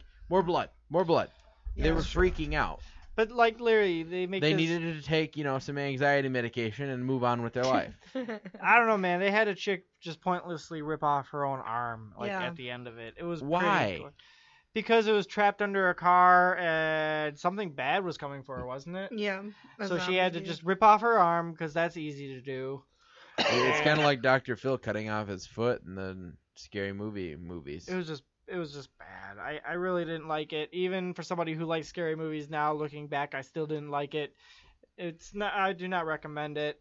They were freaking out. But like literally, they They needed to take some anxiety medication and move on with their life. I don't know, man. They had a chick just pointlessly rip off her own arm, Yeah. at the end of it. It was Why? pretty cool. Because it was trapped under a car and something bad was coming for her, wasn't it? Yeah. So she had to just rip off her arm because that's easy to do. It's kind of like Dr. Phil cutting off his foot in the scary movies. It was just bad. I really didn't like it. Even for somebody who likes scary movies now, looking back, I still didn't like it. It's not. I do not recommend it.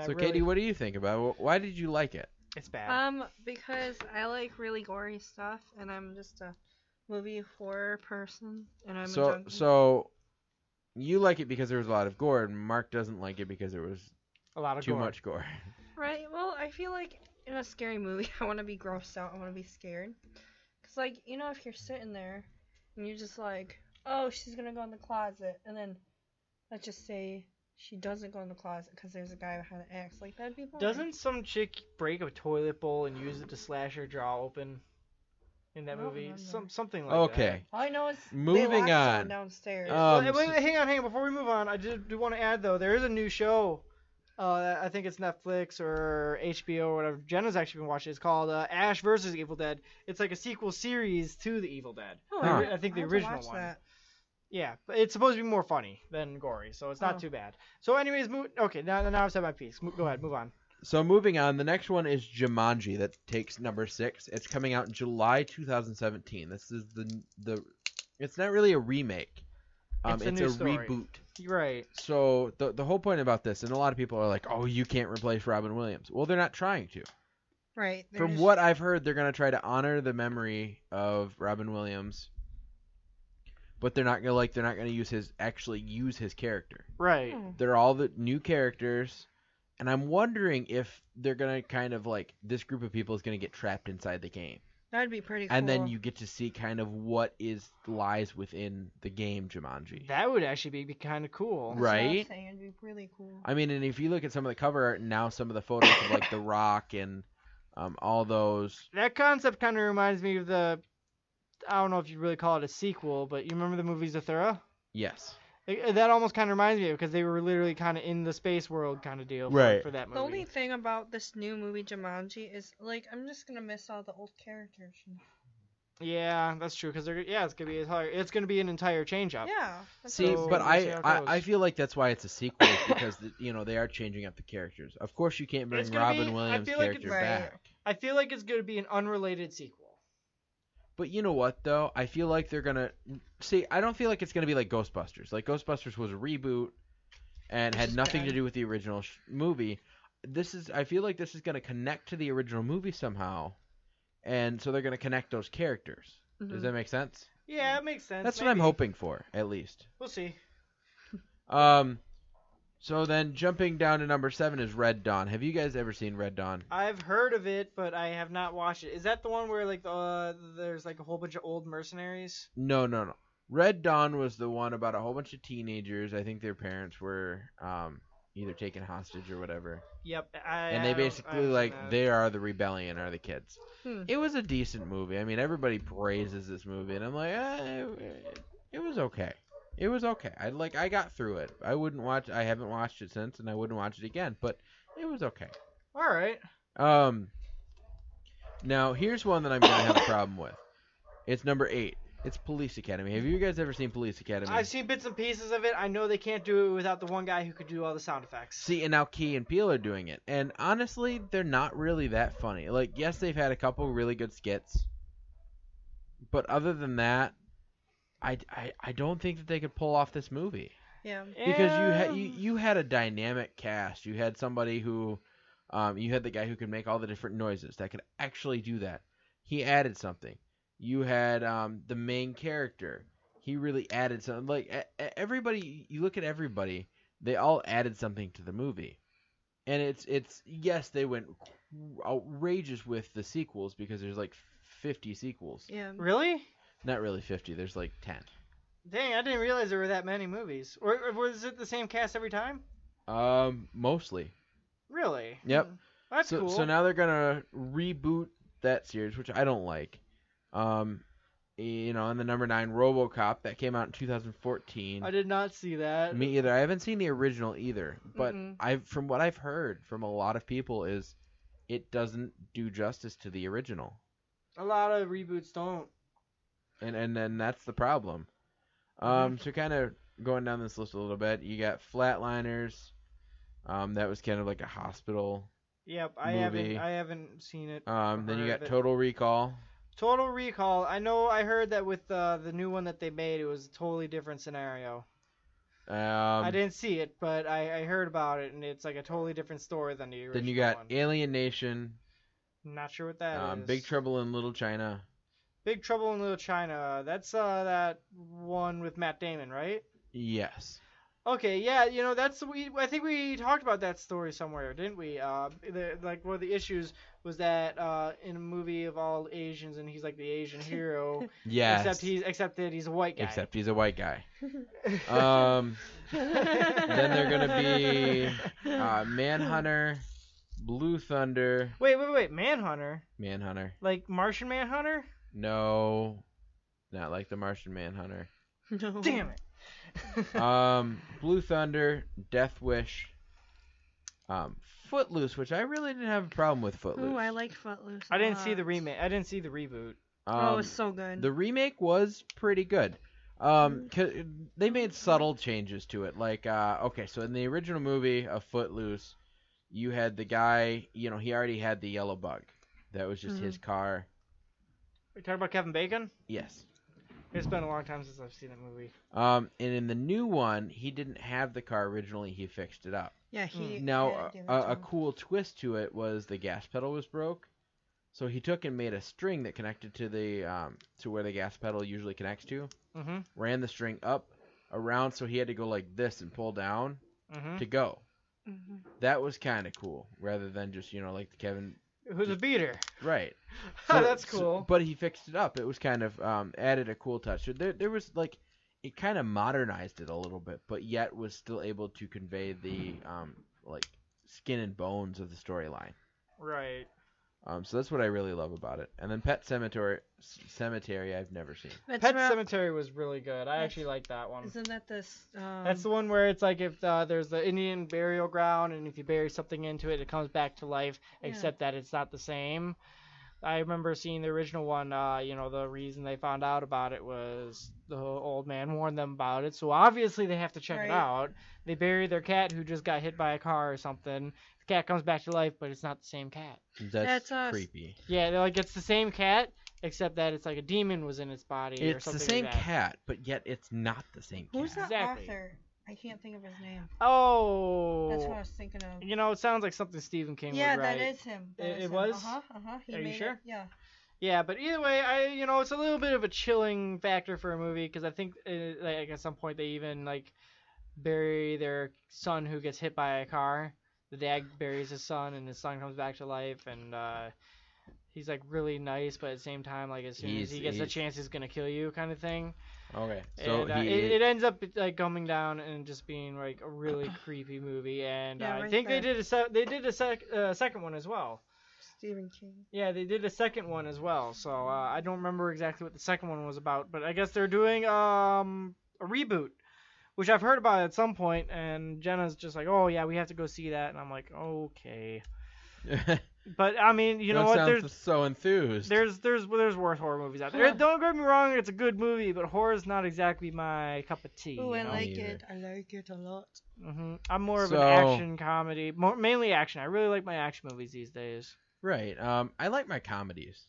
So Katie, what do you think about it? Why did you like it? It's bad. Because I like really gory stuff, and I'm just a movie horror person, and I'm a junkie. So you like it because there was a lot of gore, and Mark doesn't like it because there was A lot of too gore. much gore. Right. Well, I feel like in a scary movie, I want to be grossed out. I want to be scared. Cause like if you're sitting there and you're just like, oh, she's gonna go in the closet, and then let's just say she doesn't go in the closet because there's a guy behind the axe. Like that'd be boring. Doesn't some chick break a toilet bowl and use it to slash her jaw open in that I don't movie? remember. Something like Okay. All I know is Moving they locked on. someone downstairs. Wait, hang on. Before we move on, I do want to add though, there is a new show. I think it's Netflix or HBO or whatever. Jenna's actually been watching. It's called Ash vs. Evil Dead. It's like a sequel series to the Evil Dead. Oh, Huh. I think the I'll have to original watch one. that. Yeah, but it's supposed to be more funny than gory, so it's not Oh. too bad. So, anyways, okay. Now I've said my piece. Go ahead, move on. So moving on, the next one is Jumanji that takes number 6. It's coming out in July 2017. This is the it's not really a remake. It's a It's new a story. reboot. You're right. So the whole point about this, and a lot of people are like, "Oh, you can't replace Robin Williams." Well, they're not trying to. Right. they're From just- what I've heard, they're going to try to honor the memory of Robin Williams, but they're not going to use his character. Right. Hmm. They're all the new characters, and I'm wondering if they're going to kind of like this group of people is going to get trapped inside the game. That'd be pretty cool. And then you get to see kind of what lies within the game Jumanji. That would actually be kind of cool. That's what I was right? saying, it'd be really cool. I mean, and if you look at some of the cover art and now some of the photos of like The Rock and all those. That concept kind of reminds me of I don't know if you really call it a sequel, but you remember the movie Zathura? Yes. That almost kind of reminds me of it because they were literally kind of in the space world kind of deal Right. for that movie. The only thing about this new movie Jumanji is like I'm just gonna miss all the old characters. Yeah, that's true because it's gonna be an entire change up. Yeah. that's See, So but we'll see how it I goes. feel like that's why it's a sequel is because they are changing up the characters. Of course, you can't bring It's gonna Robin be- I Williams' feel like it's- character Right. back. I feel like it's gonna be an unrelated sequel. But you know what, though? I feel like they're going to... See, I don't feel like it's going to be like Ghostbusters. Like, Ghostbusters was a reboot and had is nothing bad. to do with the original movie. I feel like this is going to connect to the original movie somehow, and so they're going to connect those characters. Does that make sense? Yeah, it makes sense. That's what I'm hoping for, at least. We'll see. So then jumping down to number 7 is Red Dawn. Have you guys ever seen Red Dawn? I've heard of it, but I have not watched it. Is that the one where like there's like a whole bunch of old mercenaries? No. Red Dawn was the one about a whole bunch of teenagers. I think their parents were either taken hostage or whatever. Yep. And they basically they are the rebellion, are the kids. It was a decent movie. I mean, everybody praises this movie, and I'm like, it was okay. It was okay. I got through it. I haven't watched it since, and I wouldn't watch it again. But it was okay. All right. Now here's one that I'm gonna have a problem with. It's number 8. It's Police Academy. Have you guys ever seen Police Academy? I've seen bits and pieces of it. I know they can't do it without the one guy who could do all the sound effects. See, and now Key and Peele are doing it, and honestly, they're not really that funny. Like, yes, they've had a couple really good skits, but other than that, I don't think that they could pull off this movie. Yeah. Because you had a dynamic cast. You had somebody who, you had the guy who could make all the different noises that could actually do that. He added something. You had the main character. He really added something. Like everybody, you look at everybody, they all added something to the movie. And it's yes, they went outrageous with the sequels because there's like 50 sequels. Yeah. Really? Not really 50. There's like 10. Dang, I didn't realize there were that many movies. Or was it the same cast every time? Mostly. Really? Yep. That's cool. So now they're gonna reboot that series, which I don't like. And the number 9 RoboCop that came out in 2014. I did not see that. Me either. I haven't seen the original either, but from what I've heard from a lot of people is it doesn't do justice to the original. A lot of reboots don't. And then that's the problem. So kind of going down this list a little bit, you got Flatliners. That was kind of like a hospital. Yep, movie. I haven't seen it. Then you got Total Recall. Total Recall. I heard that with the new one that they made, it was a totally different scenario. I didn't see it, but I heard about it, and it's like a totally different story than the original Then you got one. Alien Nation. Not sure what that is. Big Trouble in Little China. Big Trouble in Little China. That's that one with Matt Damon, right? Yes. Okay, yeah, I think we talked about that story somewhere, didn't we? One of the issues was that in a movie of all Asians, and he's like the Asian hero. Yes. Except that he's a white guy. Except he's a white guy. Then they're gonna be Manhunter, Blue Thunder. Wait, Manhunter? Manhunter. Like Martian Manhunter? No, not like the Martian Manhunter. No. Damn it. Blue Thunder, Death Wish, Footloose, which I really didn't have a problem with Footloose. Ooh, I like Footloose. I didn't see the remake. I didn't see the reboot. It was so good. The remake was pretty good. 'Cause they made subtle changes to it. Like, okay, so in the original movie of Footloose, you had the guy, he already had the yellow bug. That was just his car. Are you talking about Kevin Bacon? Yes. It's been a long time since I've seen that movie. And in the new one, he didn't have the car originally. He fixed it up. Yeah, he. Now, a cool twist to it was the gas pedal was broke. So he took and made a string that connected to the to where the gas pedal usually connects to. Mm-hmm. Ran the string up, around, so he had to go like this and pull down to go. Mm-hmm. That was kind of cool, rather than just like the Kevin. Who's a beater? Right. That's cool. But he fixed it up. It was kind of added a cool touch. So there was like, it kind of modernized it a little bit, but yet was still able to convey the like skin and bones of the storyline. Right. So that's what I really love about it. And then Pet Cemetery I've never seen. Pet Cemetery was really good. I actually like that one. Isn't that this? That's the one where it's like if there's the Indian burial ground, and if you bury something into it, it comes back to life, except that it's not the same. I remember seeing the original one. The reason they found out about it was the old man warned them about it, so obviously they have to check it out. They bury their cat who just got hit by a car or something. The cat comes back to life, but it's not the same cat. That's creepy. Yeah, they're like, it's the same cat, except that it's like a demon was in its body. It's or something the same like that. cat, but yet it's not the same cat. Who's the author? I can't think of his name. Oh. That's what I was thinking of. You know, it sounds like something Stephen King Yeah, would write. that is him. It was? Uh-huh. He Are you made sure? It. Yeah. Yeah, but either way, it's a little bit of a chilling factor for a movie because I think like at some point they even like bury their son who gets hit by a car. The dad buries his son, and his son comes back to life, and he's like really nice, but at the same time, like as soon as he gets a chance, he's gonna kill you, kind of thing. Okay, so And, it ends up like coming down and just being like a really creepy movie, and Yeah, I right think there. they did a second one as well. Stephen King. Yeah, they did a second one as well. So I don't remember exactly what the second one was about, but I guess they're doing a reboot, which I've heard about at some point. And Jenna's just like, "Oh yeah, we have to go see that," and I'm like, "Okay." But I mean, you know what? Sounds so enthused. There's worse horror movies out there. Don't get me wrong, it's a good movie, but horror's not exactly my cup of tea. Ooh, I know? like Me it. I like it a lot. I'm more of an So- action comedy, mainly action. I really like my action movies these days. Right. I like my comedies.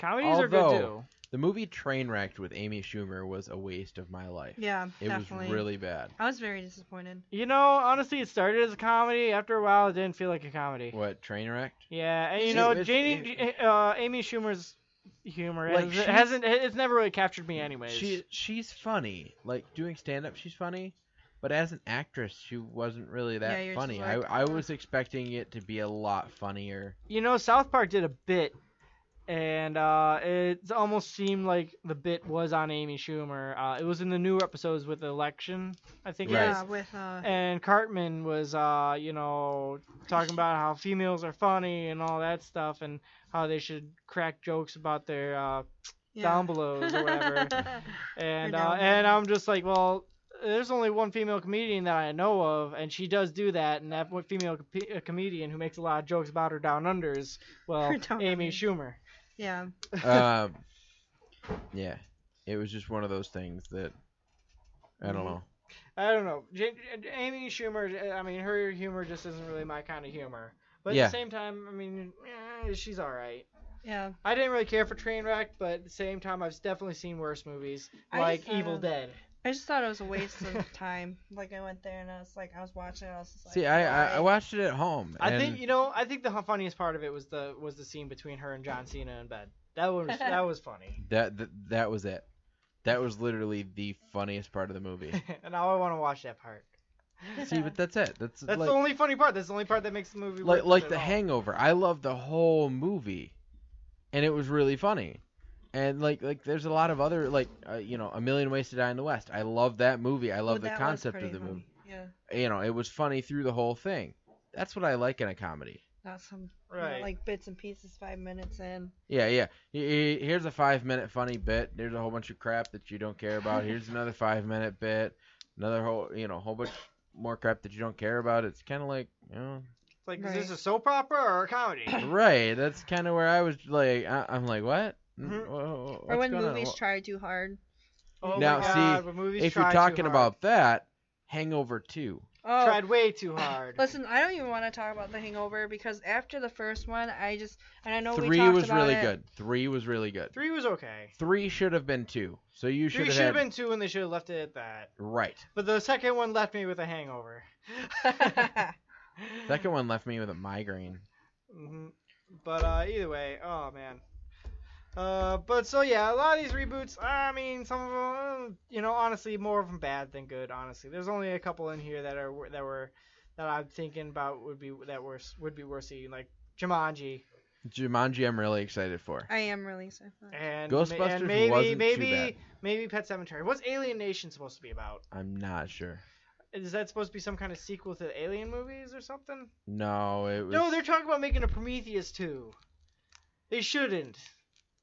Comedies are good Although- too. The movie Trainwrecked with Amy Schumer was a waste of my life. Yeah, It definitely. was really bad. I was very disappointed. You know, honestly, it started as a comedy. After a while, it didn't feel like a comedy. What, Trainwrecked? Yeah, and you It know, was- Amy Schumer's humor Like, it's never really captured me, anyways. She's funny. Like, doing stand-up, she's funny. But as an actress, she wasn't really Yeah, that you're funny. just like, I was expecting it to be a lot funnier. You know, South Park did a bit, and it almost seemed like the bit was on Amy Schumer. It was in the new episodes with the election, I think it Right. is. Yeah, with And Cartman was, talking about how females are funny and all that stuff, and how they should crack jokes about their down belows or whatever. And down and below. I'm just like, well, there's only one female comedian that I know of, and she does do that. And that one female comedian who makes a lot of jokes about her down unders, well, Her down Amy unders. Schumer. Yeah. Yeah. It was just one of those things that I don't know. I don't know. Amy Schumer, I mean, her humor just isn't really my kind of humor. But Yeah. at the same time, I mean, she's all right. Yeah. I didn't really care for Trainwreck, but at the same time, I've definitely seen worse movies, I like just, Evil Dead. I just thought it was a waste of time. Like, I went there and I was watching it. I was just like, See, I why? watched it at home. I and think the funniest part of it was the scene between her and John Cena in bed. That was funny. that was it. That was literally the funniest part of the movie. And now I want to watch that part. See, but that's it. That's That's like, the only funny part. That's the only part that makes the movie like worth it The at all. Hangover. I love the whole movie, and it was really funny. And like there's a lot of other A Million Ways to Die in the West. I love that movie. I love Oh, the that was concept pretty of the funny. movie. Yeah. It was funny through the whole thing. That's what I like in a comedy. Not some Right. like bits and pieces 5 minutes in. Yeah. Here's a 5-minute funny bit. There's a whole bunch of crap that you don't care about. Here's another 5-minute bit. Another whole bunch more crap that you don't care about. It's kind of like, Like, Right. is this a soap opera or a comedy? right. That's kind of where I was like, I'm like, what? Mhm. Or when movies try too hard. Oh Now, my see, God, when movies If you're try too talking hard. about that, Hangover 2. Oh, tried way too hard. listen, I don't even want to talk about The Hangover because after the first one, I know we 3 talked was about really it. good. 3 was really good. 3 was okay. 3 should have been 2. So you 3 should should have have been 2, and they should have left it at that. right. But the second one left me with a hangover. Second one left me with a migraine. hmm But either way, oh man. But so yeah, a lot of these reboots. I mean, some of them, honestly, more of them bad than good. Honestly, there's only a couple in here that I'm thinking about would be worth seeing, like Jumanji. Jumanji, I'm really excited for. I am really excited. And Ghostbusters and maybe wasn't too maybe bad. maybe Pet Sematary. What's Alien Nation supposed to be about? I'm not sure. Is that supposed to be some kind of sequel to the Alien movies or something? No, it was. No, they're talking about making a Prometheus 2. They shouldn't,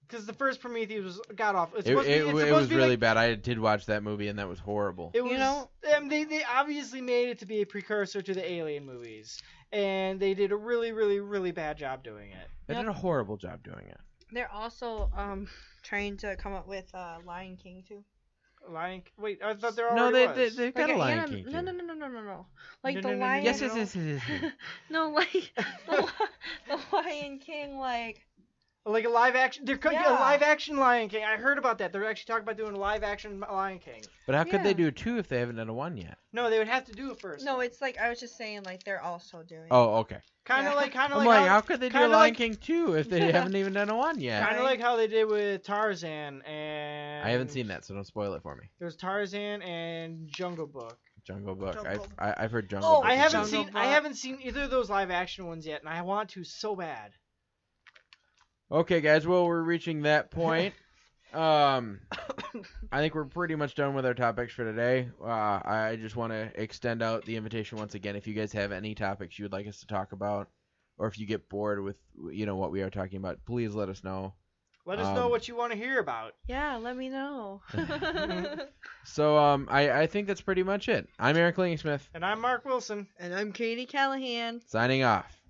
because the first Prometheus got off. It's It supposed to be, it's was supposed to be really like, bad. I did watch that movie, and that was horrible. it was. know- They obviously made it to be a precursor to the Alien movies, and they did a really, really, really bad job doing it. They did a horrible job doing it. They're also trying to come up with Lion King too. Wait, I thought there No, already they was. they've got a an Lion King. No. Like No, the no, no, no, Lion. no, Yes. No, like the Lion King, like Like a live action. There could be a Yeah. live action Lion King. I heard about that. They're actually talking about doing a live action Lion King. But how could they Yeah. do 2 if they haven't done a 1 yet? No, they would have to do it first. No, it's like I was just saying, like they're also doing. Oh, okay. kind of Yeah. like I'm like, how could they do a kinda Lion like- King 2 if they haven't even done a 1 yet? kind of like how they did with Tarzan and. I haven't seen that, so don't spoil it for me. There's Tarzan and Jungle Book. Jungle Book. Jungle- I've heard Jungle Oh, Book. I is haven't good. Jungle seen. Book. I haven't seen either of those live action ones yet, and I want to so bad. Okay, guys. Well, we're reaching that point. I think we're pretty much done with our topics for today. I just want to extend out the invitation once again. If you guys have any topics you would like us to talk about, or if you get bored with what we are talking about, please let us know. Let us know what you want to hear about. Yeah, let me know. So I think that's pretty much it. I'm Aaron Klingesmith, And I'm Mark Wilson. And I'm Katie Callahan. signing off.